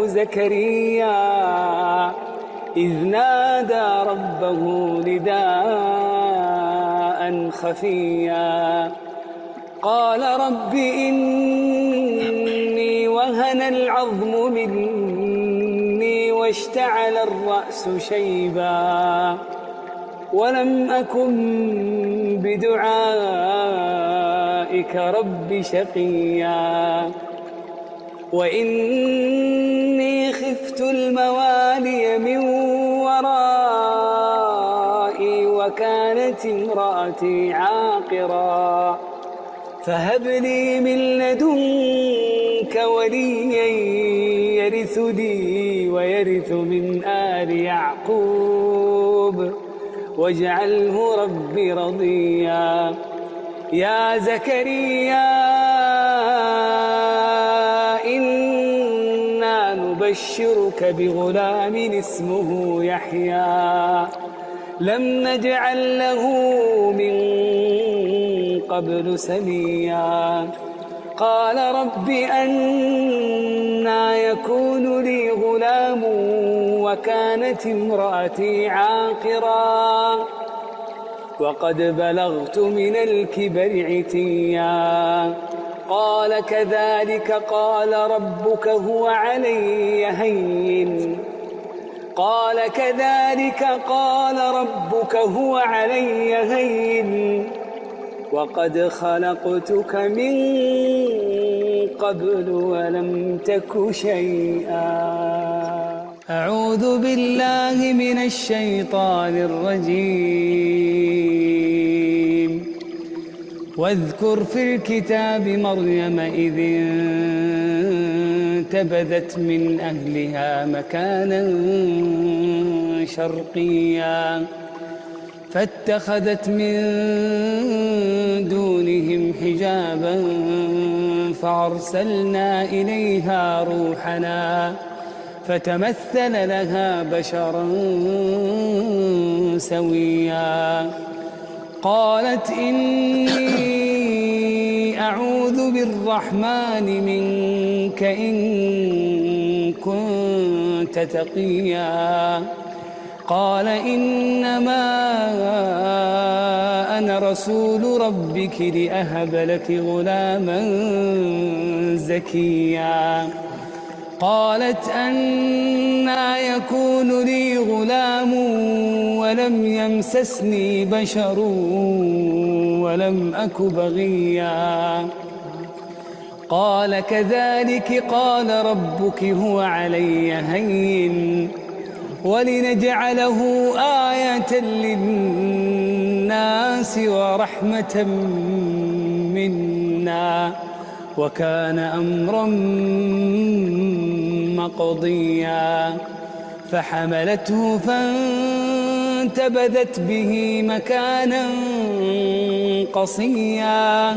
زكريا إذ نادى ربه نداء خفيا قال رب إني وهن العظم مني واشتعل الرأس شيبا ولم أكن بدعائك رب شقيا وإني خفت الموالي من ورائي وكانت امرأتي عاقرا فهب لي من لدنك وليا يرثني ويرث من آل يعقوب واجعله رب رضيا يا زكريا إنا نبشرك بغلام اسمه يحيى لم نجعل له من قبل سميا قال رب أنى يكون لي غلام وكانت امرأتي عاقرا وقد بلغت من الكبر عتيا قال كذلك قال ربك هو علي هين وقد خلقتك من قبل ولم تك شيئا أعوذ بالله من الشيطان الرجيم واذكر في الكتاب مريم إذ انتبذت من أهلها مكانا شرقيا فاتخذت من دونهم حجابا فأرسلنا إليها روحنا فتمثل لها بشرا سويا قالت إني أعوذ بالرحمن منك إن كنت تقيا قال إنما أنا رسول ربك لأهب لك غلاما زكيا قالت أنى يكون لي غلام ولم يمسسني بشر ولم أك بغيا قال كذلك قال ربك هو علي هين ولنجعله آية للناس ورحمة منا وكان أمرا مقضيا فحملته فانتبذت به مكانا قصيا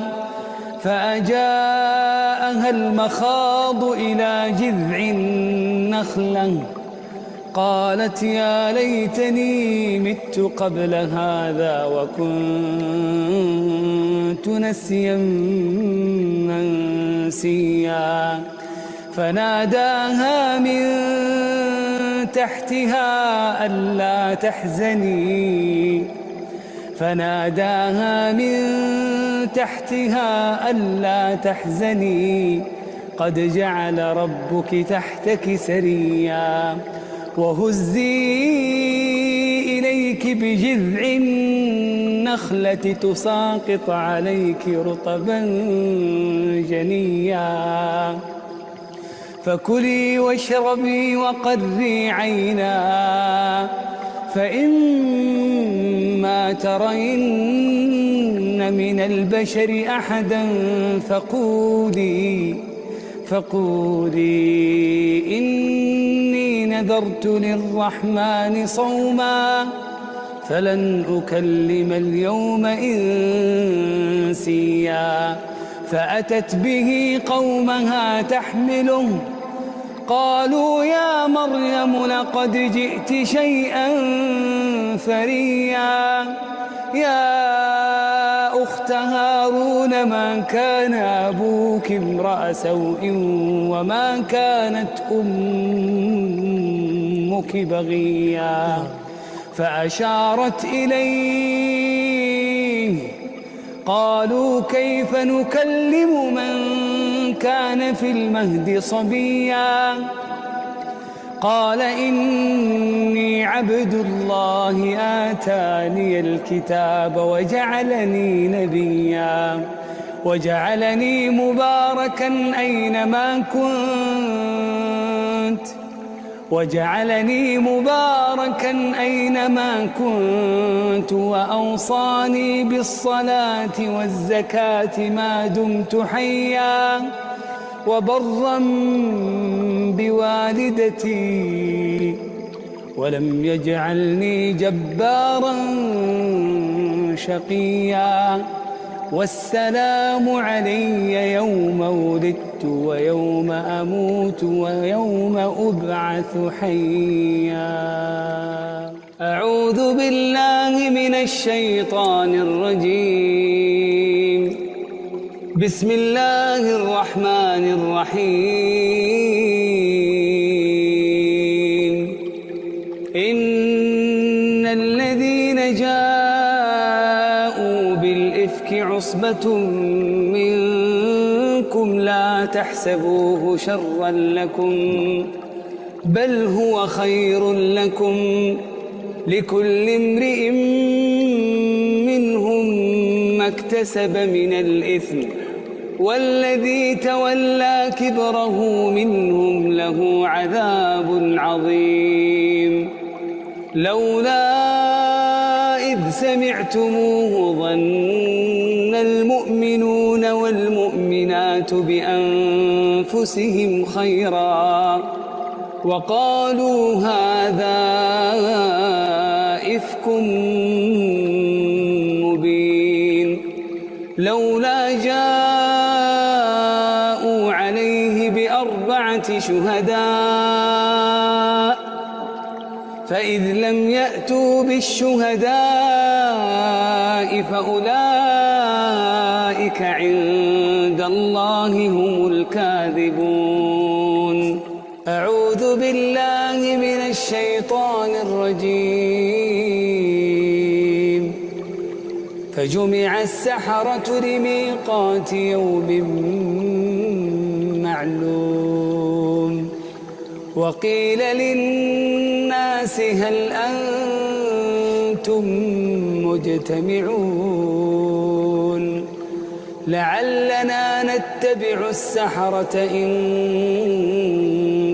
فأجاءها المخاض إلى جذع النخلة قالت يا ليتني مت قبل هذا وكنت نسيا منسيا فناداها من تحتها ألا تحزني ألا تحزني قد جعل ربك تحتك سريا وهزي إليك بجذع النخلة تساقط عليك رطبا جنيا فكلي واشربي وقري عينا فإما ترين من البشر أحدا فقولي إني نذرت للرحمن صوما فلن أكلم اليوم إنسيا فأتت به قومها تحمله قالوا يا مريم لقد جئت شيئا فريا يا أخت هارون ما كان أبوك امرأ سوء وما كانت أمك بغيا فأشارت إليه قالوا كيف نكلم من كان في المهد صبيا قال إني عبد الله آتاني الكتاب وجعلني مباركا أينما كنت وأوصاني بالصلاة والزكاة ما دمت حيا وبرا بوالدتي ولم يجعلني جبارا شقيا والسلام علي يوم ولدت ويوم أموت ويوم أبعث حيا أعوذ بالله من الشيطان الرجيم بسم الله الرحمن الرحيم إن الذين جاءوا بالإفك عصبة منكم لا تحسبوه شرا لكم بل هو خير لكم لكل امرئ منهم ما اكتسب من الإثم والذي تولى كبره منهم له عذاب عظيم لولا إذ سمعتموه ظن المؤمنون والمؤمنات بأنفسهم خيرا وقالوا هذا إفك مبين لولا جاءوا عليه بأربعة شهداء فإذ لم يأتوا بالشهداء فأولئك عند الله هم الكاذبون أعوذ بالله من الشيطان الرجيم فجمع السحرة لميقات يوم معلوم وقيل للناس هل أنتم مجتمعون لعلنا نتبع السحرة إن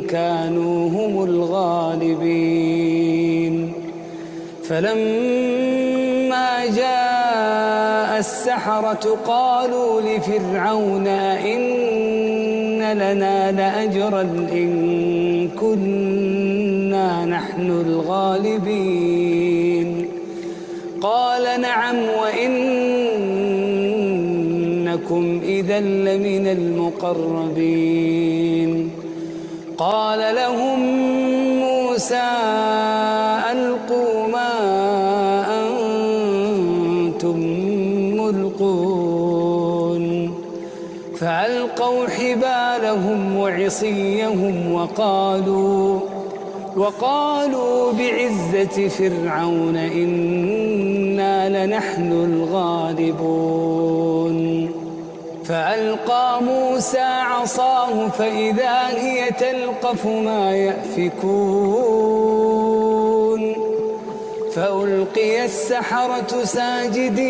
كانوا هم الغالبين فلما جاء السحرة قالوا لفرعون إن لنا لأجرا إن كنا نحن الغالبين قال نعم وإنكم إذا لمن المقربين قال لهم موسى ألقوا ما أنتم ملقون فألقوا حبالهم وعصيهم وقالوا بعزة فرعون إنا لنحن الغالبون فألقى موسى عصاه فإذا هي تلقف ما يأفكون فألقي السحرة ساجدين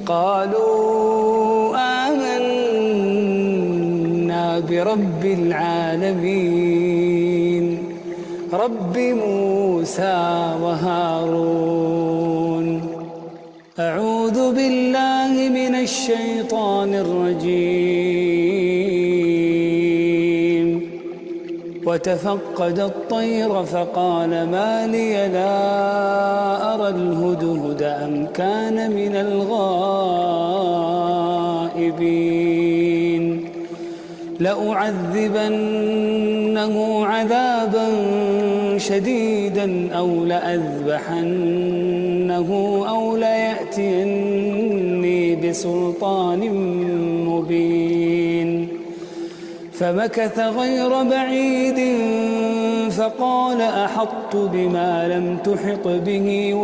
قالوا آمنا برب العالمين رب موسى وهارون أعوذ بالله من الشيطان الرجيم وتفقد الطير فقال ما لي لا أرى الهدهد أم كان من الغائبين لأعذبنه عذابا شديدا أو لأذبحنه أو ليأتيني بسلطان مبين فمكث غير بعيد فقال أحطت بما لم تحط به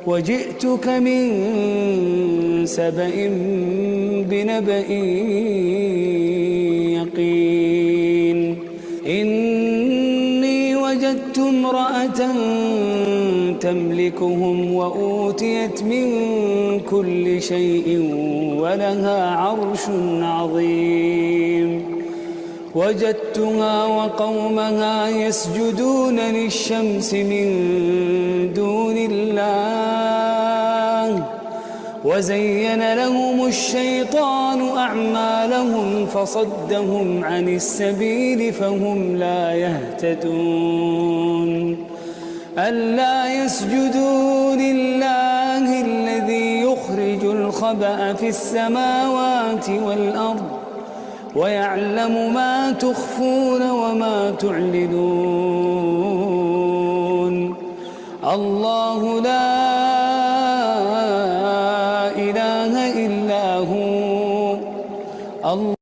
وجئتك من سبأ بنبأ يقين إني وجدت امرأة تملكهم وأوتيت من كل شيء ولها عرش عظيم وجدتها وقومها يسجدون للشمس من دون الله وزين لهم الشيطان أعمالهم فصدهم عن السبيل فهم لا يهتدون ألا يسجدوا لله الذي يخرج الخبأ في السماوات والأرض ويعلم ما تخفون وما تعلنون الله لا إله إلا هو الله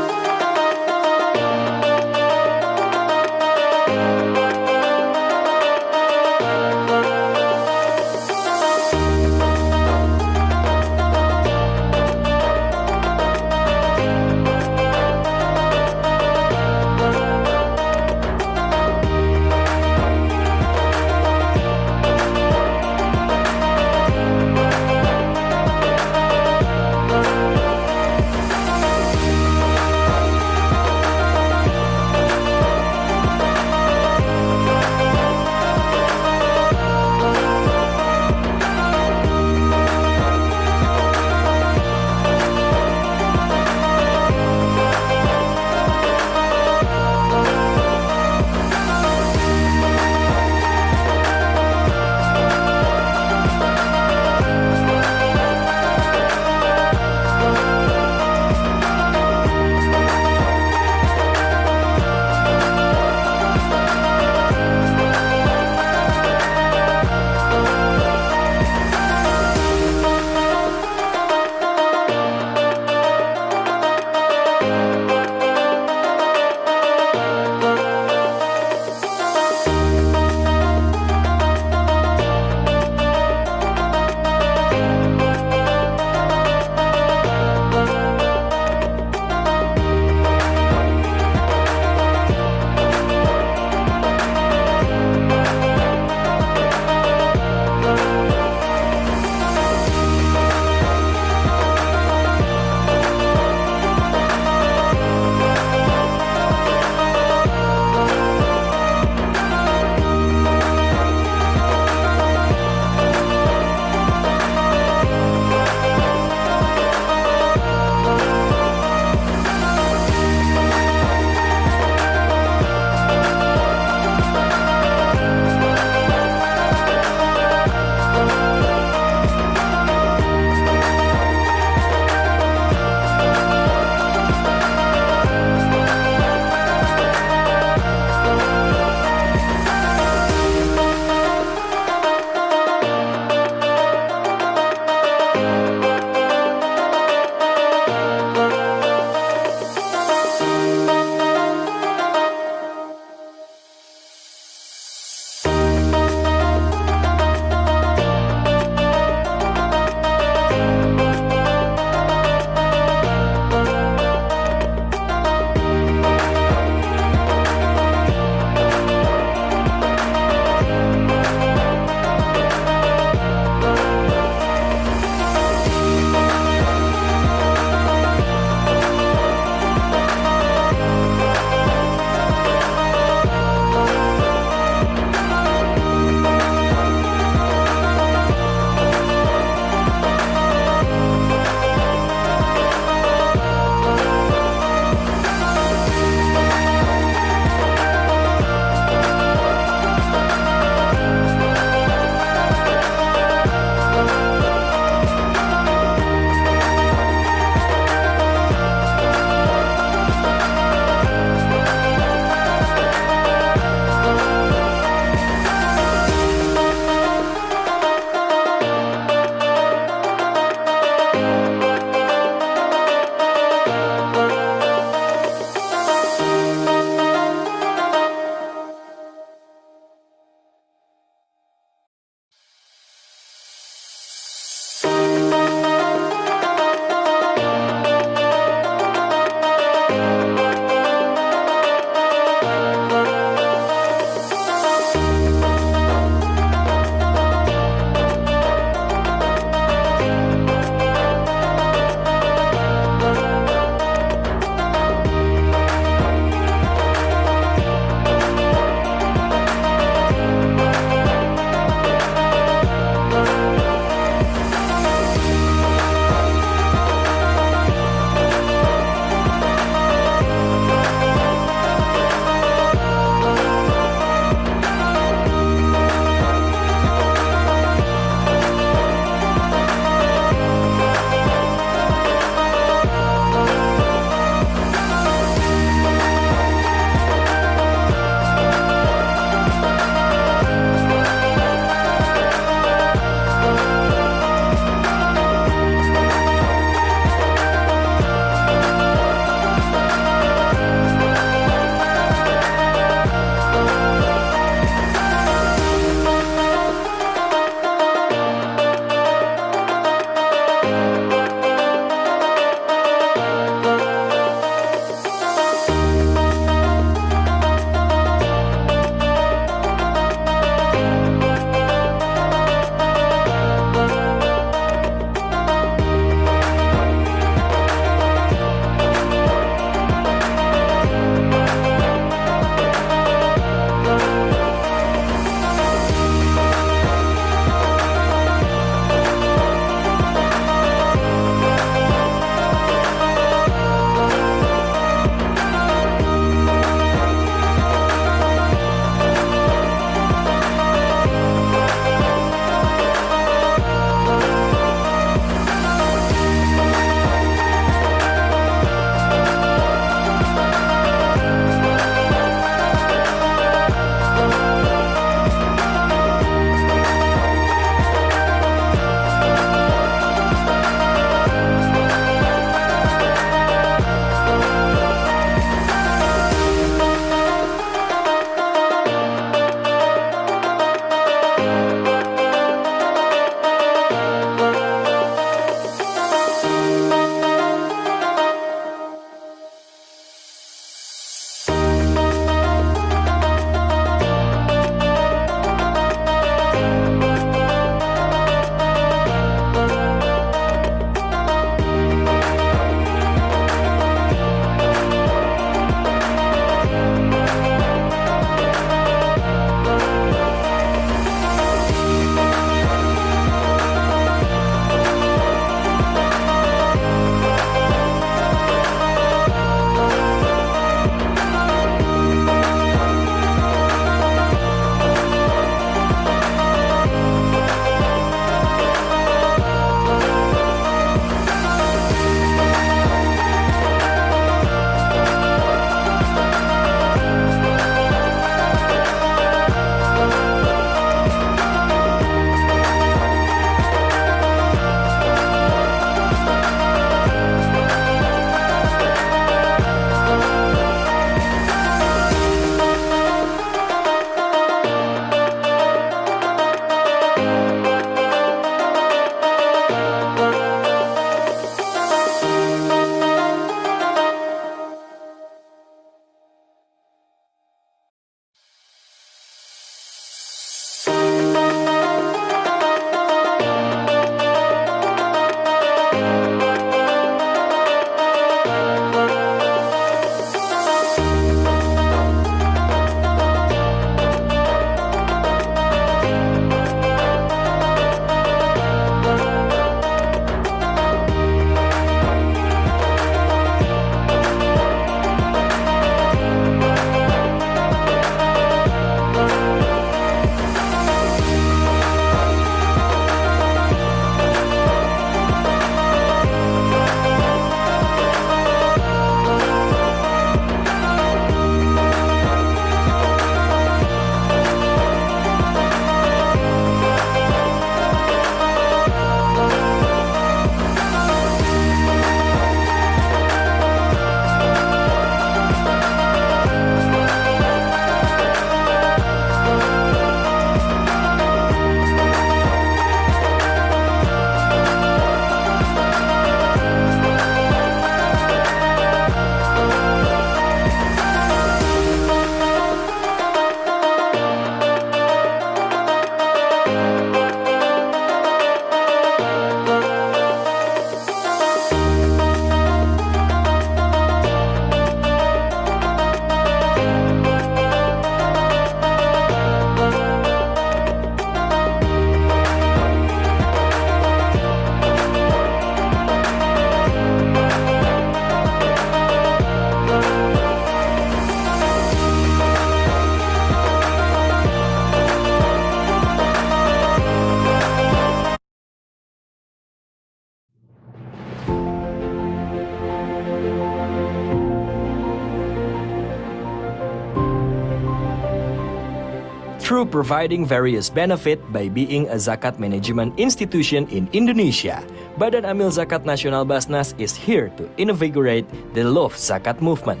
through providing various benefit by being a zakat management institution in Indonesia. Badan Amil Zakat Nasional Basnas is here to invigorate the Love Zakat movement.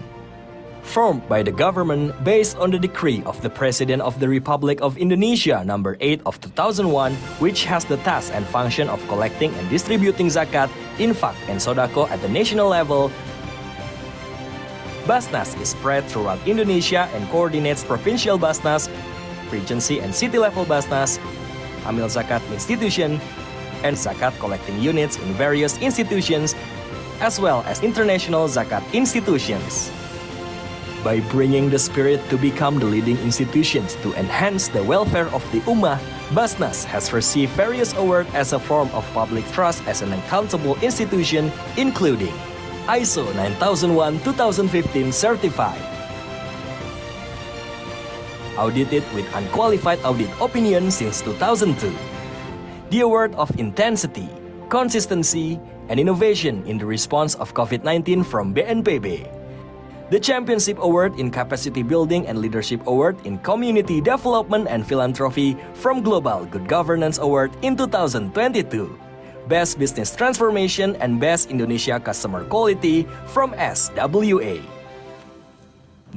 Formed by the government based on the decree of the President of the Republic of Indonesia number 8 of 2001, which has the task and function of collecting and distributing zakat, infak, and sodako at the national level, Basnas is spread throughout Indonesia and coordinates provincial Basnas, Regency and city level Basnas, Amil Zakat institution, and zakat collecting units in various institutions, as well as international zakat institutions. By bringing the spirit to become the leading institutions to enhance the welfare of the Ummah, Basnas has received various awards as a form of public trust as an accountable institution, including ISO 9001-2015 certified, audited with unqualified audit opinion since 2002, the award of intensity, consistency, and innovation in the response of COVID-19 from BNPB, the Championship Award in Capacity Building and Leadership Award in Community Development and Philanthropy from Global Good Governance Award in 2022, Best Business Transformation and Best Indonesia Customer Quality from SWA.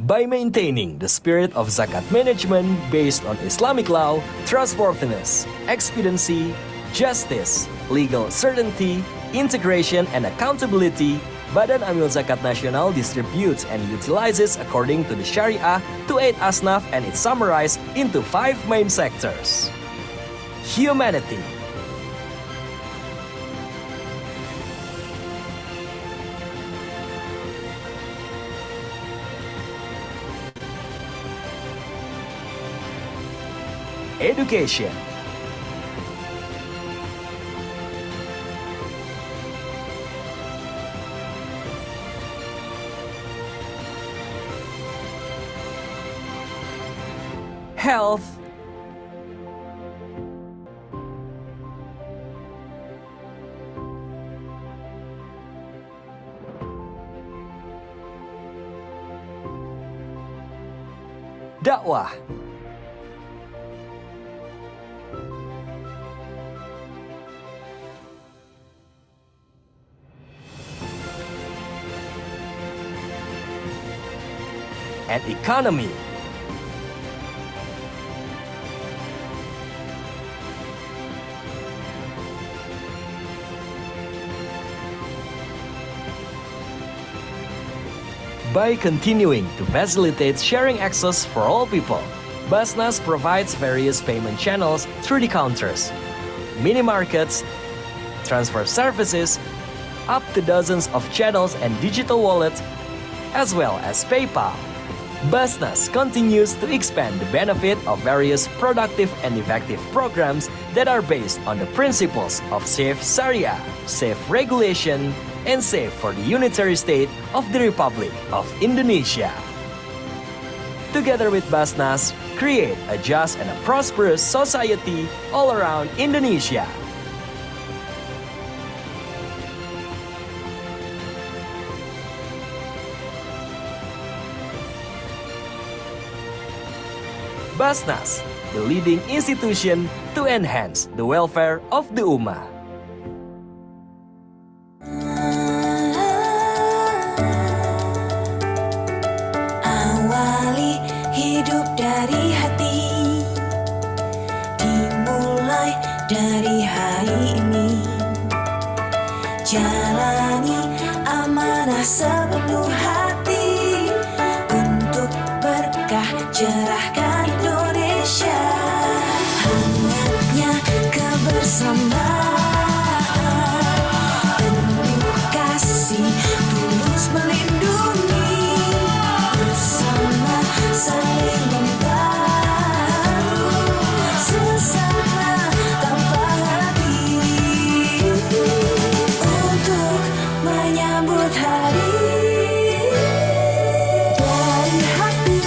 By maintaining the spirit of zakat management based on Islamic law, trustworthiness, expediency, justice, legal certainty, integration, and accountability, Badan Amil Zakat Nasional distributes and utilizes according to the Sharia to 8 asnaf, and it's summarized into 5 main sectors. Humanity, education, health, dakwah, and economy. By continuing to facilitate sharing access for all people, Basnas provides various payment channels through the counters, mini markets, transfer services, up to dozens of channels and digital wallets, as well as PayPal. Basnas continues to expand the benefit of various productive and effective programs that are based on the principles of safe Sharia, safe regulation, and safe for the unitary state of the Republic of Indonesia. Together with Basnas, create a just and a prosperous society all around Indonesia. Basnas, the leading institution to enhance the welfare of the Ummah. Awali hidup dari hati, dimulai dari hari ini. Jalani amanah sepenuh hati untuk berkah cerahkan Indonesia. Hangatnya kebersamaan, penuh kasih, tulus melindungi, bersama saling membantu, sesama tanpa hati, untuk menyambut hari dari hati.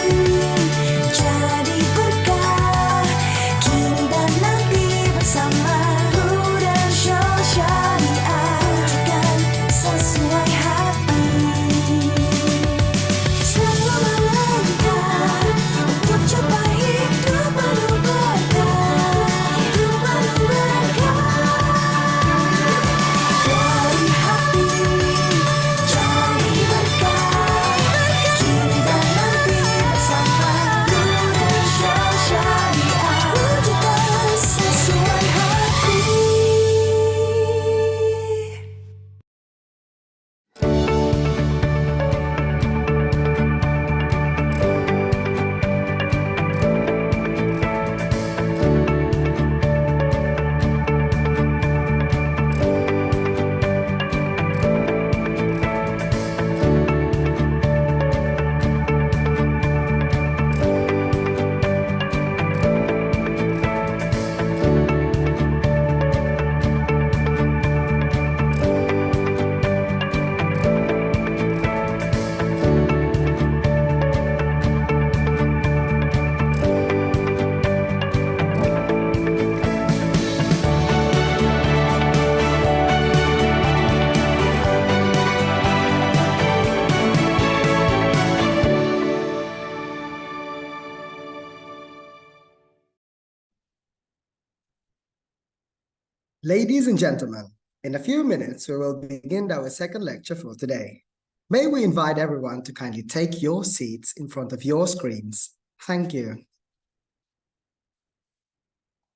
Ladies and gentlemen, in a few minutes, we will begin our second lecture for today. May we invite everyone to kindly take your seats in front of your screens. Thank you.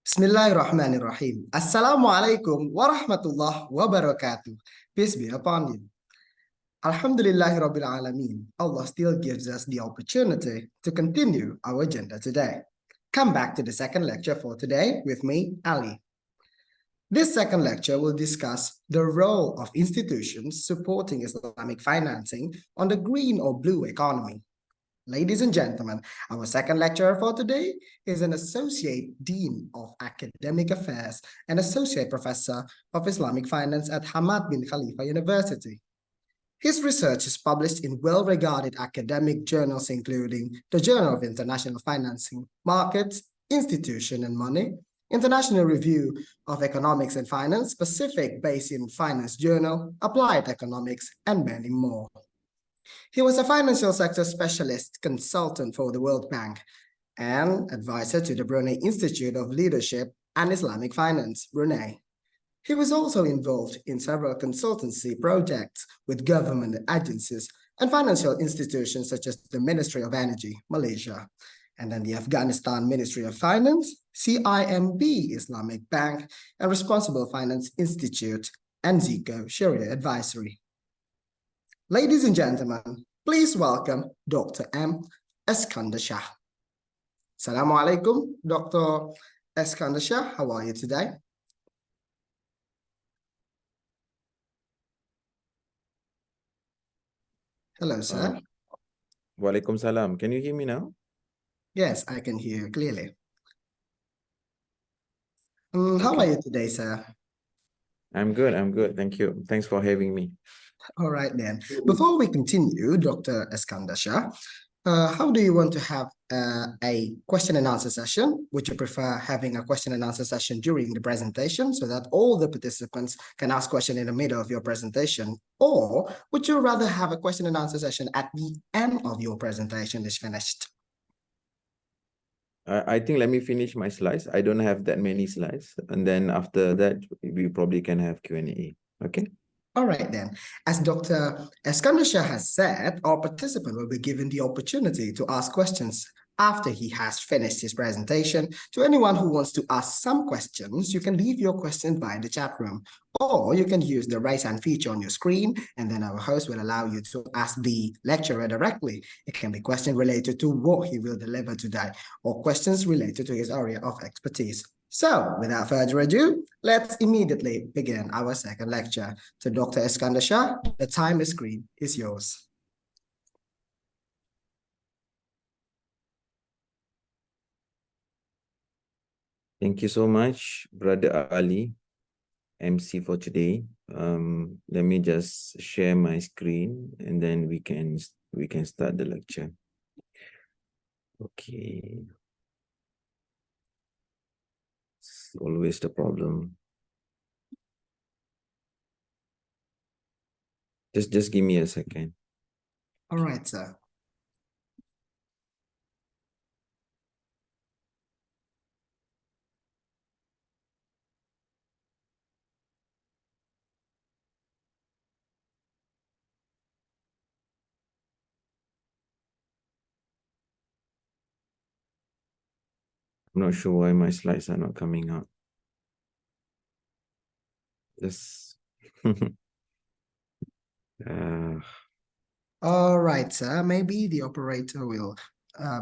Bismillahirrahmanirrahim. Assalamu alaikum wa rahmatullah wa barakatuh. Peace be upon you. Alhamdulillahi Rabbil Alameen. Allah still gives us the opportunity to continue our agenda today. Come back to the second lecture for today with me, Ali. This second lecture will discuss the role of institutions supporting Islamic financing on the green or blue economy. Ladies and gentlemen, our second lecturer for today is an Associate Dean of Academic Affairs and Associate Professor of Islamic Finance at Hamad bin Khalifa University. His research is published in well-regarded academic journals including the Journal of International Financing Markets, Institution and Money, International Review of Economics and Finance, Pacific Basin Finance Journal, Applied Economics, and many more. He was a financial sector specialist consultant for the World Bank and advisor to the Brunei Institute of Leadership and Islamic Finance, Brunei. He was also involved in several consultancy projects with government agencies and financial institutions such as the Ministry of Energy, Malaysia, and then the Afghanistan Ministry of Finance, CIMB Islamic Bank, and Responsible Finance Institute, and Zico Sharia Advisory. Ladies and gentlemen, please welcome Dr. M. Eskandar Shah. Assalamu alaikum, Dr. Eskandar Shah. How are you today? Hello, sir. Walaikum salam. Can you hear me now? Yes, I can hear you clearly. How are you today, sir? I'm good. I'm good. Thank you. Thanks for having me. All right, then. Before we continue, Dr. Eskandar Shah, how do you want to have a question and answer session? Would you prefer having a question and answer session during the presentation so that all the participants can ask questions in the middle of your presentation? Or would you rather have a question and answer session at the end of your presentation is finished? I think let me finish my slides. I don't have that many slides. And then after that, we probably can have Q&A. Okay? All right, then. As Dr. Eskandar Shah has said, our participant will be given the opportunity to ask questions after he has finished his presentation. To anyone who wants to ask some questions, you can leave your questions by the chat room, or you can use the raise hand feature on your screen, and then our host will allow you to ask the lecturer directly. It can be questions related to what he will deliver today, or questions related to his area of expertise. So, without further ado, let's immediately begin our second lecture. To Dr. Eskandar Shah, the timer screen is yours. Thank you so much, Brother Ali, MC for today. Let me just share my screen and then we can start the lecture. Okay. It's always the problem. Just give me a second. All right, sir. I'm not sure why my slides are not coming out. Just All right, sir. Maybe the operator will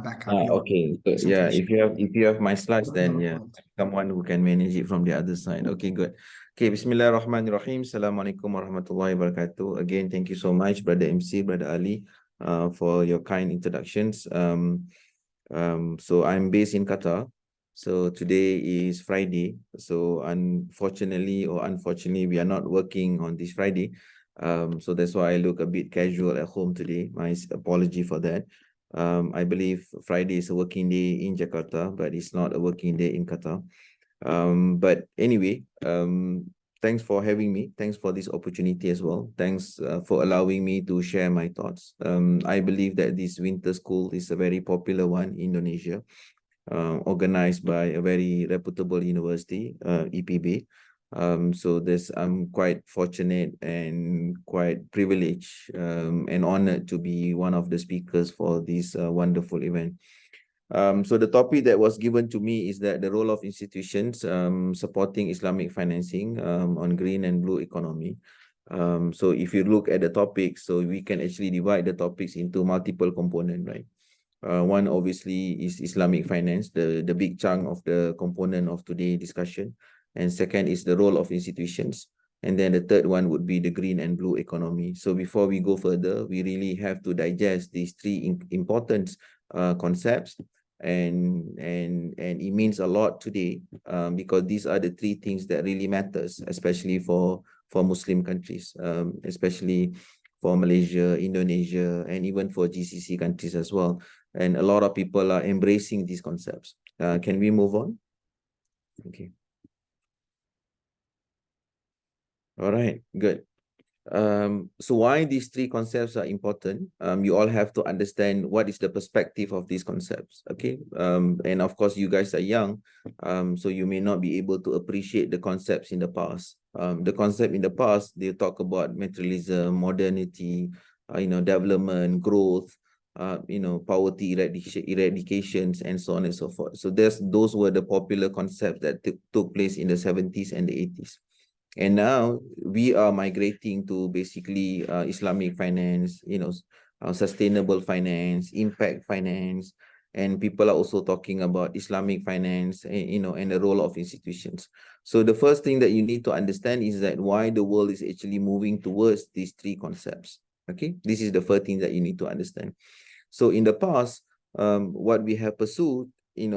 back up your okay. So, yeah, if you have my slides, then yeah, someone who can manage it from the other side. Okay, good. Okay, Bismillahirrahmanirrahim. Assalamualaikum warahmatullahi wabarakatuh. Again, thank you so much, Brother MC, Brother Ali, for your kind introductions. So I'm based in Qatar. So today is Friday. So unfortunately or unfortunately, we are not working on this Friday. So that's why I look a bit casual at home today. My apology for that. I believe Friday is a working day in Jakarta, but it's not a working day in Qatar. But anyway, thanks for having me. Thanks for this opportunity as well. Thanks for allowing me to share my thoughts. I believe that this winter school is a very popular one in Indonesia, organized by a very reputable university, EPB. So I'm quite fortunate and quite privileged and honored to be one of the speakers for this wonderful event. So the topic that was given to me is that the role of institutions supporting Islamic financing on green and blue economy. So if you look at the topics, so we can actually divide the topics into multiple components, right? One obviously is Islamic finance, the big chunk of the component of today's discussion. And second is the role of institutions. And then the third one would be the green and blue economy. So before we go further, we really have to digest these three important concepts. And it means a lot today because these are the three things that really matters, especially for Muslim countries, especially for Malaysia, Indonesia, and even for GCC countries as well. And a lot of people are embracing these concepts. Can we move on? Okay. All right, good. So why these three concepts are important? You all have to understand what is the perspective of these concepts, okay? And of course, you guys are young, so you may not be able to appreciate the concepts in the past. The concept in the past, they talk about materialism, modernity, development, growth, poverty eradications, and so on and so forth. So those were the popular concepts that took place in the 70s and the 80s. And now we are migrating to basically Islamic finance, sustainable finance, impact finance, and people are also talking about Islamic finance, and the role of institutions. So the first thing that you need to understand is that why the world is actually moving towards these three concepts. Okay, this is the first thing that you need to understand. So in the past, what we have pursued,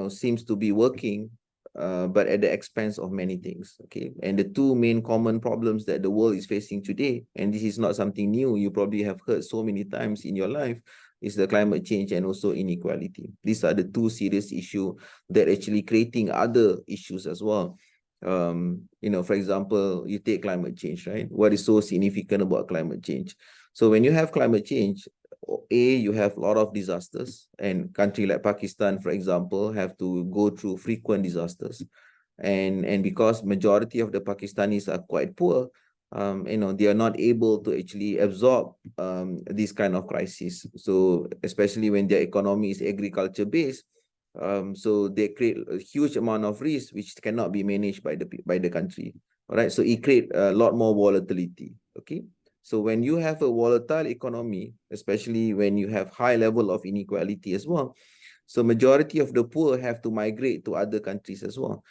seems to be working, but at the expense of many things, okay? And the two main common problems that the world is facing today, and this is not something new, you probably have heard so many times in your life, is the climate change and also inequality. These are the two serious issues that actually creating other issues as well. For example, you take climate change, right? What is so significant about climate change? So when you have climate change, you have a lot of disasters, and country like Pakistan, for example, have to go through frequent disasters. And because majority of the Pakistanis are quite poor, they are not able to actually absorb this kind of crisis. So especially when their economy is agriculture based, so they create a huge amount of risk which cannot be managed by the country. All right, so it creates a lot more volatility. Okay. So when you have a volatile economy, especially when you have high level of inequality as well, so majority of the poor have to migrate to other countries as well.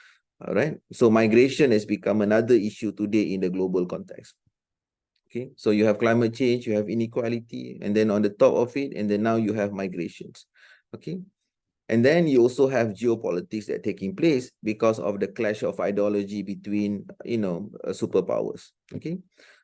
All right. So migration has become another issue today in the global context. Okay. So you have climate change, you have inequality, and then on the top of it, and then now you have migrations. Okay. And then you also have geopolitics that are taking place because of the clash of ideology between, superpowers. Okay.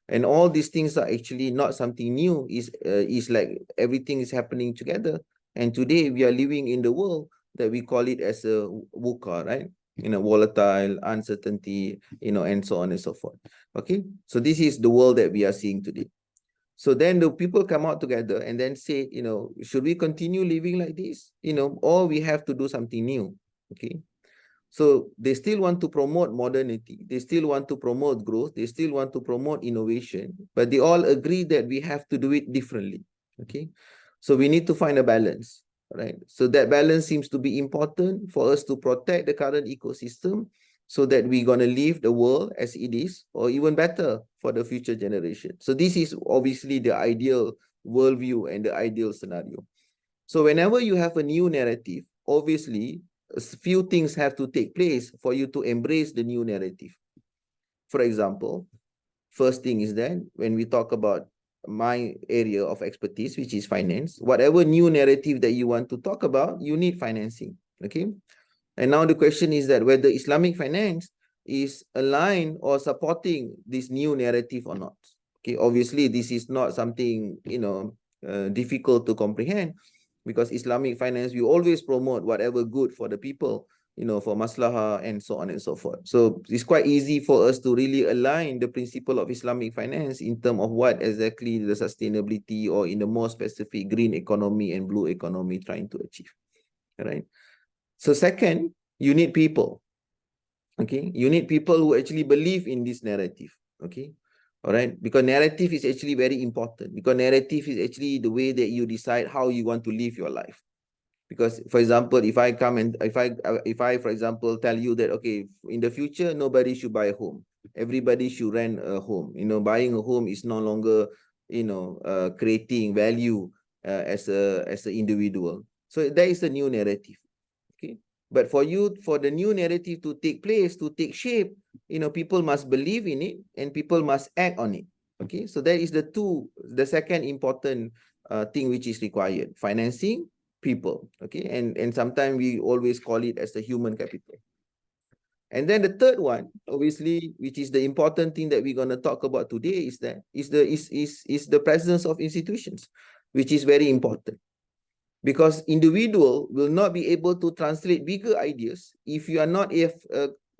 And all these things are actually not something new. Is like everything is happening together. And today we are living in the world that we call it as a VUCA, right? Volatile, uncertainty, and so on and so forth. Okay. So this is the world that we are seeing today. So then the people come out together and then say, should we continue living like this? Or we have to do something new. Okay. So they still want to promote modernity. They still want to promote growth. They still want to promote innovation, but they all agree that we have to do it differently. Okay. So we need to find a balance, right? So that balance seems to be important for us to protect the current ecosystem so that we're going to leave the world as it is, or even better for the future generation. So this is obviously the ideal worldview and the ideal scenario. So whenever you have a new narrative, obviously, a few things have to take place for you to embrace the new narrative. For example, first thing is that when we talk about my area of expertise, which is finance, whatever new narrative that you want to talk about, you need financing. Okay. And now the question is that whether Islamic finance is aligned or supporting this new narrative or not. Okay. Obviously, this is not something, difficult to comprehend, because Islamic finance, we always promote whatever good for the people, for maslahah and so on and so forth. So it's quite easy for us to really align the principle of Islamic finance in terms of what exactly the sustainability, or in the more specific, green economy and blue economy trying to achieve. All right. So second, you need people. Okay, you need people who actually believe in this narrative. Okay, all right, because narrative is actually very important, because narrative is actually the way that you decide how you want to live your life. Because, for example, if I come and if I for example tell you that, okay, in the future nobody should buy a home, everybody should rent a home, buying a home is no longer creating value as an individual. So that is a new narrative. Okay, but for the new narrative to take place, to take shape, people must believe in it and people must act on it. Okay, so that is the second important thing which is required: financing, people. Okay, and sometimes we always call it as the human capital. And then the third one, obviously, which is the important thing that we're going to talk about today, is the presence of institutions, which is very important. Because individual will not be able to translate bigger ideas if you are not a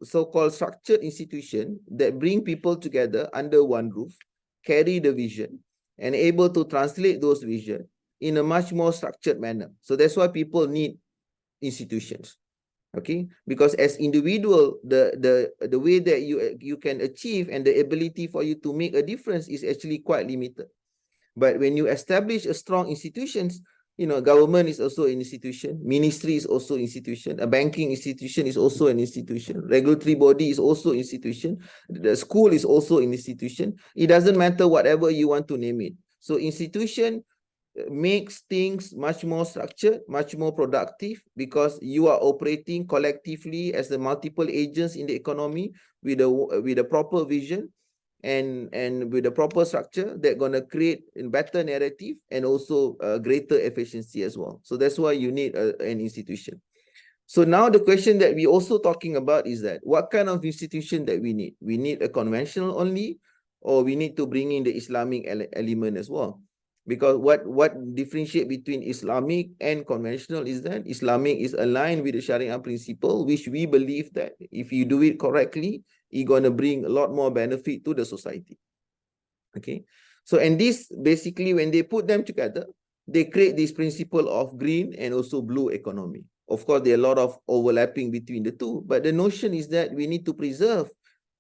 so-called structured institution that bring people together under one roof, carry the vision, and able to translate those vision in a much more structured manner. So that's why people need institutions. Okay, because as individual, the way that you can achieve and the ability for you to make a difference is actually quite limited. But when you establish a strong institutions, government is also an institution, ministry is also institution, a banking institution is also an institution, regulatory body is also institution, the school is also an institution. It doesn't matter whatever you want to name it. So institution makes things much more structured, much more productive, because you are operating collectively as the multiple agents in the economy with a proper vision and with a proper structure that gonna create a better narrative and also greater efficiency as well. So that's why you need an institution. So now the question that we also talking about is that what kind of institution that we need? We need a conventional only, or we need to bring in the Islamic element as well? Because what differentiate between Islamic and conventional is that Islamic is aligned with the Sharia principle, which we believe that if you do it correctly, it's going to bring a lot more benefit to the society. Okay, so and this basically, when they put them together, they create this principle of green and also blue economy. Of course, there are a lot of overlapping between the two, but the notion is that we need to preserve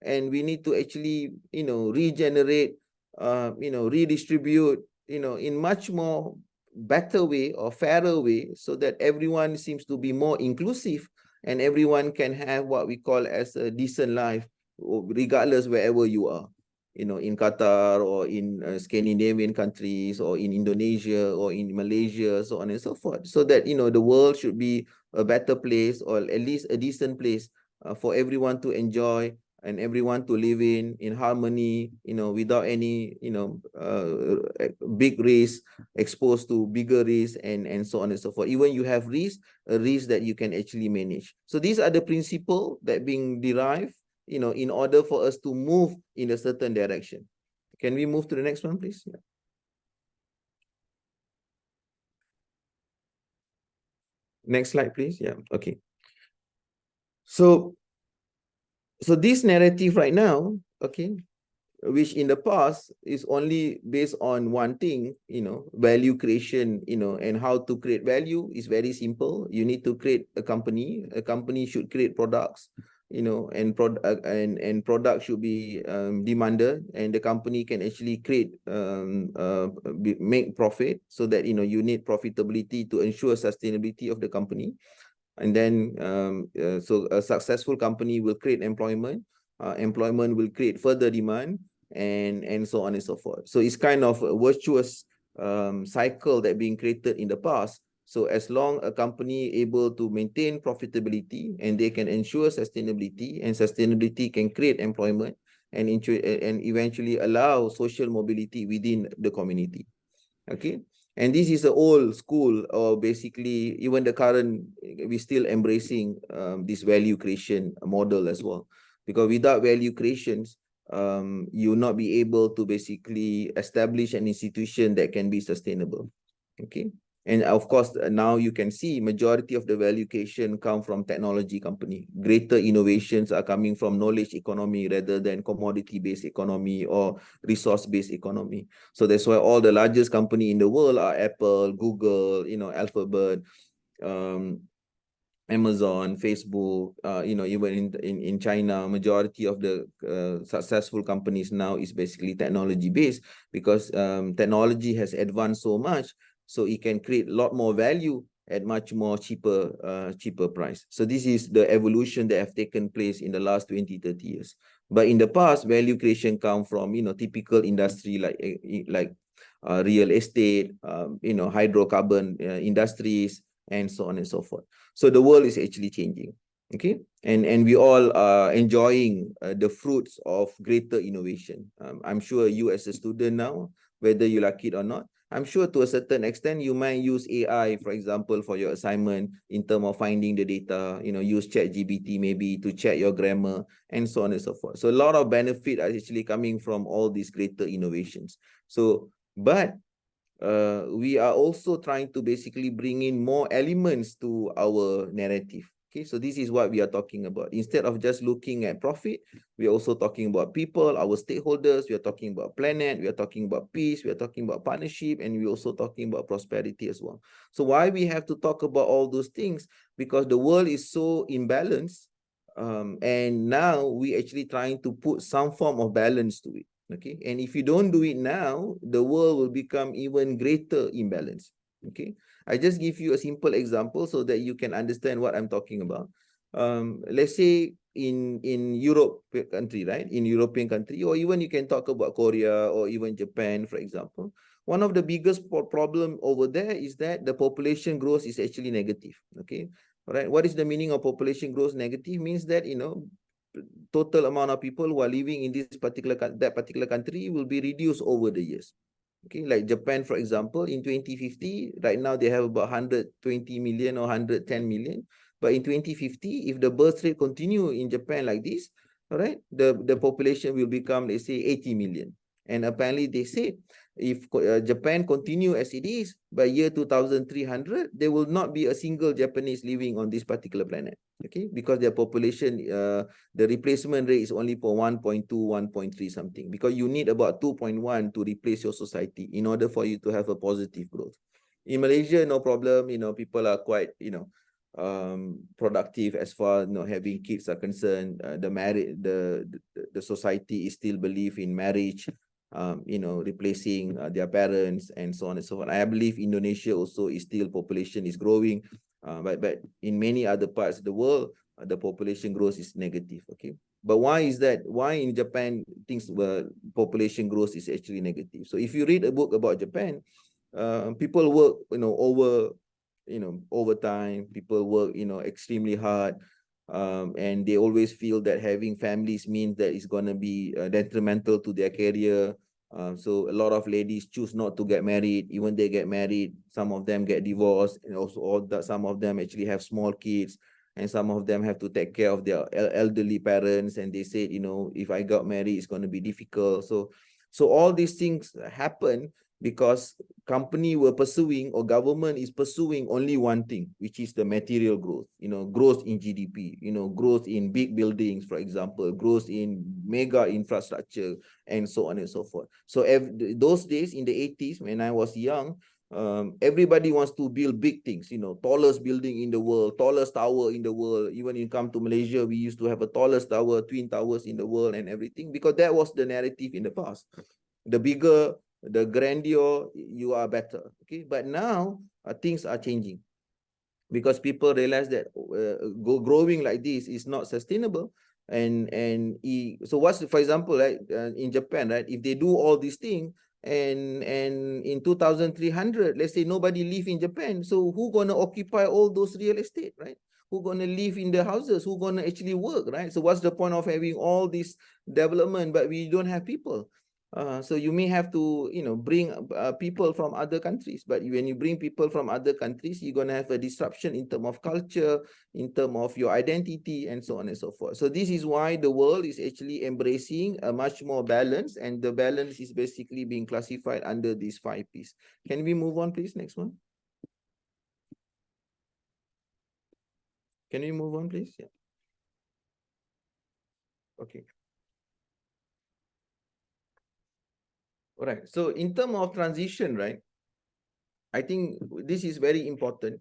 and we need to actually, regenerate, redistribute, in much more better way or fairer way, so that everyone seems to be more inclusive and everyone can have what we call as a decent life, regardless wherever you are, in Qatar or in Scandinavian countries or in Indonesia or in Malaysia, so on and so forth, so that, the world should be a better place, or at least a decent place for everyone to enjoy and everyone to live in harmony, without any, big risk, exposed to bigger risk, and so on and so forth. Even you have a risk that you can actually manage. So these are the principles that being derived, in order for us to move in a certain direction. Can we move to the next one, please? Yeah. Next slide, please. Yeah. Okay. So this narrative right now, okay, which in the past is only based on one thing, value creation, and how to create value is very simple. You need to create a company. A company should create products, and product should be demanded, and the company can actually create make profit, so that you need profitability to ensure sustainability of the company. And then so a successful company will create employment. Employment will create further demand, and so on and so forth. So it's kind of a virtuous cycle that being created in the past. So as long a company able to maintain profitability and they can ensure sustainability, and sustainability can create employment and eventually allow social mobility within the community. Okay, and this is an old school, or basically even the current, we still embracing this value creation model as well, because without value creations, you will not be able to basically establish an institution that can be sustainable. Okay, and of course now you can see majority of the value creation come from technology company. Greater innovations are coming from knowledge economy rather than commodity-based economy or resource-based economy. So that's why all the largest company in the world are Apple, Google, Alphabet, Amazon, Facebook, even in China, majority of the successful companies now is basically technology based, because technology has advanced so much, so it can create a lot more value at much more cheaper price. So this is the evolution that have taken place in the last 20-30 years. But in the past, value creation come from typical industry like real estate, hydrocarbon industries, and so on and so forth. So the world is actually changing, okay? And we all are enjoying the fruits of greater innovation. I'm sure you as a student now, whether you like it or not, I'm sure to a certain extent you might use AI, for example, for your assignment in terms of finding the data, use ChatGPT maybe to check your grammar, and so on and so forth. So a lot of benefit are actually coming from all these greater innovations. But we are also trying to basically bring in more elements to our narrative. Okay, so this is what we are talking about. Instead of just looking at profit, we are also talking about people, our stakeholders, we are talking about planet, we are talking about peace, we are talking about partnership, and we're also talking about prosperity as well. So why we have to talk about all those things? Because the world is so imbalanced, and now we actually trying to put some form of balance to it. Okay, and if you don't do it now, the world will become even greater imbalance. Okay, I just give you a simple example so that you can understand what I'm talking about. Let's say in Europe country, right? In European country, or even you can talk about Korea or even Japan, for example. One of the biggest problem over there is that the population growth is actually negative. Okay, all right. What is the meaning of population growth negative? Means that total amount of people who are living in that particular country will be reduced over the years. Okay, like Japan, for example, in 2050, right now they have about 120 million or 110 million. But in 2050, if the birth rate continue in Japan like this, all right, the population will become, let's say, 80 million. And apparently they say, if Japan continue as it is, by year 2300, there will not be a single Japanese living on this particular planet. Okay, because their population, the replacement rate is only for 1.2, 1.3 something, because you need about 2.1 to replace your society in order for you to have a positive growth. In Malaysia, no problem, people are quite, productive as far having kids are concerned. The society is still believe in marriage, replacing their parents, and so on and so on. I believe Indonesia also is still population is growing, but in many other parts of the world, the population growth is negative. Okay, but why is that? Why in Japan things population growth is actually negative? So if you read a book about Japan, people work overtime, people work extremely hard, and they always feel that having families means that it's going to be detrimental to their career. So a lot of ladies choose not to get married. Even they get married, some of them get divorced, and also some of them actually have small kids, and some of them have to take care of their elderly parents. And they said, if I got married, it's going to be difficult. So all these things happen because company were pursuing, or government is pursuing, only one thing, which is the material growth, growth in GDP, growth in big buildings, for example, growth in mega infrastructure, and so on and so forth. So those days in the 80s, when I was young, everybody wants to build big things, tallest building in the world, tallest tower in the world. Even you come to Malaysia, we used to have a tallest tower, twin towers in the world and everything, because that was the narrative in the past. The bigger, the grandeur, you are better. Okay, but now things are changing, because people realize that growing like this is not sustainable. So what's, for example, right, in Japan, right, if they do all these things, and in 2300, let's say nobody live in Japan, so who gonna occupy all those real estate, right? Who gonna live in the houses? Who gonna actually work, right? So what's the point of having all this development but we don't have people? So you may have to, bring people from other countries. But when you bring people from other countries, you're going to have a disruption in terms of culture, in terms of your identity, and so on and so forth. So this is why the world is actually embracing a much more balance, and the balance is basically being classified under these 5 P's. Can we move on, please? Next one. Can we move on, please? Yeah. Okay. All right. So in terms of transition, right, I think this is very important.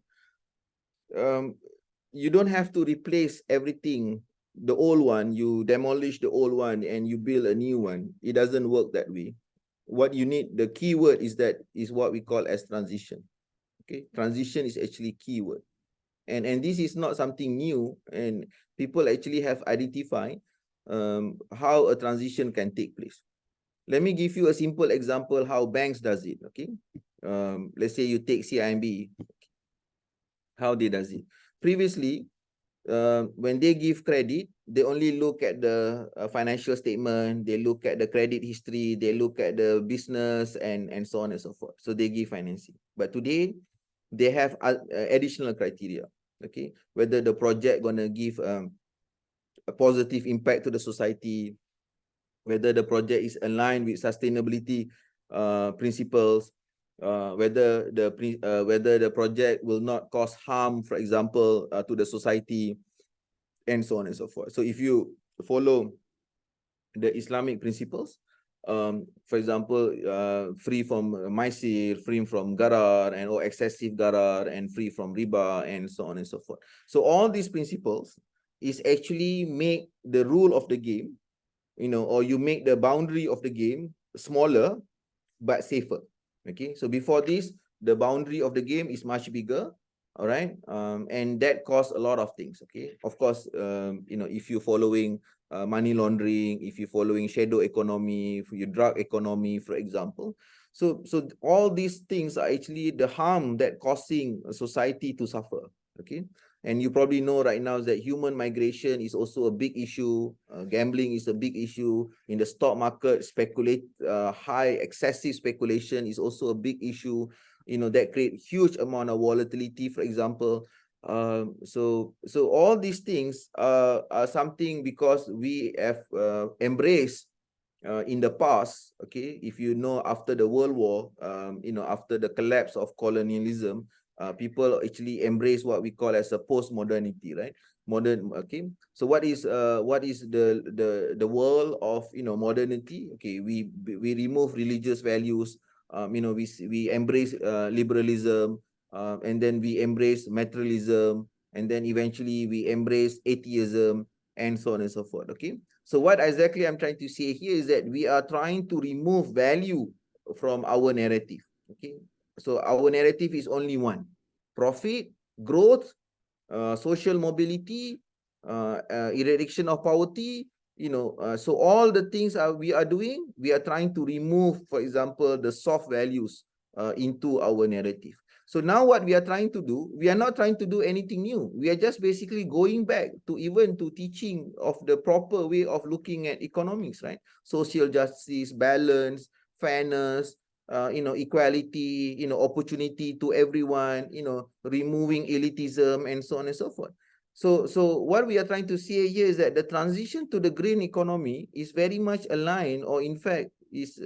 you don't have to replace everything, the old one, you demolish the old one and you build a new one. It doesn't work that way. What you need, the key word is what we call as transition. Okay, transition is actually keyword. And this is not something new, and people actually have identified how a transition can take place. Let me give you a simple example how banks does it. Okay, let's say you take CIMB, how they does it. Previously, when they give credit, they only look at the financial statement, they look at the credit history, they look at the business and so on and so forth. So they give financing. But today, they have additional criteria. Okay, whether the project gonna give a positive impact to the society, whether the project is aligned with sustainability principles, whether the project will not cause harm, for example, to the society, and so on and so forth. So if you follow the Islamic principles, for example, free from maisir, free from garar and or excessive garar, and free from riba, and so on and so forth. So all these principles is actually make the rule of the game, or you make the boundary of the game smaller but safer. Okay, so before this, the boundary of the game is much bigger. All right, and that costs a lot of things. Okay, of course, if you're following money laundering, if you're following shadow economy, if you drug economy, for example. So all these things are actually the harm that causing society to suffer. Okay, and you probably know right now that human migration is also a big issue. Gambling is a big issue in the stock market. High excessive speculation is also a big issue. That create huge amount of volatility, for example. So all these things are something because we have embraced in the past. Okay, if you know, after the World War, after the collapse of colonialism, people actually embrace what we call as a post-modernity, right? Modern. Okay, so what is the world of modernity? Okay, we remove religious values. We embrace liberalism, and then we embrace materialism, and then eventually we embrace atheism, and so on and so forth. Okay, so what exactly I'm trying to say here is that we are trying to remove value from our narrative. Okay, so our narrative is only one: profit, growth, social mobility, eradication of poverty. So all the things we are doing, we are trying to remove, for example, the soft values into our narrative. So now what we are trying to do, we are not trying to do anything new. We are just basically going back to teaching of the proper way of looking at economics, right? Social justice, balance, fairness, equality, opportunity to everyone, removing elitism, and so on and so forth. So what we are trying to say here is that the transition to the green economy is very much aligned, or in fact is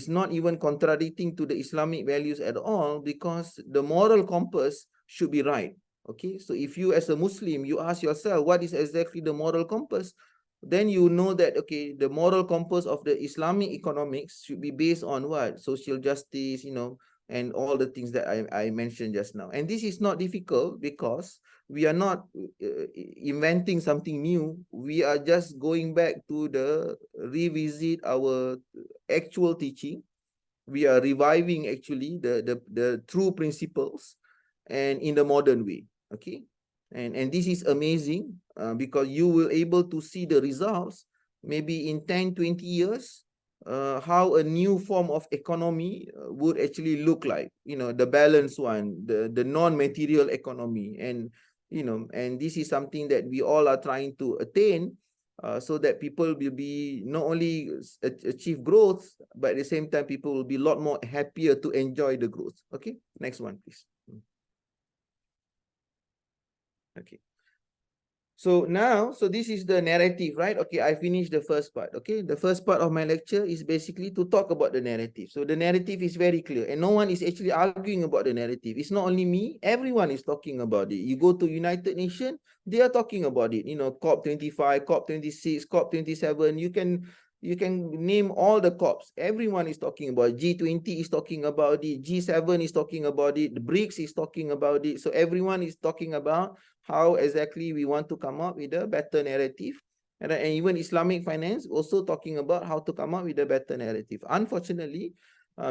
not even contradicting to the Islamic values at all, because the moral compass should be right. Okay, so if you as a Muslim, you ask yourself, what is exactly the moral compass? Then you know that, okay, the moral compass of the Islamic economics should be based on what? Social justice, and all the things that I mentioned just now. And this is not difficult because we are not inventing something new. We are just going back to revisit our actual teaching. We are reviving actually the true principles, and in the modern way. Okay, and this is amazing because you will able to see the results maybe in 10-20 years, how a new form of economy would actually look like, the balanced one, the non-material economy. And and this is something that we all are trying to attain, so that people will be not only achieve growth, but at the same time people will be a lot more happier to enjoy the growth. Okay, next one please. Okay, so now, this is the narrative, right? Okay, I finished the first part. Okay, the first part of my lecture is basically to talk about the narrative. So the narrative is very clear, and no one is actually arguing about the narrative. It's not only me, everyone is talking about it. You go to United Nations, they are talking about it. COP25, COP26, COP27. You can you can name all the COPs. Everyone is talking about it. G20 is talking about it. G7 is talking about it. The BRICS is talking about it. So everyone is talking about how exactly we want to come up with a better narrative. And even Islamic finance also talking about how to come up with a better narrative. Unfortunately,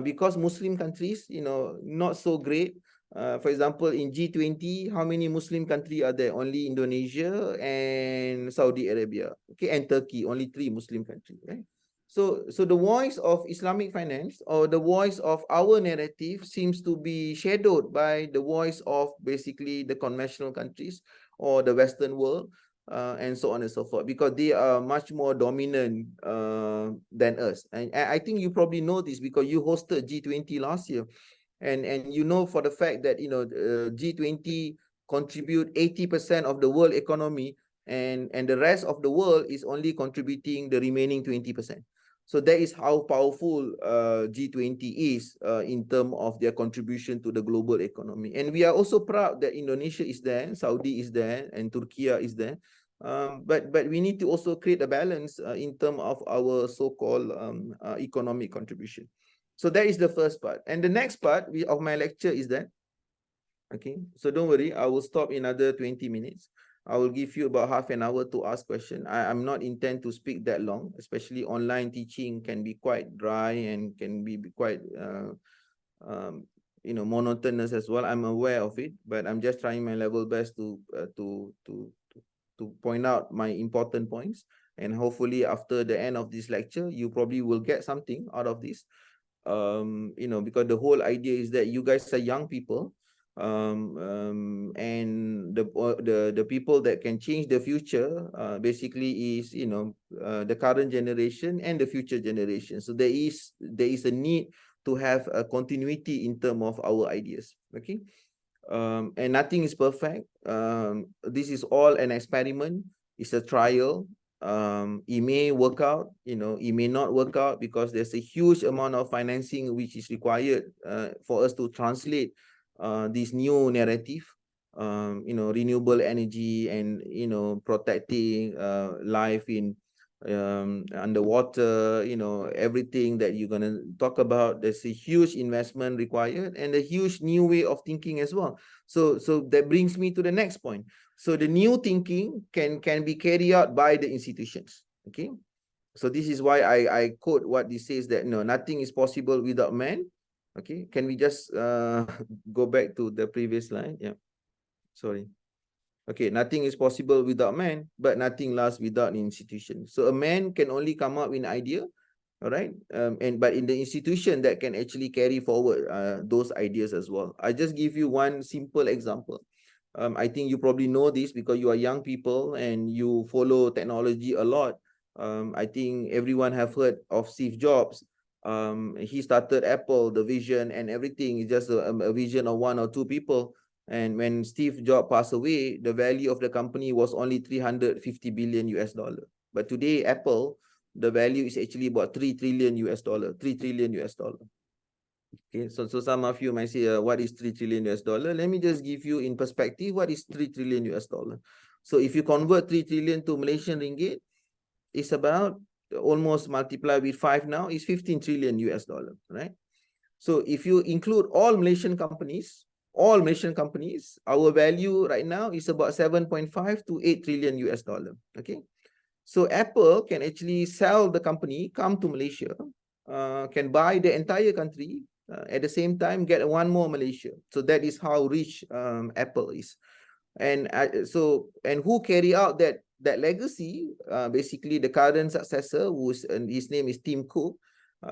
because Muslim countries, not so great. For example, in G20, how many Muslim countries are there? Only Indonesia and Saudi Arabia, okay, and Turkey, only 3 Muslim countries, right? So the voice of Islamic finance or the voice of our narrative seems to be shadowed by the voice of basically the conventional countries or the Western world, and so on and so forth, because they are much more dominant than us. And I think you probably know this because you hosted G20 last year. And you know for the fact that G20 contribute 80% of the world economy, and the rest of the world is only contributing the remaining 20%. So that is how powerful G20 is in terms of their contribution to the global economy. And we are also proud that Indonesia is there, Saudi is there, and Turkey is there. But we need to also create a balance in terms of our so-called economic contribution. So that is the first part. And the next part of my lecture is that, okay, so don't worry, I will stop in another 20 minutes. I will give you about half an hour to ask questions. I'm not intend to speak that long, especially online teaching can be quite dry and can be quite, monotonous as well. I'm aware of it, but I'm just trying my level best to point out my important points. And hopefully after the end of this lecture, you probably will get something out of this. Because the whole idea is that you guys are young people, and the people that can change the future basically is the current generation and the future generation. So there is a need to have a continuity in terms of our ideas. Okay, and nothing is perfect. This is all an experiment. It's a trial. It may work out, it may not work out because there's a huge amount of financing which is required for us to translate this new narrative, renewable energy and protecting life in underwater, everything that you're gonna talk about. There's a huge investment required and a huge new way of thinking as well. So that brings me to the next point. So the new thinking can be carried out by the institutions. Okay, so this is why I quote what this says, that nothing is possible without man. Okay, can we just go back to the previous slide? Yeah, sorry. Okay, nothing is possible without man, but nothing lasts without an institution. So a man can only come up with an idea, all right? But in the institution that can actually carry forward those ideas as well. I just give you one simple example. I think you probably know this because you are young people and you follow technology a lot. I think everyone have heard of Steve Jobs. He started Apple, the vision and everything is just a vision of 1 or 2 people. And when Steve Jobs passed away, the value of the company was only 350 billion US dollar. But today, Apple, the value is actually about 3 trillion US dollar, 3 trillion US dollar. Okay, so some of you might say, what is 3 trillion US dollar? Let me just give you in perspective, what is 3 trillion US dollar? So if you convert 3 trillion to Malaysian ringgit, it's about almost multiply with 5 now, is 15 trillion US dollar, right? So if you include all Malaysian companies, our value right now is about 7.5 to 8 trillion US dollar. Okay, so Apple can actually sell the company, come to Malaysia, can buy the entire country, at the same time get one more Malaysia. So that is how rich Apple is. And who carry out that legacy? Basically the current successor, his name is Tim Cook.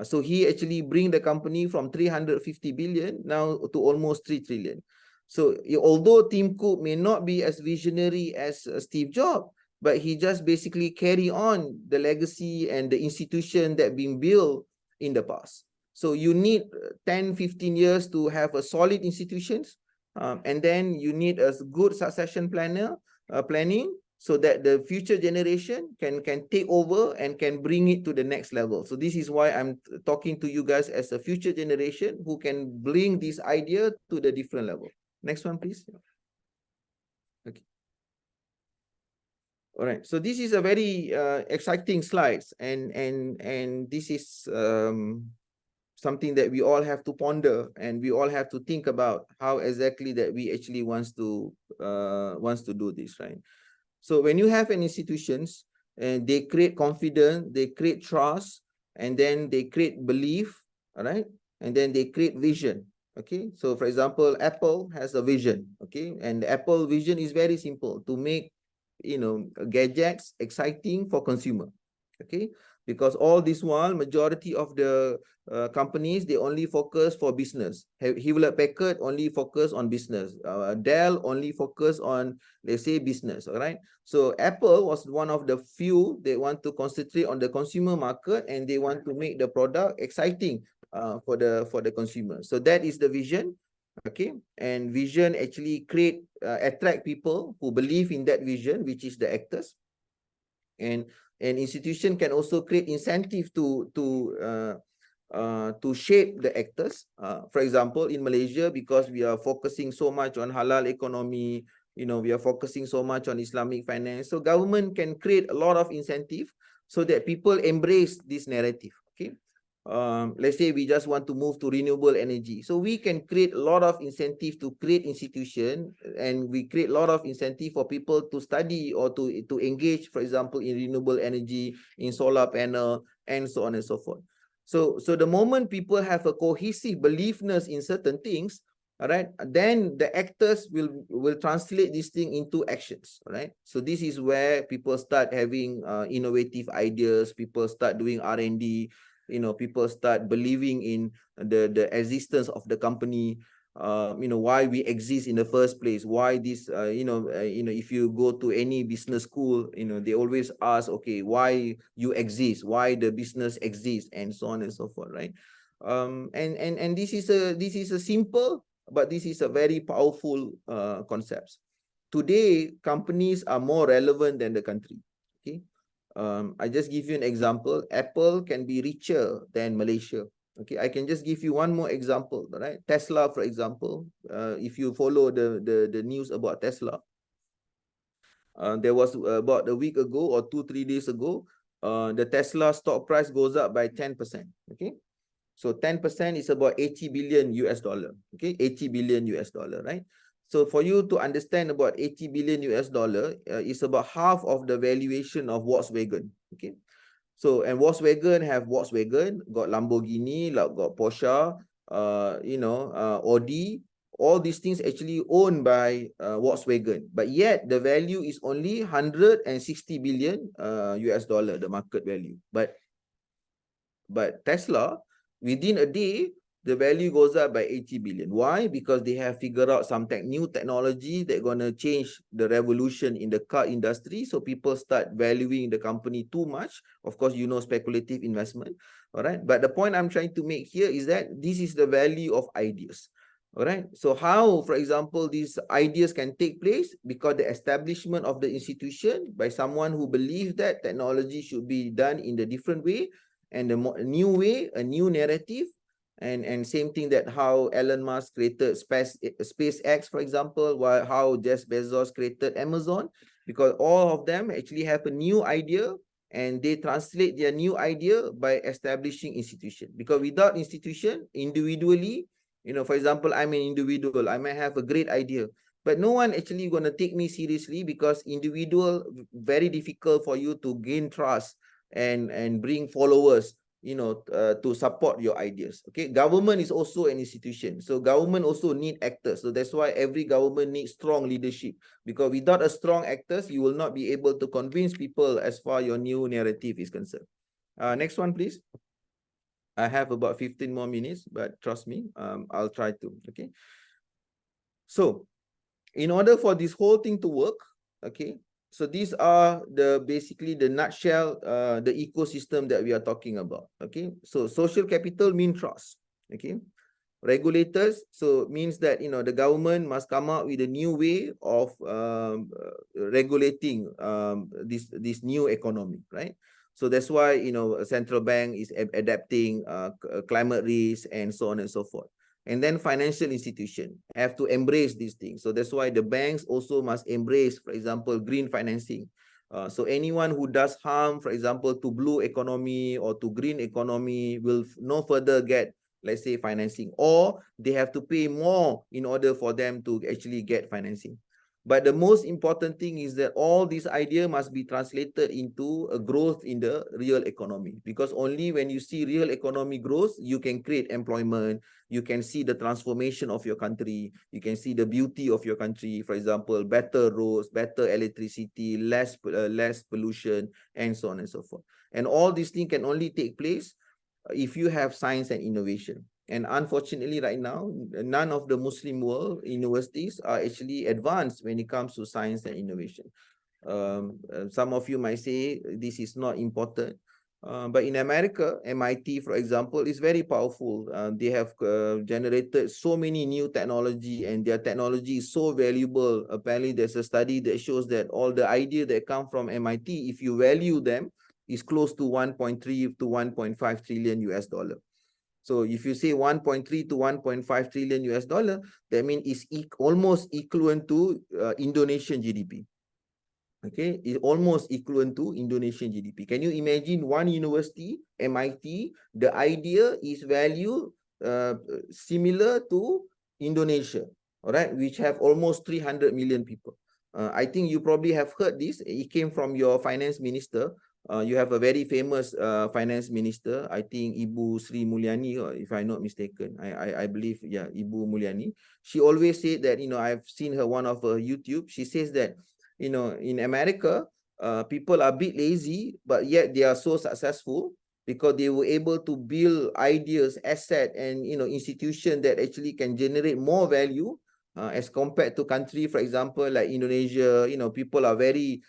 So he actually bring the company from 350 billion now to almost 3 trillion. So although Tim Cook may not be as visionary as Steve Jobs, but he just basically carry on the legacy and the institution that been built in the past. So you need 10-15 years to have a solid institutions, and then you need a good succession planning, so that the future generation can take over and can bring it to the next level. So this is why I'm talking to you guys as a future generation who can bring this idea to the different level. Next one, please. Okay. All right, so this is a very exciting slides, and this is something that we all have to ponder, and we all have to think about how exactly that we actually wants to do this, right? So when you have an institutions and they create confidence, they create trust, and then they create belief, all right, and then they create vision. Okay, so for example, Apple has a vision, okay, and the Apple vision is very simple: to make, you know, gadgets exciting for consumer. Okay, because all this while majority of the companies, they only focus for business. Hewlett Packard only focus on business. Dell only focus on, let's say, business. All right, so Apple was one of the few, they want to concentrate on the consumer market, and they want to make the product exciting for the consumer. So that is the vision. Okay, and vision actually attract people who believe in that vision, which is the actors. And an institution can also create incentive to shape the actors. For example, in Malaysia, because we are focusing so much on halal economy, you know, we are focusing so much on Islamic finance, so government can create a lot of incentive so that people embrace this narrative. Okay, let's say we just want to move to renewable energy, so we can create a lot of incentive to create institution, and we create a lot of incentive for people to study or to engage, for example, in renewable energy, in solar panel, and so on and so forth. So the moment people have a cohesive beliefness in certain things, all right, then the actors will translate this thing into actions. All right, so this is where people start having innovative ideas, people start doing R&D, you know, people start believing in the existence of the company, you know, why we exist in the first place, why this, you know, if you go to any business school, you know, they always ask, okay, why you exist, why the business exists, and so on and so forth, right? And this is a simple, but this is a very powerful concepts. Today, companies are more relevant than the country. Okay. I just give you an example. Apple can be richer than Malaysia. Okay, I can just give you one more example, right? Tesla, for example, if you follow the news about Tesla, there was about a week ago or 2-3 days ago, the Tesla stock price goes up by 10%. Okay, so 10% is about 80 billion US dollar. Okay, 80 billion US dollar, right? So for you to understand about 80 billion US dollar, is about half of the valuation of Volkswagen. Okay, so and Volkswagen, got Lamborghini, got Porsche, you know, Audi. All these things actually owned by Volkswagen, but yet the value is only 160 billion US dollar, the market value. But Tesla, within a day, the value goes up by 80 billion. Why? Because they have figured out some new technology that gonna change the revolution in the car industry. So people start valuing the company too much. Of course, you know, speculative investment. All right. But the point I'm trying to make here is that this is the value of ideas. All right. So how, for example, these ideas can take place? Because the establishment of the institution by someone who believes that technology should be done in a different way, and a new way, a new narrative. And same thing that how Elon Musk created SpaceX, for example, while how Jeff Bezos created Amazon, because all of them actually have a new idea, and they translate their new idea by establishing institution. Because without institution, individually, you know, for example, I'm an individual, I might have a great idea, but no one actually gonna take me seriously, because individual, very difficult for you to gain trust and bring followers, you know, to support your ideas. Okay, government is also an institution, so government also need actors. So that's why every government needs strong leadership, because without a strong actors, you will not be able to convince people as far your new narrative is concerned. Next one, please. I have about 15 more minutes, but trust me, I'll try to. Okay, so in order for this whole thing to work, okay, so these are basically the nutshell, the ecosystem that we are talking about. Okay, so social capital means trust. Okay, regulators, so means that, you know, the government must come up with a new way of regulating this new economy, right? So that's why, you know, a central bank is adapting climate risk and so on and so forth. And then financial institution have to embrace these things. So that's why the banks also must embrace, for example, green financing. So anyone who does harm, for example, to blue economy or to green economy will no further get, let's say, financing, or they have to pay more in order for them to actually get financing. But the most important thing is that all these ideas must be translated into a growth in the real economy, because only when you see real economy growth, you can create employment, you can see the transformation of your country, you can see the beauty of your country, for example, better roads, better electricity, less pollution, and so on and so forth. And all these things can only take place if you have science and innovation. And unfortunately, right now, none of the Muslim world universities are actually advanced when it comes to science and innovation. Some of you might say this is not important. But in America, MIT, for example, is very powerful. They have generated so many new technology, and their technology is so valuable. Apparently, there's a study that shows that all the ideas that come from MIT, if you value them, is close to 1.3 to 1.5 trillion US dollar. So if you say 1.3 to 1.5 trillion US dollar, that means it's almost equivalent to Indonesian GDP. Okay, it's almost equivalent to Indonesian GDP. Can you imagine one university, MIT, the idea is value similar to Indonesia, all right, which have almost 300 million people. I think you probably have heard this. It came from your finance minister. You have a very famous finance minister, I think Ibu Sri Mulyani, or if I'm not mistaken, I believe, yeah, Ibu Mulyani. She always said that, I've seen her one of her YouTube. She says that, in America, people are a bit lazy, but yet they are so successful because they were able to build ideas, asset, and institution that actually can generate more value as compared to country, for example, like Indonesia. People are very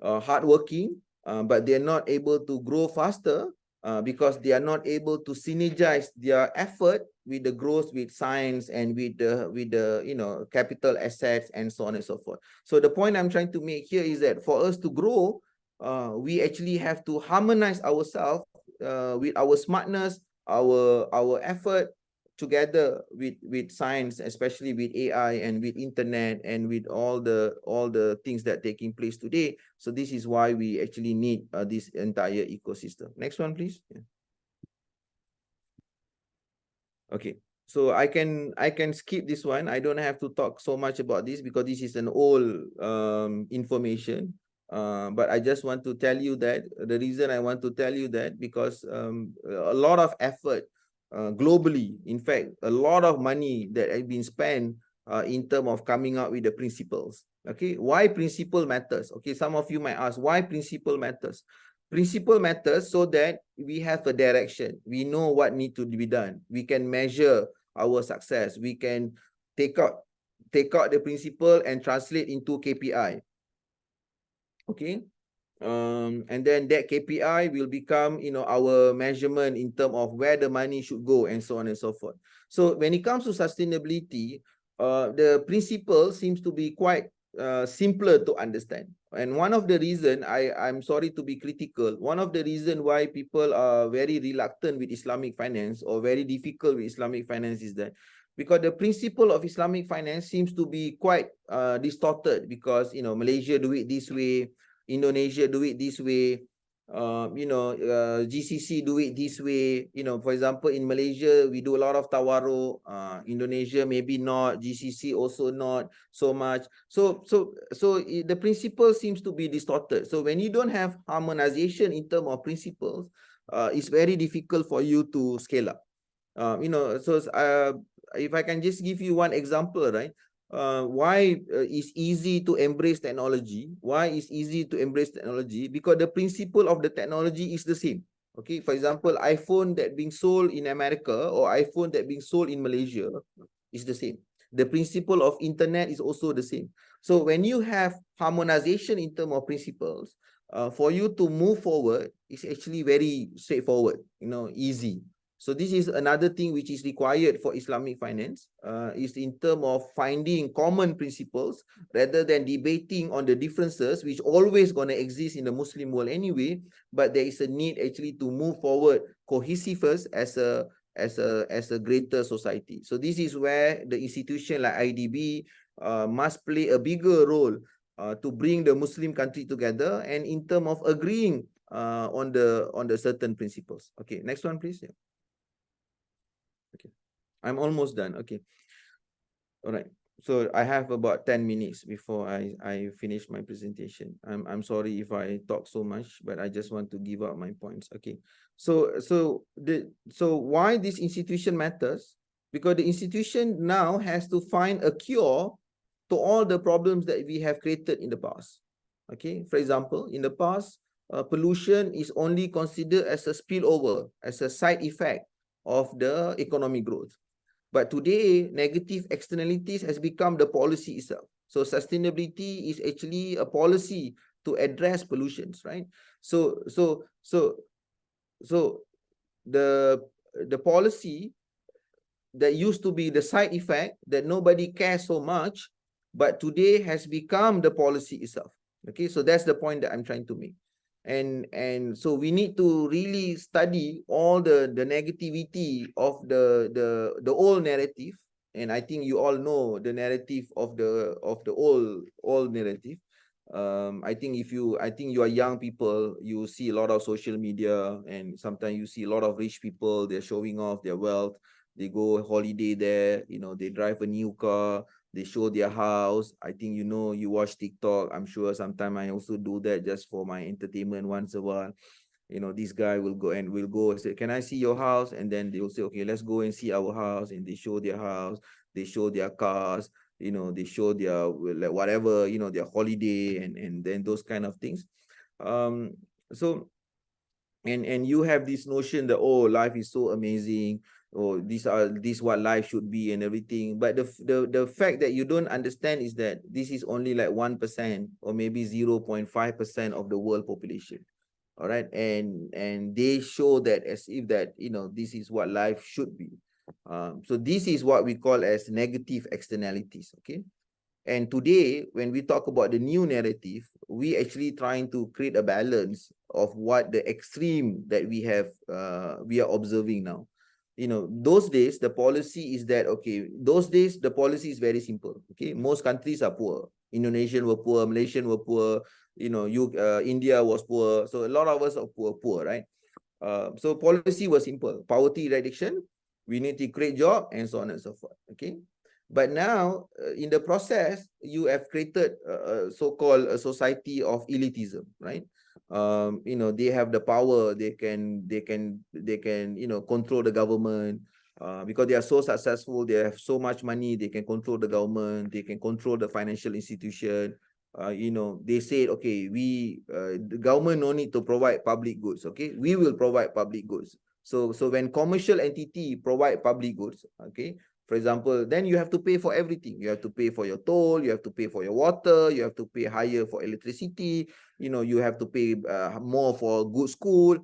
hardworking, but they're not able to grow faster because they are not able to synergize their effort with the growth with science and with the capital assets and so on and so forth. So the point I'm trying to make here is that for us to grow, we actually have to harmonize ourselves with our smartness, our effort, together with science, especially with AI and with internet and with all the things that are taking place today. So this is why we actually need this entire ecosystem. Next one, please. Yeah. Okay, so I can skip this one. I don't have to talk so much about this because this is an old information. But I just want to tell you that the reason I want to tell you that because a lot of effort globally, in fact, a lot of money that has been spent in terms of coming up with the principles. Okay, why principle matters? Okay, some of you might ask why principle matters. Principle matters so that we have a direction. We know what needs to be done. We can measure our success. We can take out the principle and translate into KPI. Okay. And then that KPI will become, our measurement in terms of where the money should go and so on and so forth. So when it comes to sustainability, the principle seems to be quite simpler to understand. And one of the reasons, I'm sorry to be critical, one of the reasons why people are very reluctant with Islamic finance or very difficult with Islamic finance is that because the principle of Islamic finance seems to be quite distorted because, Malaysia do it this way, Indonesia do it this way, GCC do it this way. For example, in Malaysia, we do a lot of tawarruk, Indonesia maybe not, GCC also not so much. So the principle seems to be distorted. So when you don't have harmonization in terms of principles, it's very difficult for you to scale up. If I can just give you one example, right? Why it's easy to embrace technology? Why it's easy to embrace technology? Because the principle of the technology is the same. Okay, for example, iPhone that being sold in America or iPhone that being sold in Malaysia is the same. The principle of internet is also the same. So when you have harmonization in terms of principles, for you to move forward, it's actually very straightforward, easy. So this is another thing which is required for Islamic finance, is in terms of finding common principles rather than debating on the differences, which always going to exist in the Muslim world anyway. But there is a need actually to move forward cohesive as a greater society. So this is where the institution like IDB must play a bigger role to bring the Muslim country together, and in terms of agreeing on the certain principles. Okay, next one, please. Yeah. Okay, I'm almost done. Okay, all right. So I have about 10 minutes before I finish my presentation. I'm sorry if I talk so much, but I just want to give out my points. Okay. So why this institution matters? Because the institution now has to find a cure to all the problems that we have created in the past. Okay. For example, in the past, pollution is only considered as a spillover, as a side effect of the economic growth. But today, negative externalities has become the policy itself. So sustainability is actually a policy to address pollutions, right? So the policy that used to be the side effect that nobody cares so much, but today has become the policy itself. Okay, so that's the point that I'm trying to make. And so we need to really study all the negativity of the old narrative. And I think you all know the narrative of the old narrative. I think you are young people, you see a lot of social media, and sometimes you see a lot of rich people, they're showing off their wealth. They go holiday there, they drive a new car, they show their house. I think you watch TikTok. I'm sure sometimes I also do that just for my entertainment once a while. This guy will go and say, can I see your house? And then they will say, okay, let's go and see our house. And they show their house, they show their cars, they show their like whatever, their holiday, and then those kind of things. So and you have this notion that, oh, life is so amazing, or this what life should be and everything. But the fact that you don't understand is that this is only like 1% or maybe 0.5% of the world population. All right, and they show that as if that this is what life should be. So this is what we call as negative externalities. Okay. And today, when we talk about the new narrative, we actually trying to create a balance of what the extreme that we are observing now. Those days, the policy is that, okay, those days, the policy is very simple. Okay, most countries are poor. Indonesian were poor, Malaysian were poor, India was poor. So a lot of us are poor, right? So policy was simple. Poverty eradication, we need to create job, and so on and so forth. Okay. But now, in the process, you have created a so-called a society of elitism, right? They have the power. They can control the government because they are so successful. They have so much money. They can control the government. They can control the financial institution. They said, okay, the government no need to provide public goods. Okay, we will provide public goods. So when commercial entity provide public goods, okay, for example, then you have to pay for everything. You have to pay for your toll, you have to pay for your water, you have to pay higher for electricity, you have to pay more for good school,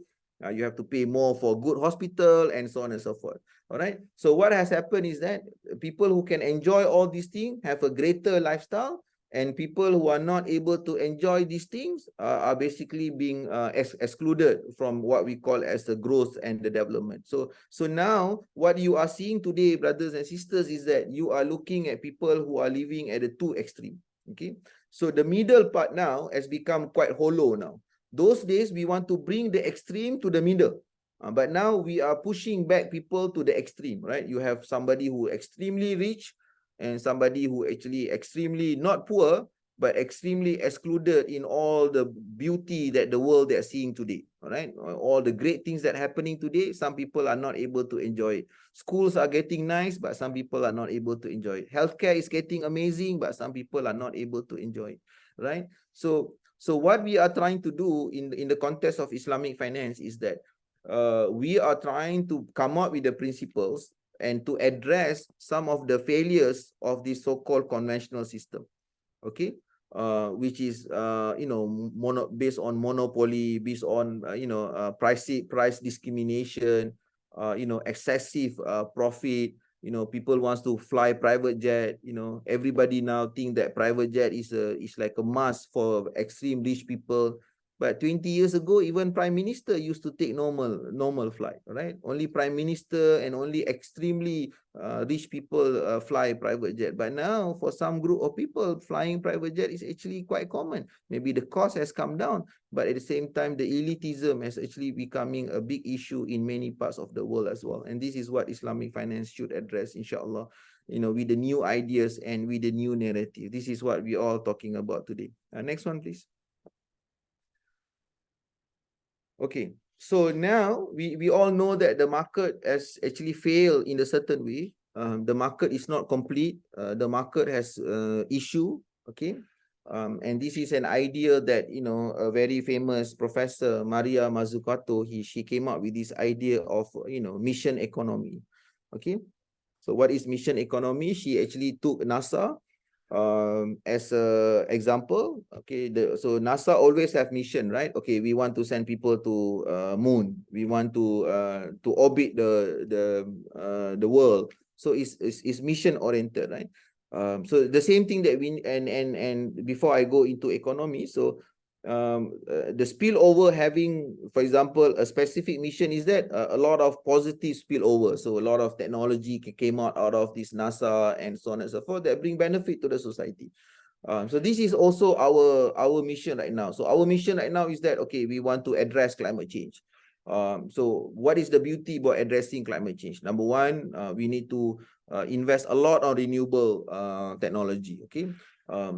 you have to pay more for good hospital, and so on and so forth. All right. So what has happened is that people who can enjoy all these things have a greater lifestyle, and people who are not able to enjoy these things are basically being excluded from what we call as the growth and the development. So now what you are seeing today, brothers and sisters, is that you are looking at people who are living at the two extreme. Okay, so the middle part now has become quite hollow now. Those days we want to bring the extreme to the middle, but now we are pushing back people to the extreme, right? You have somebody who extremely rich, and somebody who actually extremely not poor, but extremely excluded in all the beauty that the world they are seeing today. All right, all the great things that are happening today, some people are not able to enjoy it. Schools are getting nice, but some people are not able to enjoy it. Healthcare is getting amazing, but some people are not able to enjoy it. Right? So what we are trying to do in the context of Islamic finance is that we are trying to come up with the principles and to address some of the failures of this so-called conventional system, okay, which is based on monopoly, based on price discrimination, excessive profit. People wants to fly private jet. Everybody now think that private jet is like a must for extreme rich people. But 20 years ago, even Prime Minister used to take normal flight, right? Only Prime Minister and only extremely rich people fly private jet. But now, for some group of people, flying private jet is actually quite common. Maybe the cost has come down, but at the same time, the elitism has actually becoming a big issue in many parts of the world as well. And this is what Islamic finance should address, inshallah, with the new ideas and with the new narrative. This is what we are all talking about today. Next one, please. Okay, so now we all know that the market has actually failed in a certain way. The market is not complete. The market has issue. Okay, and this is an idea that a very famous professor, Maria Mazzucato, she came up with this idea of mission economy. Okay, so what is mission economy? She actually took NASA as a example. Okay, so NASA always have mission, right? Okay, we want to send people to moon. We want to orbit the world. So it's mission oriented, right? So the same thing that we and before I go into economy, so the spillover having, for example, a specific mission is that a lot of positive spillover. So a lot of technology came out of this NASA and so on and so forth that bring benefit to the society. So this is also our mission right now. So our mission right now is that, okay, we want to address climate change. So what is the beauty about addressing climate change? Number one, we need to invest a lot on renewable technology. Okay.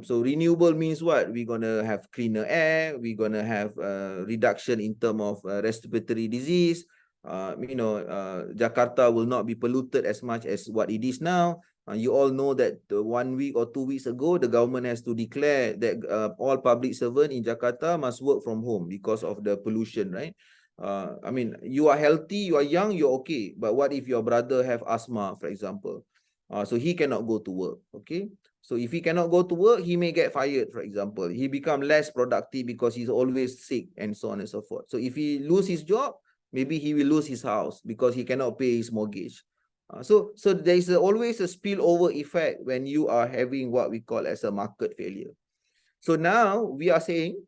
So renewable means what? We're going to have cleaner air. We're going to have reduction in terms of respiratory disease. Jakarta will not be polluted as much as what it is now. You all know that 1 week or 2 weeks ago, the government has to declare that all public servants in Jakarta must work from home because of the pollution, right? I mean, you are healthy, you are young, you're okay. But what if your brother have asthma, for example? So he cannot go to work, okay? So if he cannot go to work, he may get fired, for example. He become less productive because he's always sick and so on and so forth. So if he lose his job, maybe he will lose his house because he cannot pay his mortgage. So there is always a spillover effect when you are having what we call as a market failure. So now we are saying,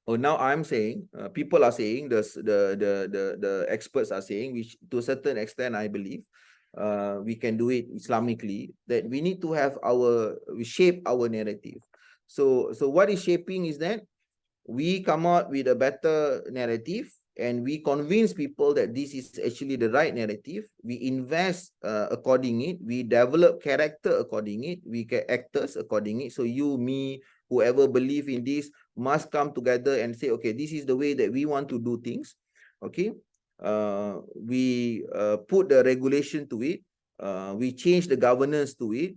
or now I'm saying, people are saying, the experts are saying, which to a certain extent I believe, we can do it Islamically, that we need to have we shape our narrative. So what is shaping is that we come out with a better narrative and we convince people that this is actually the right narrative. We invest according it. We develop character according it. We get actors according it. So you, me, whoever believe in this must come together and say, okay, this is the way that we want to do things. Okay. We put the regulation to it. We change the governance to it.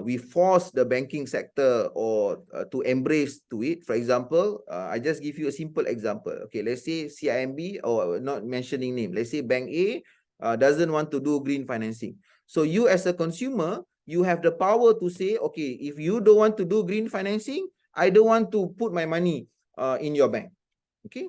We force the banking sector or to embrace to it. For example, I just give you a simple example. Okay, let's say CIMB, or not mentioning name, let's say Bank A doesn't want to do green financing. So you as a consumer, you have the power to say, okay, if you don't want to do green financing, I don't want to put my money in your bank. Okay.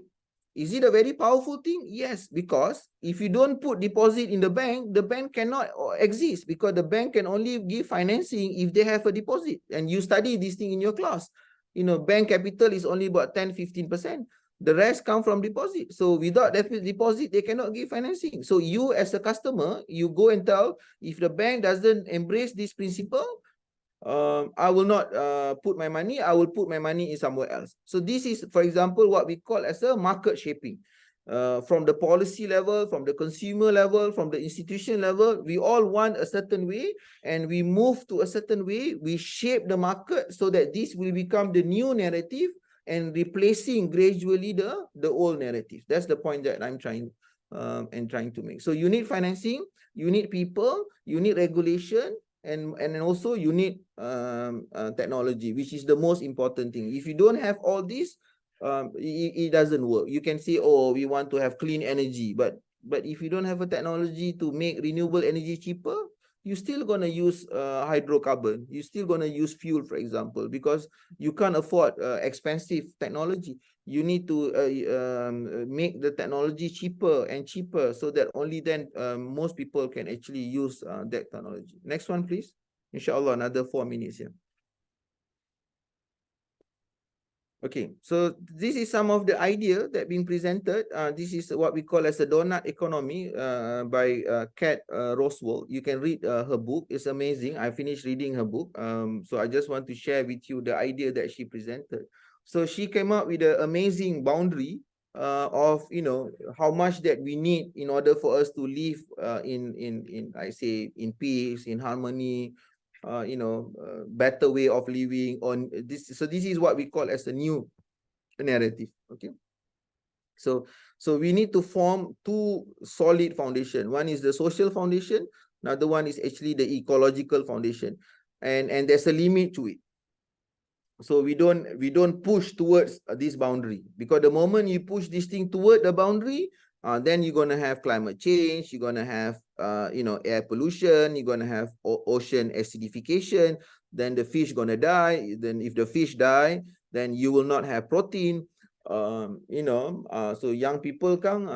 Is it a very powerful thing? Yes, because if you don't put deposit in the bank cannot exist, because the bank can only give financing if they have a deposit. And you study this thing in your class. Bank capital is only about 10-15%. The rest come from deposit. So without deposit, they cannot give financing. So you as a customer, you go and tell, if the bank doesn't embrace this principle, I will not put my money, I will put my money in somewhere else. So this is, for example, what we call as a market shaping. From the policy level, from the consumer level, from the institution level, we all want a certain way and we move to a certain way. We shape the market so that this will become the new narrative and replacing gradually the old narrative. That's the point that I'm trying to make. So you need financing, you need people, you need regulation, and also you need technology, which is the most important thing. If you don't have all this, it doesn't work. You can say, oh, we want to have clean energy, but if you don't have a technology to make renewable energy cheaper, you're still going to use hydrocarbon. You're still going to use fuel, for example, because you can't afford expensive technology. You need to make the technology cheaper and cheaper, so that only then most people can actually use that technology. Next one, please. Inshallah, another 4 minutes here. Okay, so this is some of the idea that being presented. This is what we call as a donut economy by Kat Roswell. You can read her book. It's amazing. I finished reading her book. So I just want to share with you the idea that she presented. So she came up with an amazing boundary of, you know, how much that we need in order for us to live in I say in peace, in harmony, better way of living on this. So this is what we call as a new narrative. Okay. So we need to form two solid foundation. One is the social foundation. Another one is actually the ecological foundation. And there's a limit to it. So we don't push towards this boundary, because the moment you push this thing toward the boundary, then you're gonna have climate change, you're gonna have air pollution, you're gonna have ocean acidification, then the fish gonna die. Then if the fish die, then you will not have protein. So young people kan,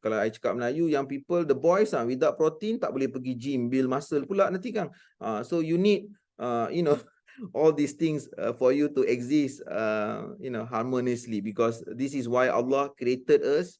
kalau I cakap Melayu, young people, the boys without protein tak boleh pergi gym, build muscle pula nanti kan. So you need all these things for you to exist harmoniously, because this is why Allah created us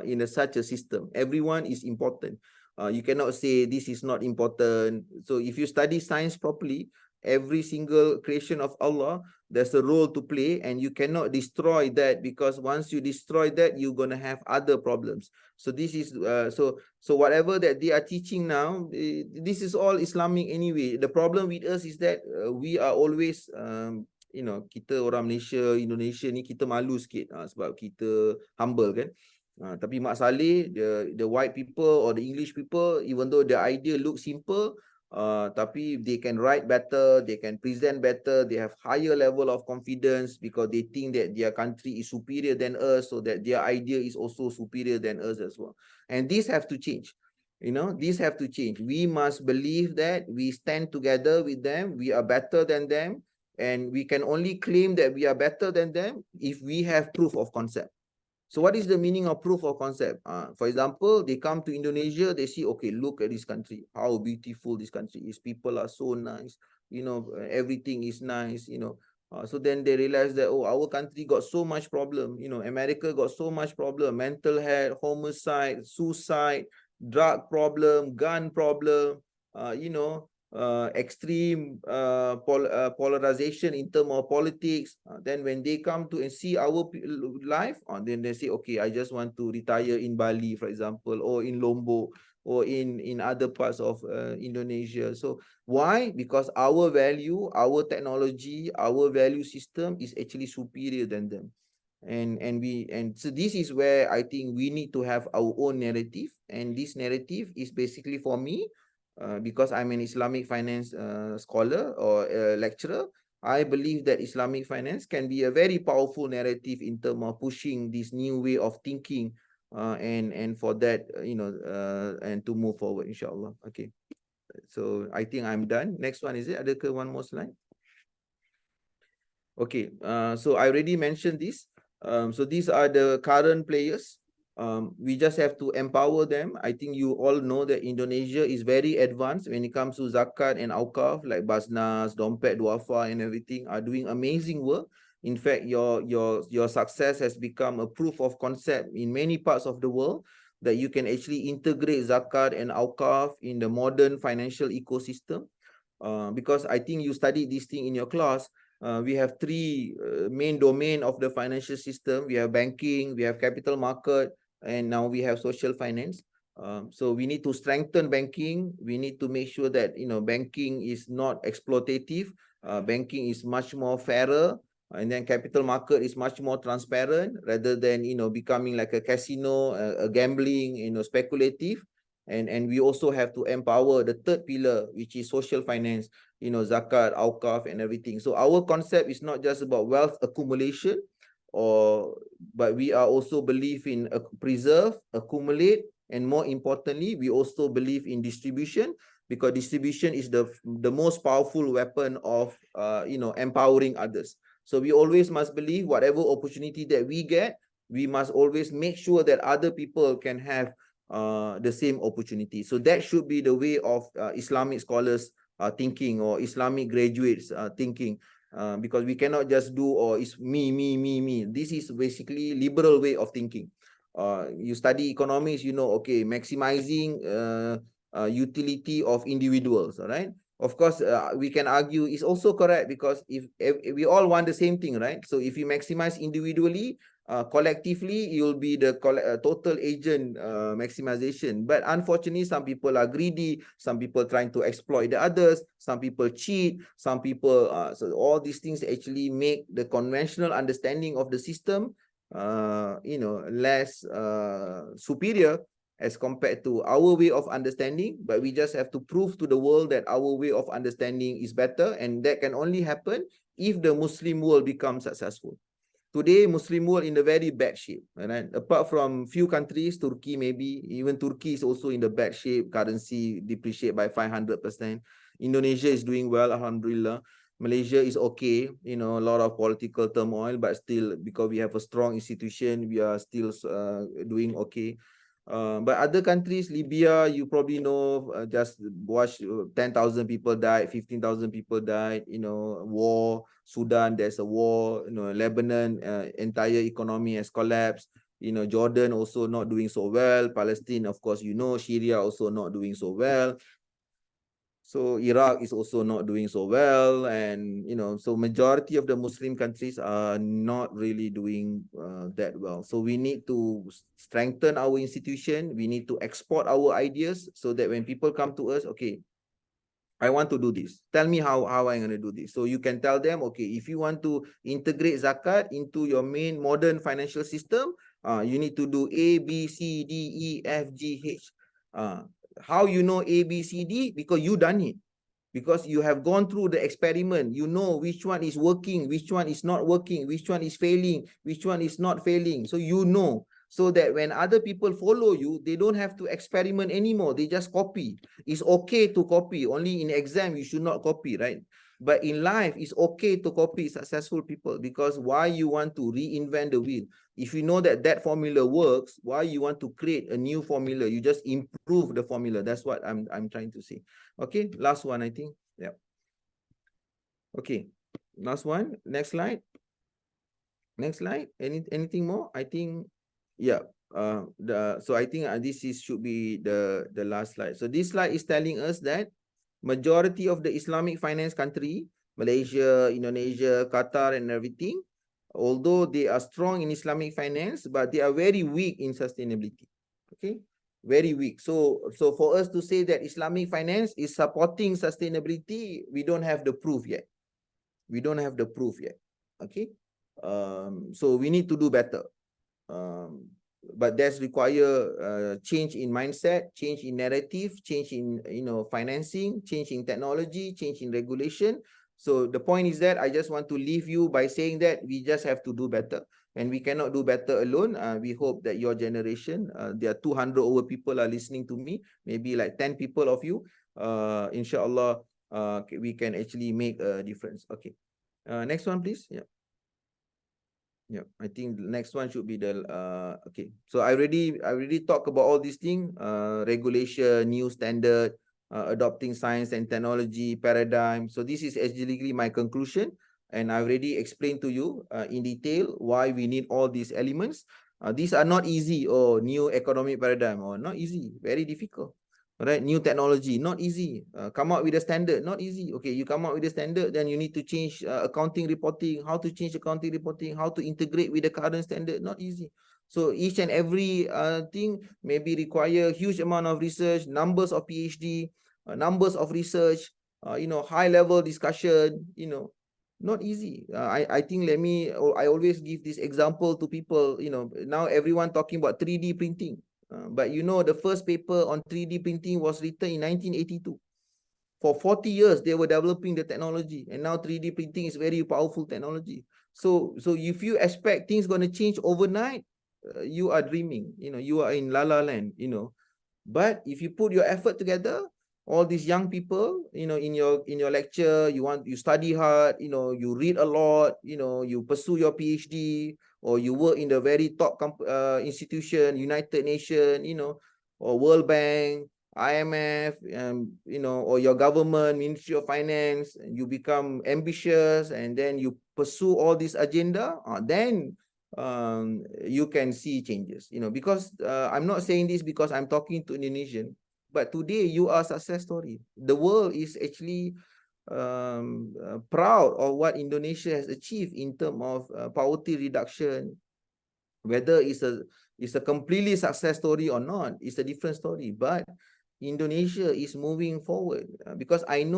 in such a system. Everyone is important. You cannot say this is not important. So if you study science properly, every single creation of Allah, there's a role to play, and you cannot destroy that, because once you destroy that, you're going to have other problems. So this is so whatever that they are teaching now, this is all Islamic anyway. The problem with us is that we are always kita orang Malaysia, Indonesia ni, kita malu sikit sebab kita humble kan. Tapi Mak Saleh, the white people or the English people, even though the idea looks simple, tapi they can write better, they can present better, they have higher level of confidence because they think that their country is superior than us, so that their idea is also superior than us as well. And this have to change. These have to change. We must believe that we stand together with them, we are better than them, and we can only claim that we are better than them if we have proof of concept. So what is the meaning of proof of concept? For example, they come to Indonesia, they see, okay, look at this country, how beautiful this country is. People are so nice, everything is nice, so then they realize that, oh, our country got so much problem, America got so much problem, mental health, homicide, suicide, drug problem, gun problem, extreme polarization in terms of politics. Then when they come to and see our life, then they say, okay, I just want to retire in Bali, for example, or in Lombok, or in other parts of Indonesia. So why? Because our value, our technology, our value system is actually superior than them. And so this is where I think we need to have our own narrative, and this narrative is basically, for me, because I'm an Islamic finance scholar or lecturer, I believe that Islamic finance can be a very powerful narrative in terms of pushing this new way of thinking, and for that, and to move forward, inshallah. Okay, so I think I'm done. Next one, is it? Ada ke one more slide? Okay, so I already mentioned this. So these are the current players. We just have to empower them. I think you all know that Indonesia is very advanced when it comes to zakat and awqaf, like Basnas, Dompet Duafa, and everything are doing amazing work. In fact, your success has become a proof of concept in many parts of the world, that you can actually integrate zakat and awqaf in the modern financial ecosystem. Because I think you studied this thing in your class. We have three main domain of the financial system. We have banking, we have capital market, and now we have social finance. So we need to strengthen banking. We need to make sure that banking is not exploitative. Banking is much more fairer, and then capital market is much more transparent, rather than becoming like a casino, a gambling, speculative. And we also have to empower the third pillar, which is social finance, zakat, awqaf, and everything. So our concept is not just about wealth accumulation, but we are also believe in preserve, accumulate, and more importantly, we also believe in distribution, because distribution is the most powerful weapon of empowering others. So we always must believe whatever opportunity that we get, we must always make sure that other people can have the same opportunity. So that should be the way of Islamic scholars thinking, or Islamic graduates thinking. because we cannot just do, or it's me, me, me, me. This is basically liberal way of thinking. You study economics, you know, okay, maximizing utility of individuals, all right? Of course, we can argue it's also correct, because if we all want the same thing, right? So if you maximize individually, collectively, you'll be the total agent maximization. But unfortunately, some people are greedy, some people trying to exploit the others, some people cheat, some people, so all these things actually make the conventional understanding of the system, you know, less superior as compared to our way of understanding. But we just have to prove to the world that our way of understanding is better, and that can only happen if the Muslim world becomes successful. Today, Muslim world in a very bad shape, right? Apart from few countries, Turkey maybe, even Turkey is also in the bad shape, currency depreciate by 500%. Indonesia is doing well, alhamdulillah. Malaysia is okay, you know, a lot of political turmoil, but still, because we have a strong institution, we are still doing okay. But other countries, Libya, you probably know, just watch, 10,000 people died, 15,000 people died, you know, war. Sudan, there's a war, you know, Lebanon, entire economy has collapsed. You know, Jordan also not doing so well. Palestine, of course, you know, Syria also not doing so well. So Iraq is also not doing so well, and you know, so majority of the Muslim countries are not really doing that well. So we need to strengthen our institution. We need to export our ideas, so that when people come to us, okay, I want to do this. Tell me how I'm going to do this. So you can tell them, okay, if you want to integrate zakat into your main modern financial system, you need to do A, B, C, D, E, F, G, H. How you know A, B, C, D? Because you done it. Because you have gone through the experiment. You know which one is working, which one is not working, which one is failing, which one is not failing. So you know. So that when other people follow you, they don't have to experiment anymore. They just copy. It's okay to copy. Only in exam, you should not copy, right? But in life, it's okay to copy successful people, because why you want to reinvent the wheel? If you know that that formula works, why you want to create a new formula? You just improve the formula. That's what I'm trying to say. Okay, last one, I think. Yeah. Okay, last one. Next slide. Next slide. Anything more? I think, yeah. So I think this should be the last slide. So this slide is telling us that majority of the Islamic finance country, Malaysia, Indonesia, Qatar, and everything, although they are strong in Islamic finance, but they are very weak in sustainability. Okay, very weak. So for us to say that Islamic finance is supporting sustainability, we don't have the proof yet. We don't have the proof yet. Okay, so we need to do better. But that's require change in mindset, change in narrative, change in, you know, financing, change in technology, change in regulation. So the point is that I just want to leave you by saying that we just have to do better, and we cannot do better alone. We hope that your generation, there are 200 over people are listening to me, maybe like 10 people of you, inshallah, we can actually make a difference. Okay, next one, please. Yeah. Yeah, I think the next one should be the okay. So I already talked about all these things, regulation, new standard, adopting science and technology paradigm. So this is actually my conclusion, and I already explained to you in detail why we need all these elements. These are not easy, or new economic paradigm, or not easy, very difficult. Right, new technology, not easy. Come out with a standard, not easy. Okay, you come out with a standard, then you need to change accounting reporting, how to change accounting reporting, how to integrate with the current standard, not easy. So each and every thing maybe require huge amount of research, numbers of PhD, numbers of research, you know, high level discussion, you know, not easy. I think I always give this example to people, you know, now everyone talking about 3D printing. But you know, the first paper on 3D printing was written in 1982. For 40 years, they were developing the technology, and now 3D printing is very powerful technology. So if you expect things going to change overnight, you are dreaming. You know, you are in la la land. You know, but if you put your effort together, all these young people, you know, in your lecture, you study hard. You know, you read a lot. You know, you pursue your PhD, or you work in the very top institution, United Nations, you know, or World Bank, IMF, or your government, Ministry of Finance, and you become ambitious and then you pursue all this agenda, then you can see changes, because I'm not saying this because I'm talking to Indonesian, but today you are a success story. The world is actually proud of what Indonesia has achieved in terms of poverty reduction. Whether it's a completely success story or not, it's a different story. But Indonesia is moving forward because I'm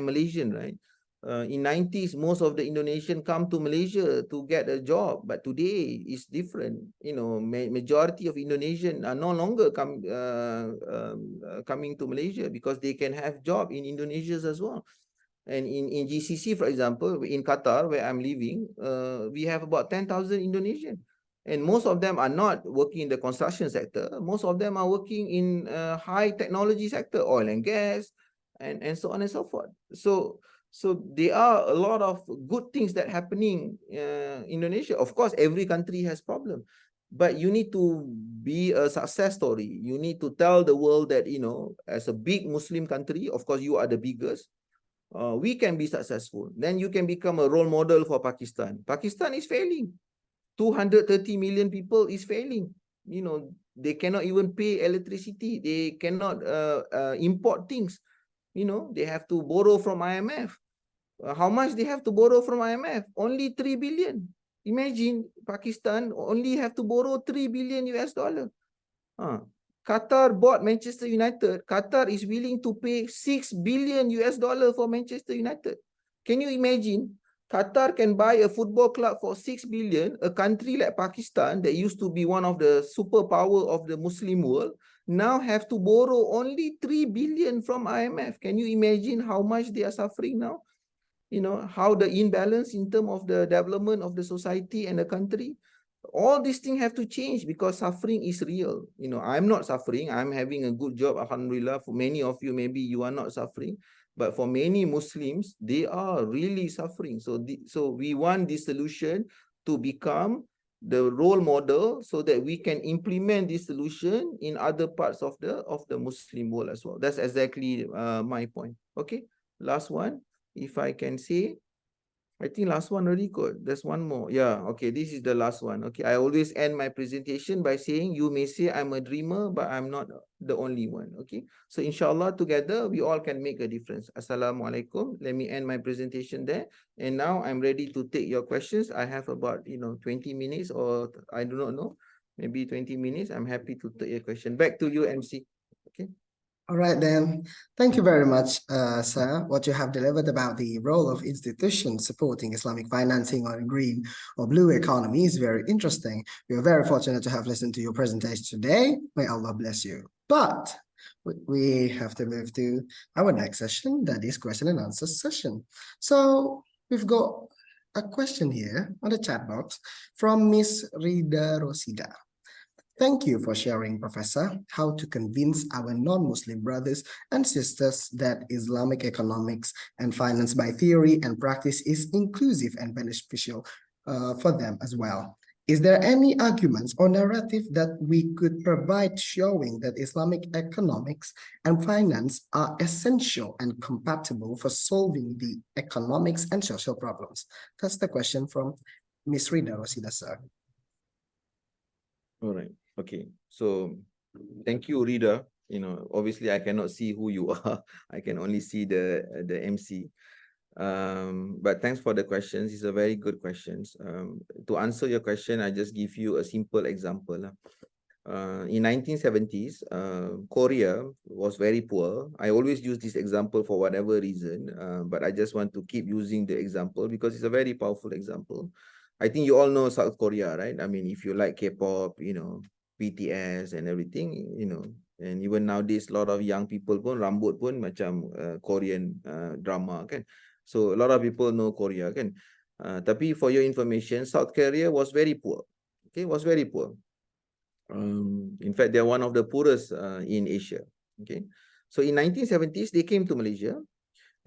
Malaysian, right? In 90s, most of the Indonesian come to Malaysia to get a job, but today it's different. Majority of Indonesian are no longer coming to Malaysia because they can have job in Indonesia as well. And in GCC, for example, in Qatar, where I'm living, we have about 10,000 Indonesian. And most of them are not working in the construction sector. Most of them are working in high technology sector, oil and gas, and so on and so forth. So there are a lot of good things that happening in Indonesia. Of course, every country has problem, but you need to be a success story. You need to tell the world that, as a big Muslim country, of course, you are the biggest. We can be successful. Then you can become a role model for Pakistan. Pakistan is failing. 230 million people is failing. They cannot even pay electricity. They cannot import things. They have to borrow from IMF. How much they have to borrow from IMF? Only 3 billion. Imagine Pakistan only have to borrow 3 billion US dollar. Qatar bought Manchester United. Qatar is willing to pay 6 billion US dollar for Manchester United. Can you imagine? Qatar can buy a football club for 6 billion. A country like Pakistan that used to be one of the superpower of the Muslim world now have to borrow only 3 billion from IMF. Can you imagine how much they are suffering now? How the imbalance in terms of the development of the society and the country. All these things have to change because suffering is real. I'm not suffering. I'm having a good job, alhamdulillah. For many of you, maybe you are not suffering. But for many Muslims, they are really suffering. So we want this solution to become the role model so that we can implement this solution in other parts of the Muslim world as well. That's exactly my point. Okay, last one. If I can say, I think last one already good. There's one more. Yeah, okay, this is the last one. Okay, I always end my presentation by saying, you may say I'm a dreamer, but I'm not the only one. Okay, so inshallah, together, we all can make a difference. Assalamualaikum. Let me end my presentation there. And now I'm ready to take your questions. I have about, 20 minutes or I do not know, maybe 20 minutes. I'm happy to take your question. Back to you, MC. Okay. All right, then. Thank you very much, sir. What you have delivered about the role of institutions supporting Islamic financing on a green or blue economy is very interesting. We are very fortunate to have listened to your presentation today. May Allah bless you. But we have to move to our next session, that is question and answer session. So we've got a question here on the chat box from Miss Rida Rosida. Thank you for sharing, Professor, how to convince our non-Muslim brothers and sisters that Islamic economics and finance by theory and practice is inclusive and beneficial for them as well. Is there any arguments or narrative that we could provide showing that Islamic economics and finance are essential and compatible for solving the economics and social problems? That's the question from Ms. Rida Rosida, sir. All right. Okay. So thank you, Rida. Obviously I cannot see who you are. I can only see the MC. But thanks for the questions. It's a very good questions. To answer your question, I just give you a simple example. In 1970s, Korea was very poor. I always use this example for whatever reason, but I just want to keep using the example because it's a very powerful example. I think you all know South Korea, right? I mean, if you like K-pop, BTS and everything, and even nowadays, a lot of young people pun rambut pun macam Korean drama, kan? So a lot of people know Korea, kan? Tapi for your information, South Korea was very poor. Okay, was very poor. In fact, they're one of the poorest in Asia. Okay, so in 1970s, they came to Malaysia.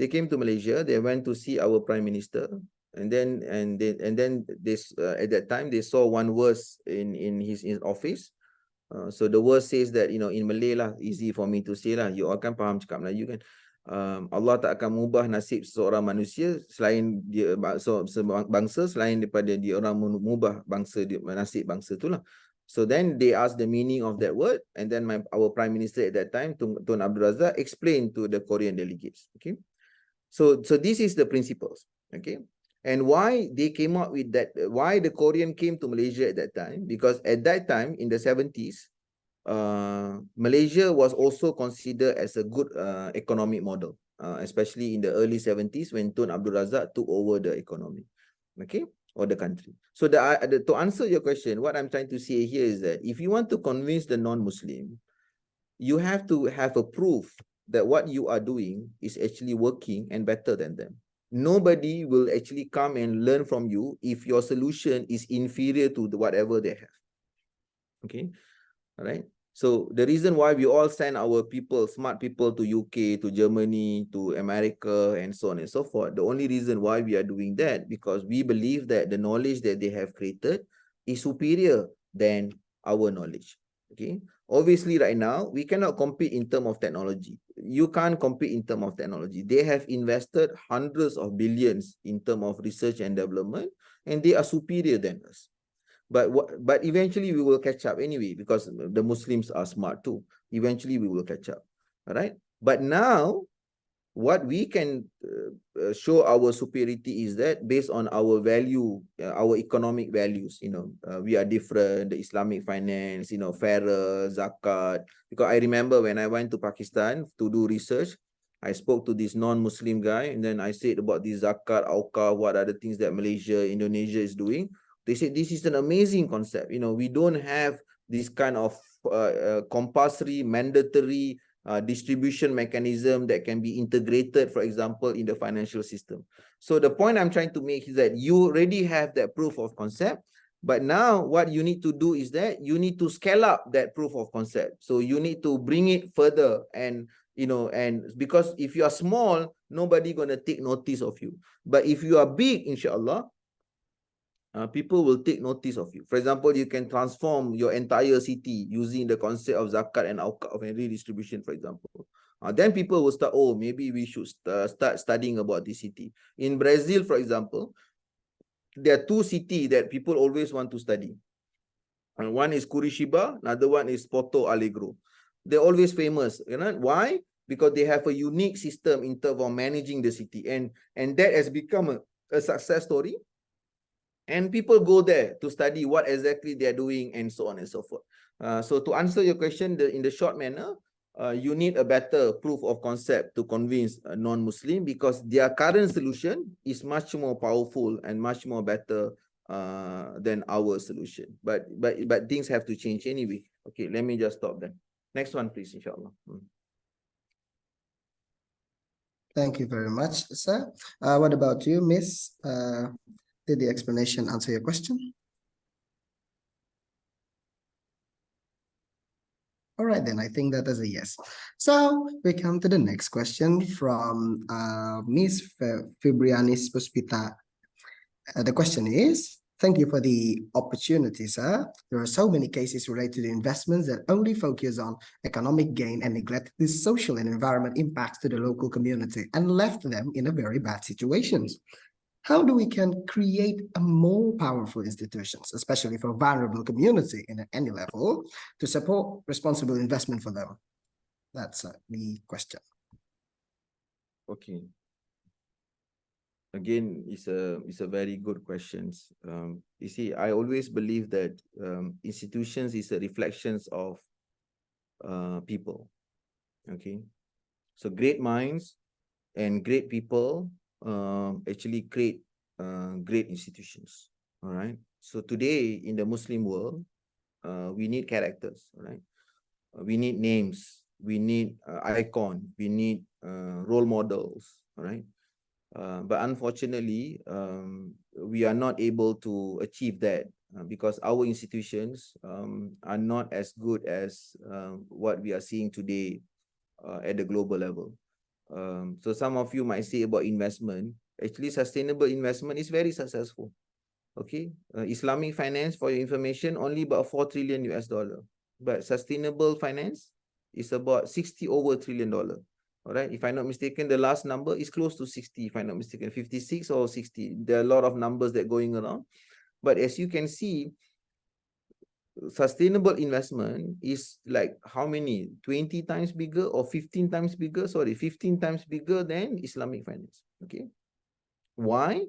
They went to see our Prime Minister. And then they at that time they saw one verse in his office. So the verse says that, in Malay lah, easy for me to say lah, you all kan faham cakap Melayu kan. Allah tak akan mengubah nasib seseorang manusia selain dia bangsa, selain daripada dia orang mengubah nasib bangsa tu lah. So then they asked the meaning of that word, and then our Prime Minister at that time, Tun Abdul Razak, explained to the Korean delegates. Okay, so this is the principles. Okay, and why they came up with that? Why the Korean came to Malaysia at that time? Because at that time in the 70s, Malaysia was also considered as a good economic model, especially in the early 70s when Tun Abdul Razak took over the economy. Okay, or the country. So to answer your question, what I'm trying to say here is that if you want to convince the non-Muslim, you have to have a proof that what you are doing is actually working and better than them. Nobody will actually come and learn from you if your solution is inferior to whatever they have. Okay, all right. So the reason why we all send our people, smart people, to UK, to Germany, to America, and so on and so forth, the only reason why we are doing that, because we believe that the knowledge that they have created is superior than our knowledge. Okay. Obviously, right now, we cannot compete in terms of technology. You can't compete in terms of technology. They have invested hundreds of billions in terms of research and development, and they are superior than us. But eventually we will catch up anyway, because the Muslims are smart too. Eventually we will catch up. All right. But now, what we can show our superiority is that based on our value, our economic values, we are different, the Islamic finance, fairer, zakat. Because I remember when I went to Pakistan to do research, I spoke to this non-Muslim guy, and then I said about this zakat, awqaf, what are the things that Malaysia, Indonesia is doing. They said this is an amazing concept. We don't have this kind of compulsory, mandatory distribution mechanism that can be integrated, for example, in the financial system. So the point I'm trying to make is that you already have that proof of concept, but now what you need to do is that you need to scale up that proof of concept. So you need to bring it further, and because if you are small, nobody gonna take notice of you. But if you are big, inshallah, people will take notice of you. For example, you can transform your entire city using the concept of zakat and awqaf and redistribution, for example. Then people will start, oh, maybe we should start studying about this city. In Brazil, for example, there are two cities that people always want to study. And one is Curitiba, another one is Porto Alegre. They're always famous. Why? Because they have a unique system in terms of managing the city. And that has become a success story. And people go there to study what exactly they're doing, and so on and so forth. So to answer your question in the short manner, you need a better proof of concept to convince a non-Muslim, because their current solution is much more powerful and much more better than our solution. But things have to change anyway. Okay, let me just stop there. Next one, please, inshallah. Thank you very much, sir. What about you, Miss? Did the explanation answer your question? All right, then I think that is a yes. So we come to the next question from Miss Fibrianis Puspita. The question is, thank you for the opportunity, sir. There are so many cases related to the investments that only focus on economic gain and neglect the social and environment impacts to the local community and left them in a very bad situations. How do we can create a more powerful institutions, especially for vulnerable community in any level, to support responsible investment for them? That's the question. Okay. Again, it's a very good question. You see, I always believe that institutions is a reflections of people. Okay, so great minds and great people actually create great institutions. All right. So today in the Muslim world, we need characters. All right. We need names. We need icon. We need role models. All right. But unfortunately, we are not able to achieve that because our institutions are not as good as what we are seeing today at the global level. So some of you might say about investment, actually sustainable investment is very successful. Okay, Islamic finance, for your information, only about $4 trillion US. but sustainable finance is about 60 over $1 trillion. All right, if I'm not mistaken, the last number is close to 60, if I'm not mistaken, 56 or 60. There are a lot of numbers that going around. But as you can see, sustainable investment is like how many? 20 times bigger or 15 times bigger? Sorry, 15 times bigger than Islamic finance. Okay. Why?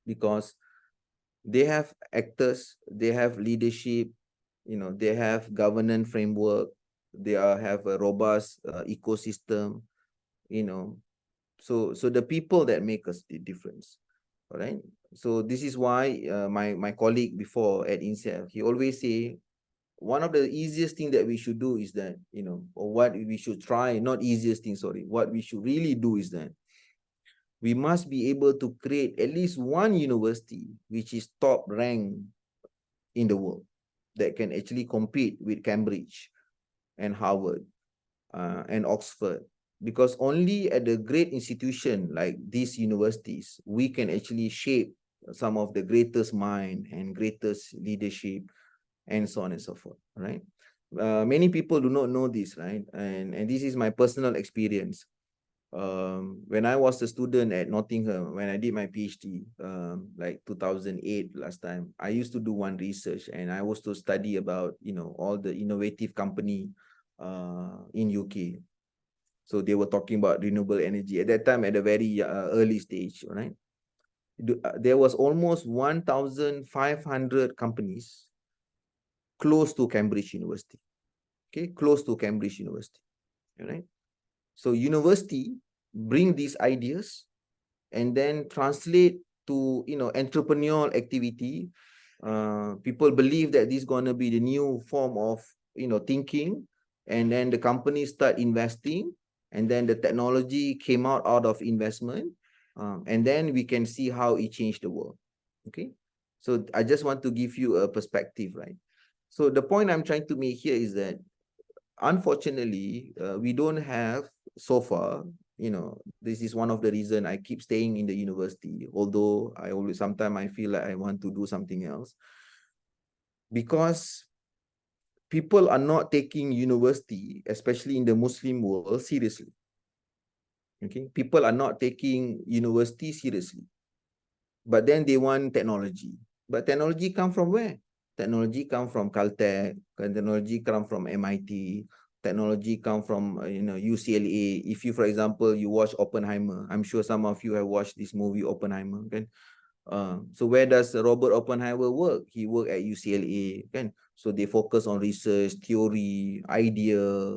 Because they have actors, they have leadership, they have governance framework, they have a robust ecosystem, so the people that make us the difference. All right. So this is why my colleague before at INSEF, he always say, one of the easiest thing that we should do is that, or what we should try, not easiest thing, sorry, what we should really do is that we must be able to create at least one university which is top ranked in the world that can actually compete with Cambridge and Harvard and Oxford, because only at the great institution like these universities we can actually shape some of the greatest mind and greatest leadership and so on and so forth. Right? Many people do not know this, right? And this is my personal experience. When I was a student at Nottingham, when I did my PhD, like 2008 last time, I used to do one research, and I was to study about, all the innovative company in UK. So they were talking about renewable energy at that time, at a very early stage, right? There was almost 1,500 companies close to Cambridge University. Okay, close to Cambridge University, right? So university bring these ideas and then translate to, entrepreneurial activity. People believe that this is going to be the new form of, thinking, and then the companies start investing, and then the technology came out of investment, and then we can see how it changed the world. Okay, so I just want to give you a perspective, right? So the point I'm trying to make here is that, unfortunately, we don't have so far, this is one of the reasons I keep staying in the university, although sometimes I feel like I want to do something else, because people are not taking university, especially in the Muslim world, seriously. Okay, people are not taking university seriously, but then they want technology. But technology come from where? Technology come from Caltech, technology come from MIT, technology come from UCLA. If you, for example, you watch Oppenheimer, I'm sure some of you have watched this movie Oppenheimer, okay? So where does Robert Oppenheimer work? He work at UCLA, kan? So they focus on research, theory, idea,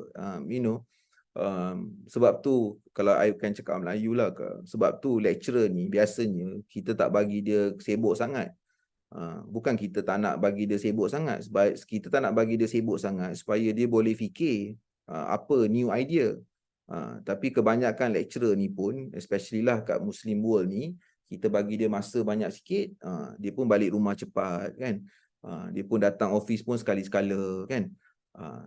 sebab tu kalau I kan cakap Melayu lah ke, sebab tu lecturer ni biasanya kita tak bagi dia sibuk sangat. Bukan kita tak nak bagi dia sibuk sangat, sebab kita tak nak bagi dia sibuk sangat supaya dia boleh fikir apa new idea. Tapi kebanyakan lecturer ni pun, especially lah kat Muslim world ni, kita bagi dia masa banyak sikit, dia pun balik rumah cepat, kan? Dia pun datang office pun sekali-sekala, kan?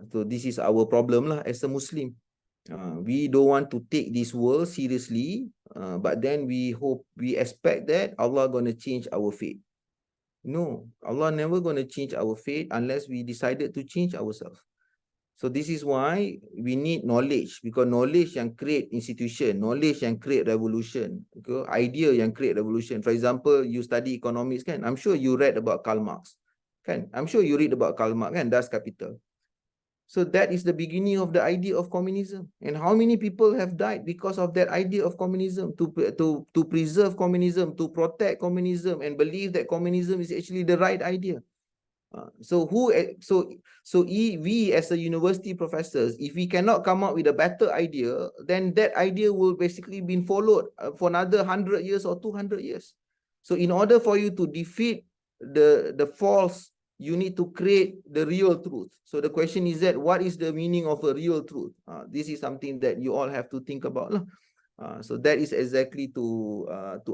So this is our problem lah as a Muslim. We don't want to take this world seriously, but then we expect that Allah gonna change our fate. No, Allah never going to change our fate unless we decided to change ourselves. So this is why we need knowledge, because knowledge yang create institution, knowledge yang create revolution, okay? Idea yang create revolution. For example, you study economics, kan? I'm sure you read about Karl Marx, kan? I'm sure you read about Karl Marx, kan? Das Kapital. So that is the beginning of the idea of communism. And how many people have died because of that idea of communism, to preserve communism, to protect communism, and believe that communism is actually the right idea. We as a university professors, if we cannot come up with a better idea, then that idea will basically be followed for another 100 years or 200 years. So in order for you to defeat the false, you need to create the real truth. So the question is that, what is the meaning of a real truth? This is something that you all have to think about. So that is exactly to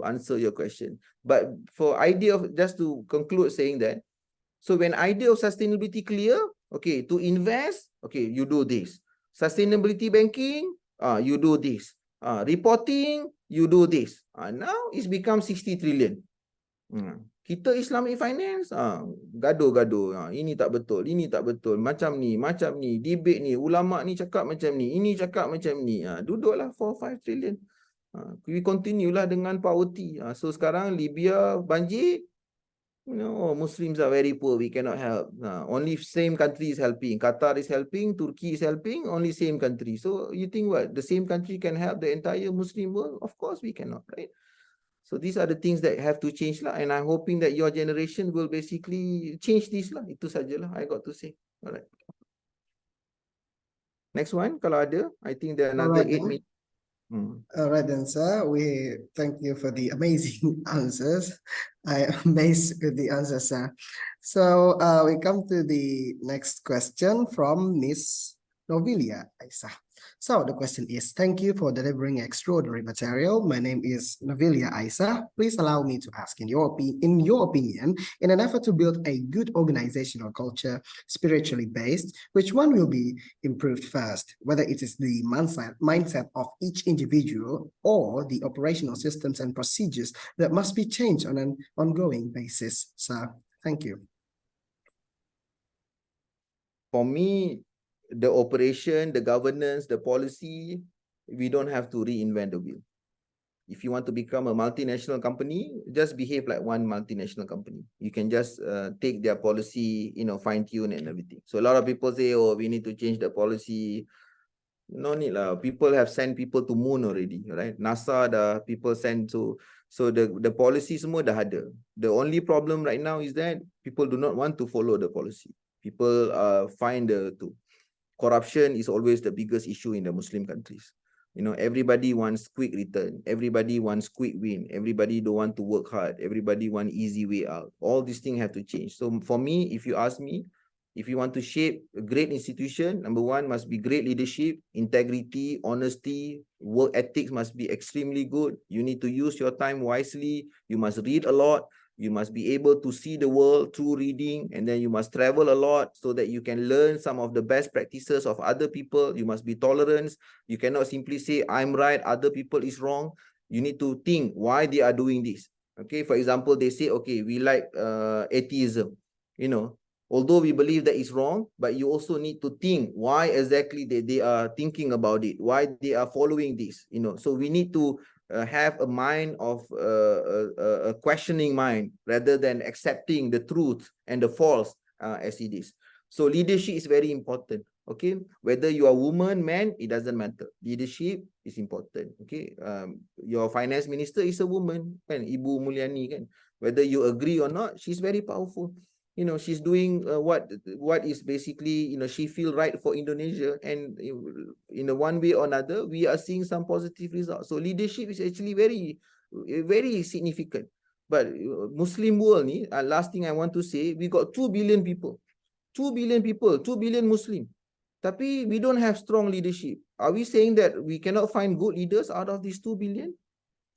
answer your question. But for idea of, just to conclude saying that, so when idea of sustainability clear, okay, to invest, okay, you do this. Sustainability banking, you do this. Reporting, you do this. Now it's become 60 trillion. Kita Islamic finance, gaduh-gaduh. Ini tak betul, macam ni, debate ni, ulama ni cakap macam ni, ini cakap macam ni. Duduklah 4-5 trillion. We continue lah dengan poverty. So sekarang Libya banjir, Muslims are very poor, we cannot help. Only same country is helping. Qatar is helping, Turkey is helping, only same country. So you think what? The same country can help the entire Muslim world? Of course we cannot, right? So these are the things that have to change lah, and I'm hoping that your generation will basically change this lah. Itu sajalah I got to say. Alright. Next one, kalau ada, I think there are another 8 minutes. All right then, sir. We thank you for the amazing answers. I am amazed with the answers, sir. So we come to the next question from Miss Novilia Aisyah. So the question is, thank you for delivering extraordinary material. My name is Novilia Aisyah. Please allow me to ask, in your opinion, in an effort to build a good organizational culture, spiritually based, which one will be improved first, whether it is the mindset of each individual or the operational systems and procedures that must be changed on an ongoing basis, sir? Thank you. For me, the operation, the governance, the policy, we don't have to reinvent the wheel. If you want to become a multinational company, just behave like one multinational company. You can just take their policy, fine tune and everything. So a lot of people say, oh, we need to change the policy. No need lah. People have sent people to moon already, right? NASA, the people sent to, so the policy semua dah ada. The only problem right now is that people do not want to follow the policy. People find corruption is always the biggest issue in the Muslim countries. Everybody wants quick return. Everybody wants quick win. Everybody don't want to work hard. Everybody want easy way out. All these things have to change. So for me, if you ask me, if you want to shape a great institution, number one must be great leadership, integrity, honesty, work ethics must be extremely good. You need to use your time wisely. You must read a lot. You must be able to see the world through reading, and then you must travel a lot so that you can learn some of the best practices of other people. You must be tolerant. You cannot simply say, I'm right, other people is wrong. You need to think why they are doing this. Okay, for example, they say, okay, we like atheism. Although we believe that is wrong, but you also need to think why exactly they are thinking about it, why they are following this. So we need to have a mind of a questioning mind rather than accepting the truth and the false as it is. So leadership is very important. Okay, whether you are woman, man, it doesn't matter. Leadership is important. Okay, your finance minister is a woman, kan? Ibu Mulyani, kan? Whether you agree or not, she's very powerful. She's doing what is basically, she feel right for Indonesia, and in a one way or another, we are seeing some positive results. So leadership is actually very, very significant. But Muslim world ni, last thing I want to say, we got 2 billion people, 2 billion Muslim. Tapi we don't have strong leadership. Are we saying that we cannot find good leaders out of these 2 billion?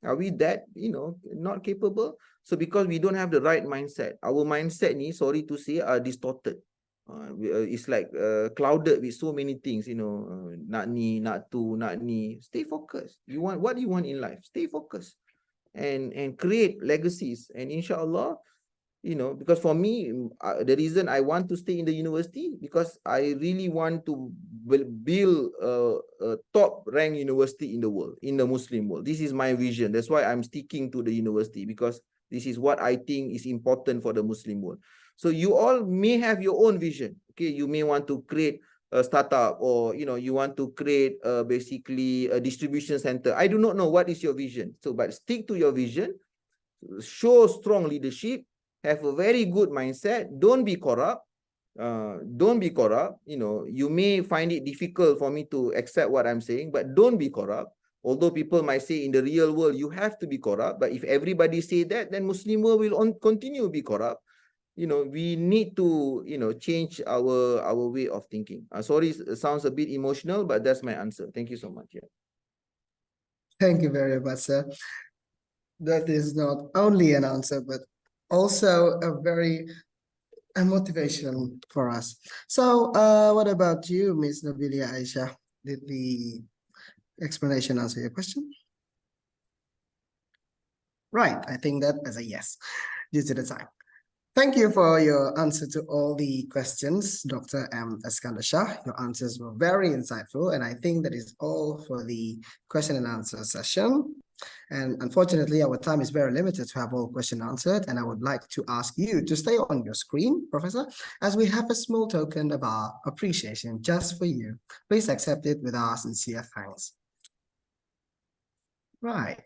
Are we that, not capable? So because we don't have the right mindset, our mindset ni, sorry to say, are distorted. It's like clouded with so many things, nak ni, nak tu, nak ni. Stay focused. What do you want in life? Stay focused and create legacies. And inshallah, because for me, the reason I want to stay in the university, because I really want to build a top ranked university in the world, in the Muslim world. This is my vision. That's why I'm sticking to the university, because this is what I think is important for the Muslim world. So you all may have your own vision. Okay, you may want to create a startup, or you want to create basically a distribution center. I do not know what is your vision. So, but stick to your vision. Show strong leadership. Have a very good mindset. Don't be corrupt. Don't be corrupt. You may find it difficult for me to accept what I'm saying, but don't be corrupt. Although people might say in the real world, you have to be corrupt. But if everybody say that, then Muslim world will continue to be corrupt. We need to, change our way of thinking. Sorry, it sounds a bit emotional, but that's my answer. Thank you so much. Yeah. Thank you very much, sir. That is not only an answer, but also a motivation for us. So what about you, Ms. Novilia Aisyah? Did the explanation answer your question? Right, I think that as a yes. due to the time. Thank you for your answer to all the questions, Dr. Eskandar Shah. Your answers were very insightful, and I think that is all for the question and answer session. And unfortunately, our time is very limited to have all questions answered, and I would like to ask you to stay on your screen, Professor, as we have a small token of our appreciation just for you. Please accept it with our sincere thanks. Right.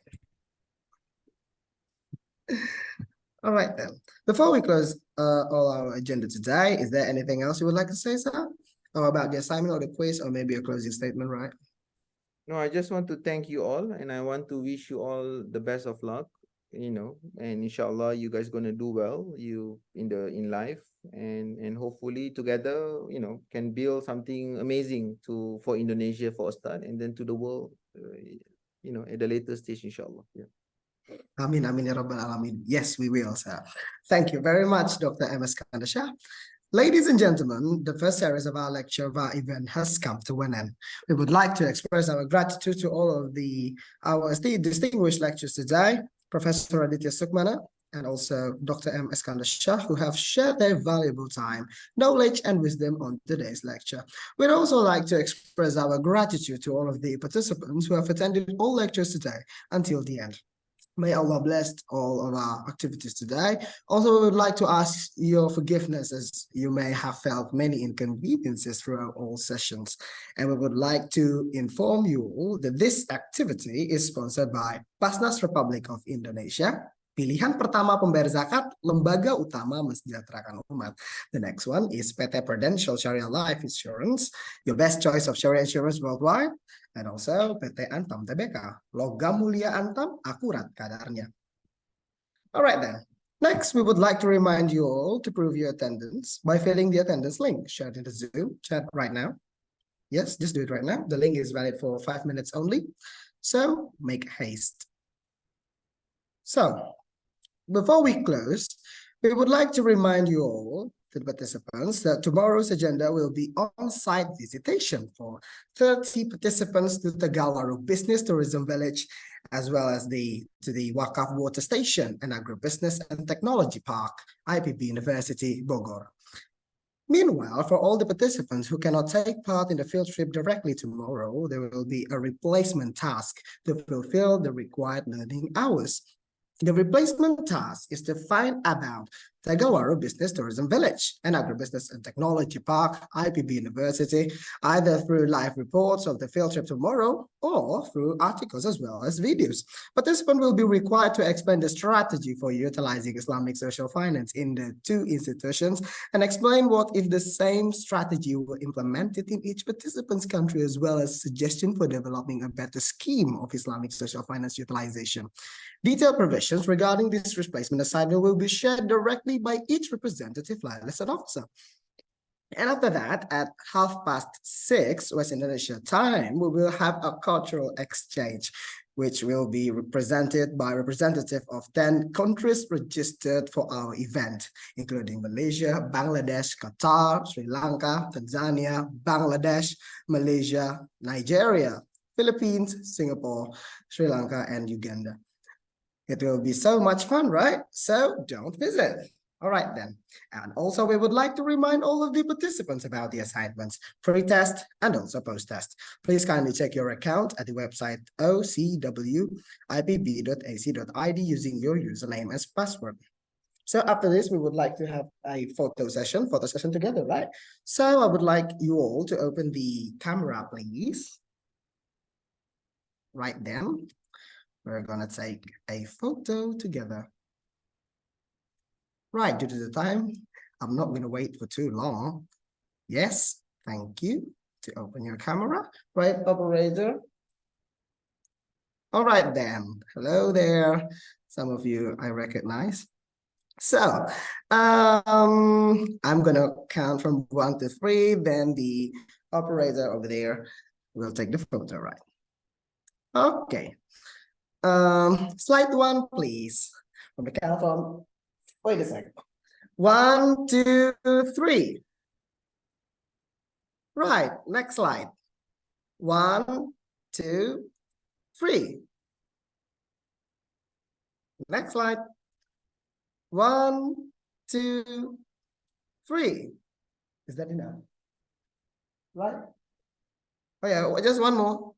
All right then. Before we close all our agenda today, is there anything else you would like to say, sir? Or about the assignment or the quiz, or maybe a closing statement, right? No, I just want to thank you all, and I want to wish you all the best of luck, and inshallah you guys gonna do well in life, and hopefully together, can build something amazing for Indonesia for a start, and then to the world, at a later stage, inshallah. Yeah. Amin, amin, ya rabbal alamin. Yes, we will, sir. Thank you very much, Dr. Eskandar Shah. Ladies and gentlemen, the first series of our lecture event has come to an end. We would like to express our gratitude to all of our distinguished lecturers today, Professor Aditya Sukmana and also Dr. Eskandar Shah, who have shared their valuable time, knowledge, and wisdom on today's lecture. We'd also like to express our gratitude to all of the participants who have attended all lectures today until the end. May Allah bless all of our activities today. Also, we would like to ask your forgiveness as you may have felt many inconveniences throughout all sessions. And we would like to inform you all that this activity is sponsored by Basnas Republic of Indonesia, pilihan pertama pembayar zakat, lembaga utama mensejahterakan umat. The next one is PT Prudential Sharia Life Insurance, your best choice of Sharia insurance worldwide. And also PT Antam Tbk, logam mulia Antam, akurat kadarnya. All right then. Next, we would like to remind you all to prove your attendance by filling the attendance link shared in the Zoom chat right now. Yes, just do it right now. The link is valid for 5 minutes only. So make haste. So before we close, we would like to remind you all, the participants, that tomorrow's agenda will be on-site visitation for 30 participants to the Tegalwaru Business Tourism Village, as well as to the Wakaf Water Station and Agribusiness and Technology Park, IPB University, Bogor. Meanwhile, for all the participants who cannot take part in the field trip directly tomorrow, there will be a replacement task to fulfill the required learning hours. The replacement task is to find about Tegalwaru Business Tourism Village and Agribusiness and Technology Park, IPB University, either through live reports of the field trip tomorrow or through articles as well as videos. Participants will be required to explain the strategy for utilizing Islamic social finance in the two institutions and explain what if the same strategy were implemented in each participant's country, as well as suggestion for developing a better scheme of Islamic social finance utilization. Detailed provisions regarding this replacement assignment will be shared directly by each representative liaison officer. And after that, at 6:30 West Indonesia time, we will have a cultural exchange, which will be represented by representative of 10 countries registered for our event, including Malaysia, Bangladesh, Qatar, Sri Lanka, Tanzania, Bangladesh, Malaysia, Nigeria, Philippines, Singapore, Sri Lanka, and Uganda. It will be so much fun, right? So don't visit. All right then. And also we would like to remind all of the participants about the assignments, pre-test and also post-test. Please kindly check your account at the website ocwipb.ac.id using your username as password. So after this, we would like to have a photo session together, right? So I would like you all to open the camera, please. Right then. We're gonna take a photo together. Right, due to the time, I'm not gonna wait for too long. Yes, thank you. To open your camera. Right, operator. All right then, hello there. Some of you I recognize. So, I'm gonna count from 1 to 3, then the operator over there will take the photo, right? Okay. Slide 1, please. From the count on. Wait a second. 1, 2, 3. Right. Next slide. 1, 2, 3. Next slide. 1, 2, 3. Is that enough? Right? Oh yeah, just one more.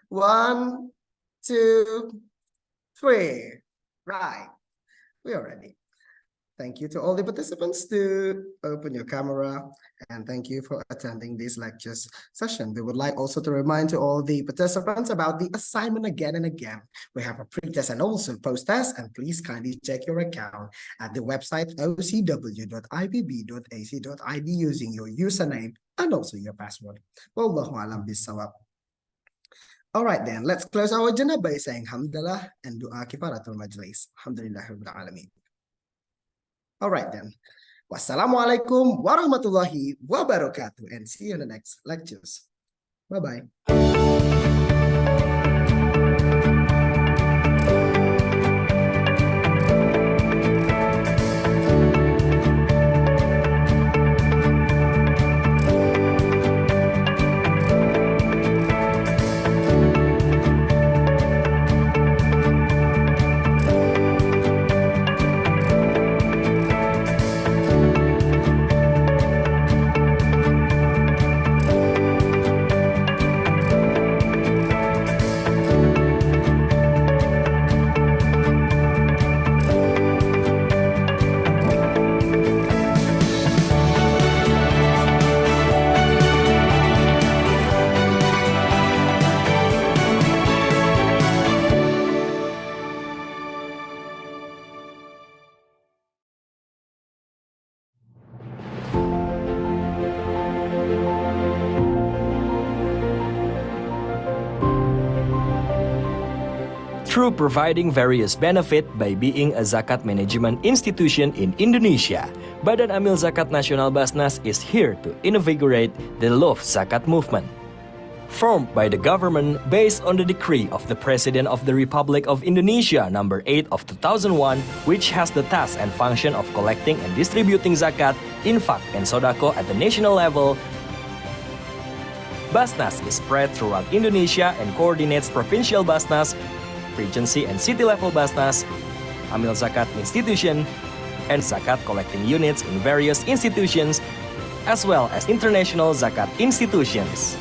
1, 2, 3. Right. We are ready. Thank you to all the participants to open your camera, and thank you for attending this lectures session. We would like also to remind to all the participants about the assignment again and again. We have a pre-test and also post-test, and please kindly check your account at the website ocw.ipb.ac.id using your username and also your password. Wallahu alam bisawab. All right then, let's close our agenda by saying hamdalah and dua kifaratul majlis. Alhamdulillahirabbil alamin. All right then. Wassalamualaikum warahmatullahi wabarakatuh, and see you in the next lectures. Bye-bye. Through providing various benefit by being a zakat management institution in Indonesia, Badan Amil Zakat Nasional Basnas is here to invigorate the Love Zakat movement. Formed by the government based on the decree of the President of the Republic of Indonesia number 8 of 2001, which has the task and function of collecting and distributing zakat, infak, and sodako at the national level, Basnas is spread throughout Indonesia and coordinates provincial Basnas, Regency and city level Basnas, Amil Zakat institution, and zakat collecting units in various institutions, as well as international zakat institutions.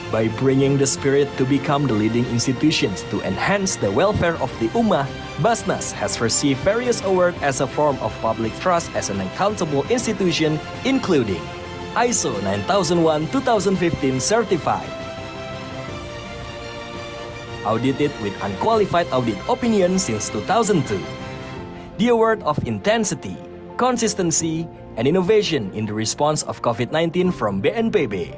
By bringing the spirit to become the leading institutions to enhance the welfare of the Ummah, Basnas has received various awards as a form of public trust as an accountable institution, including ISO 9001-2015 certified, audited with unqualified audit opinion since 2002. The Award of Intensity, Consistency, and Innovation in the Response of COVID-19 from BNPB.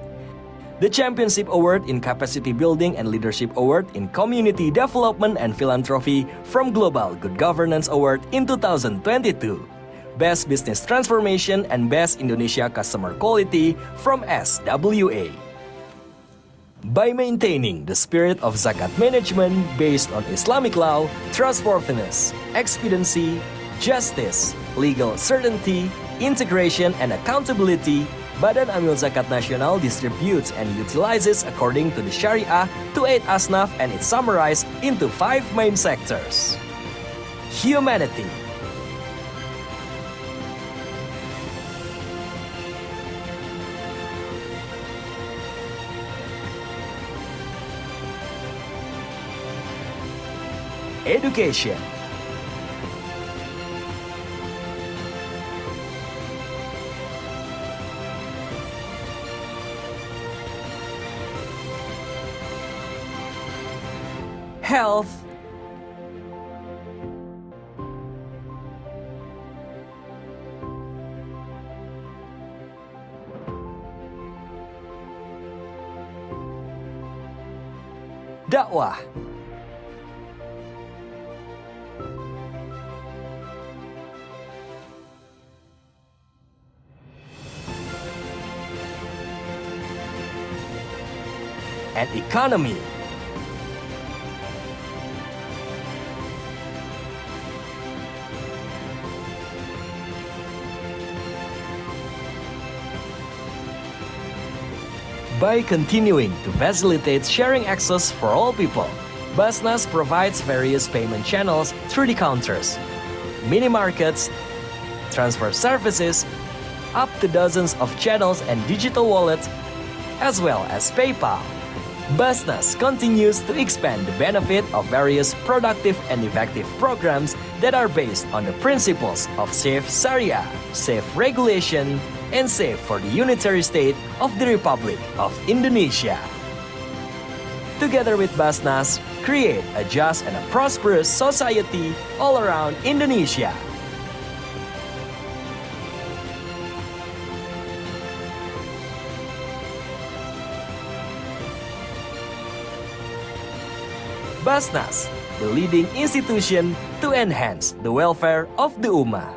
The Championship Award in Capacity Building and Leadership Award in Community Development and Philanthropy from Global Good Governance Award in 2022. Best Business Transformation and Best Indonesia Customer Quality from SWA. By maintaining the spirit of zakat management based on Islamic law, trustworthiness, expediency, justice, legal certainty, integration, and accountability, Badan Amil Zakat Nasional distributes and utilizes according to the Sharia to 8 asnaf, and it's summarized into 5 main sectors. Humanity, education, health, dakwah, and economy. By continuing to facilitate sharing access for all people, Basnas provides various payment channels through the counters. mini markets, transfer services, up to dozens of channels and digital wallets, as well as PayPal. Basnas continues to expand the benefit of various productive and effective programs that are based on the principles of safe Sharia, safe regulation, and safe for the unitary state of the Republic of Indonesia. Together with Basnas, create a just and a prosperous society all around Indonesia. Basnas, the leading institution to enhance the welfare of the Ummah.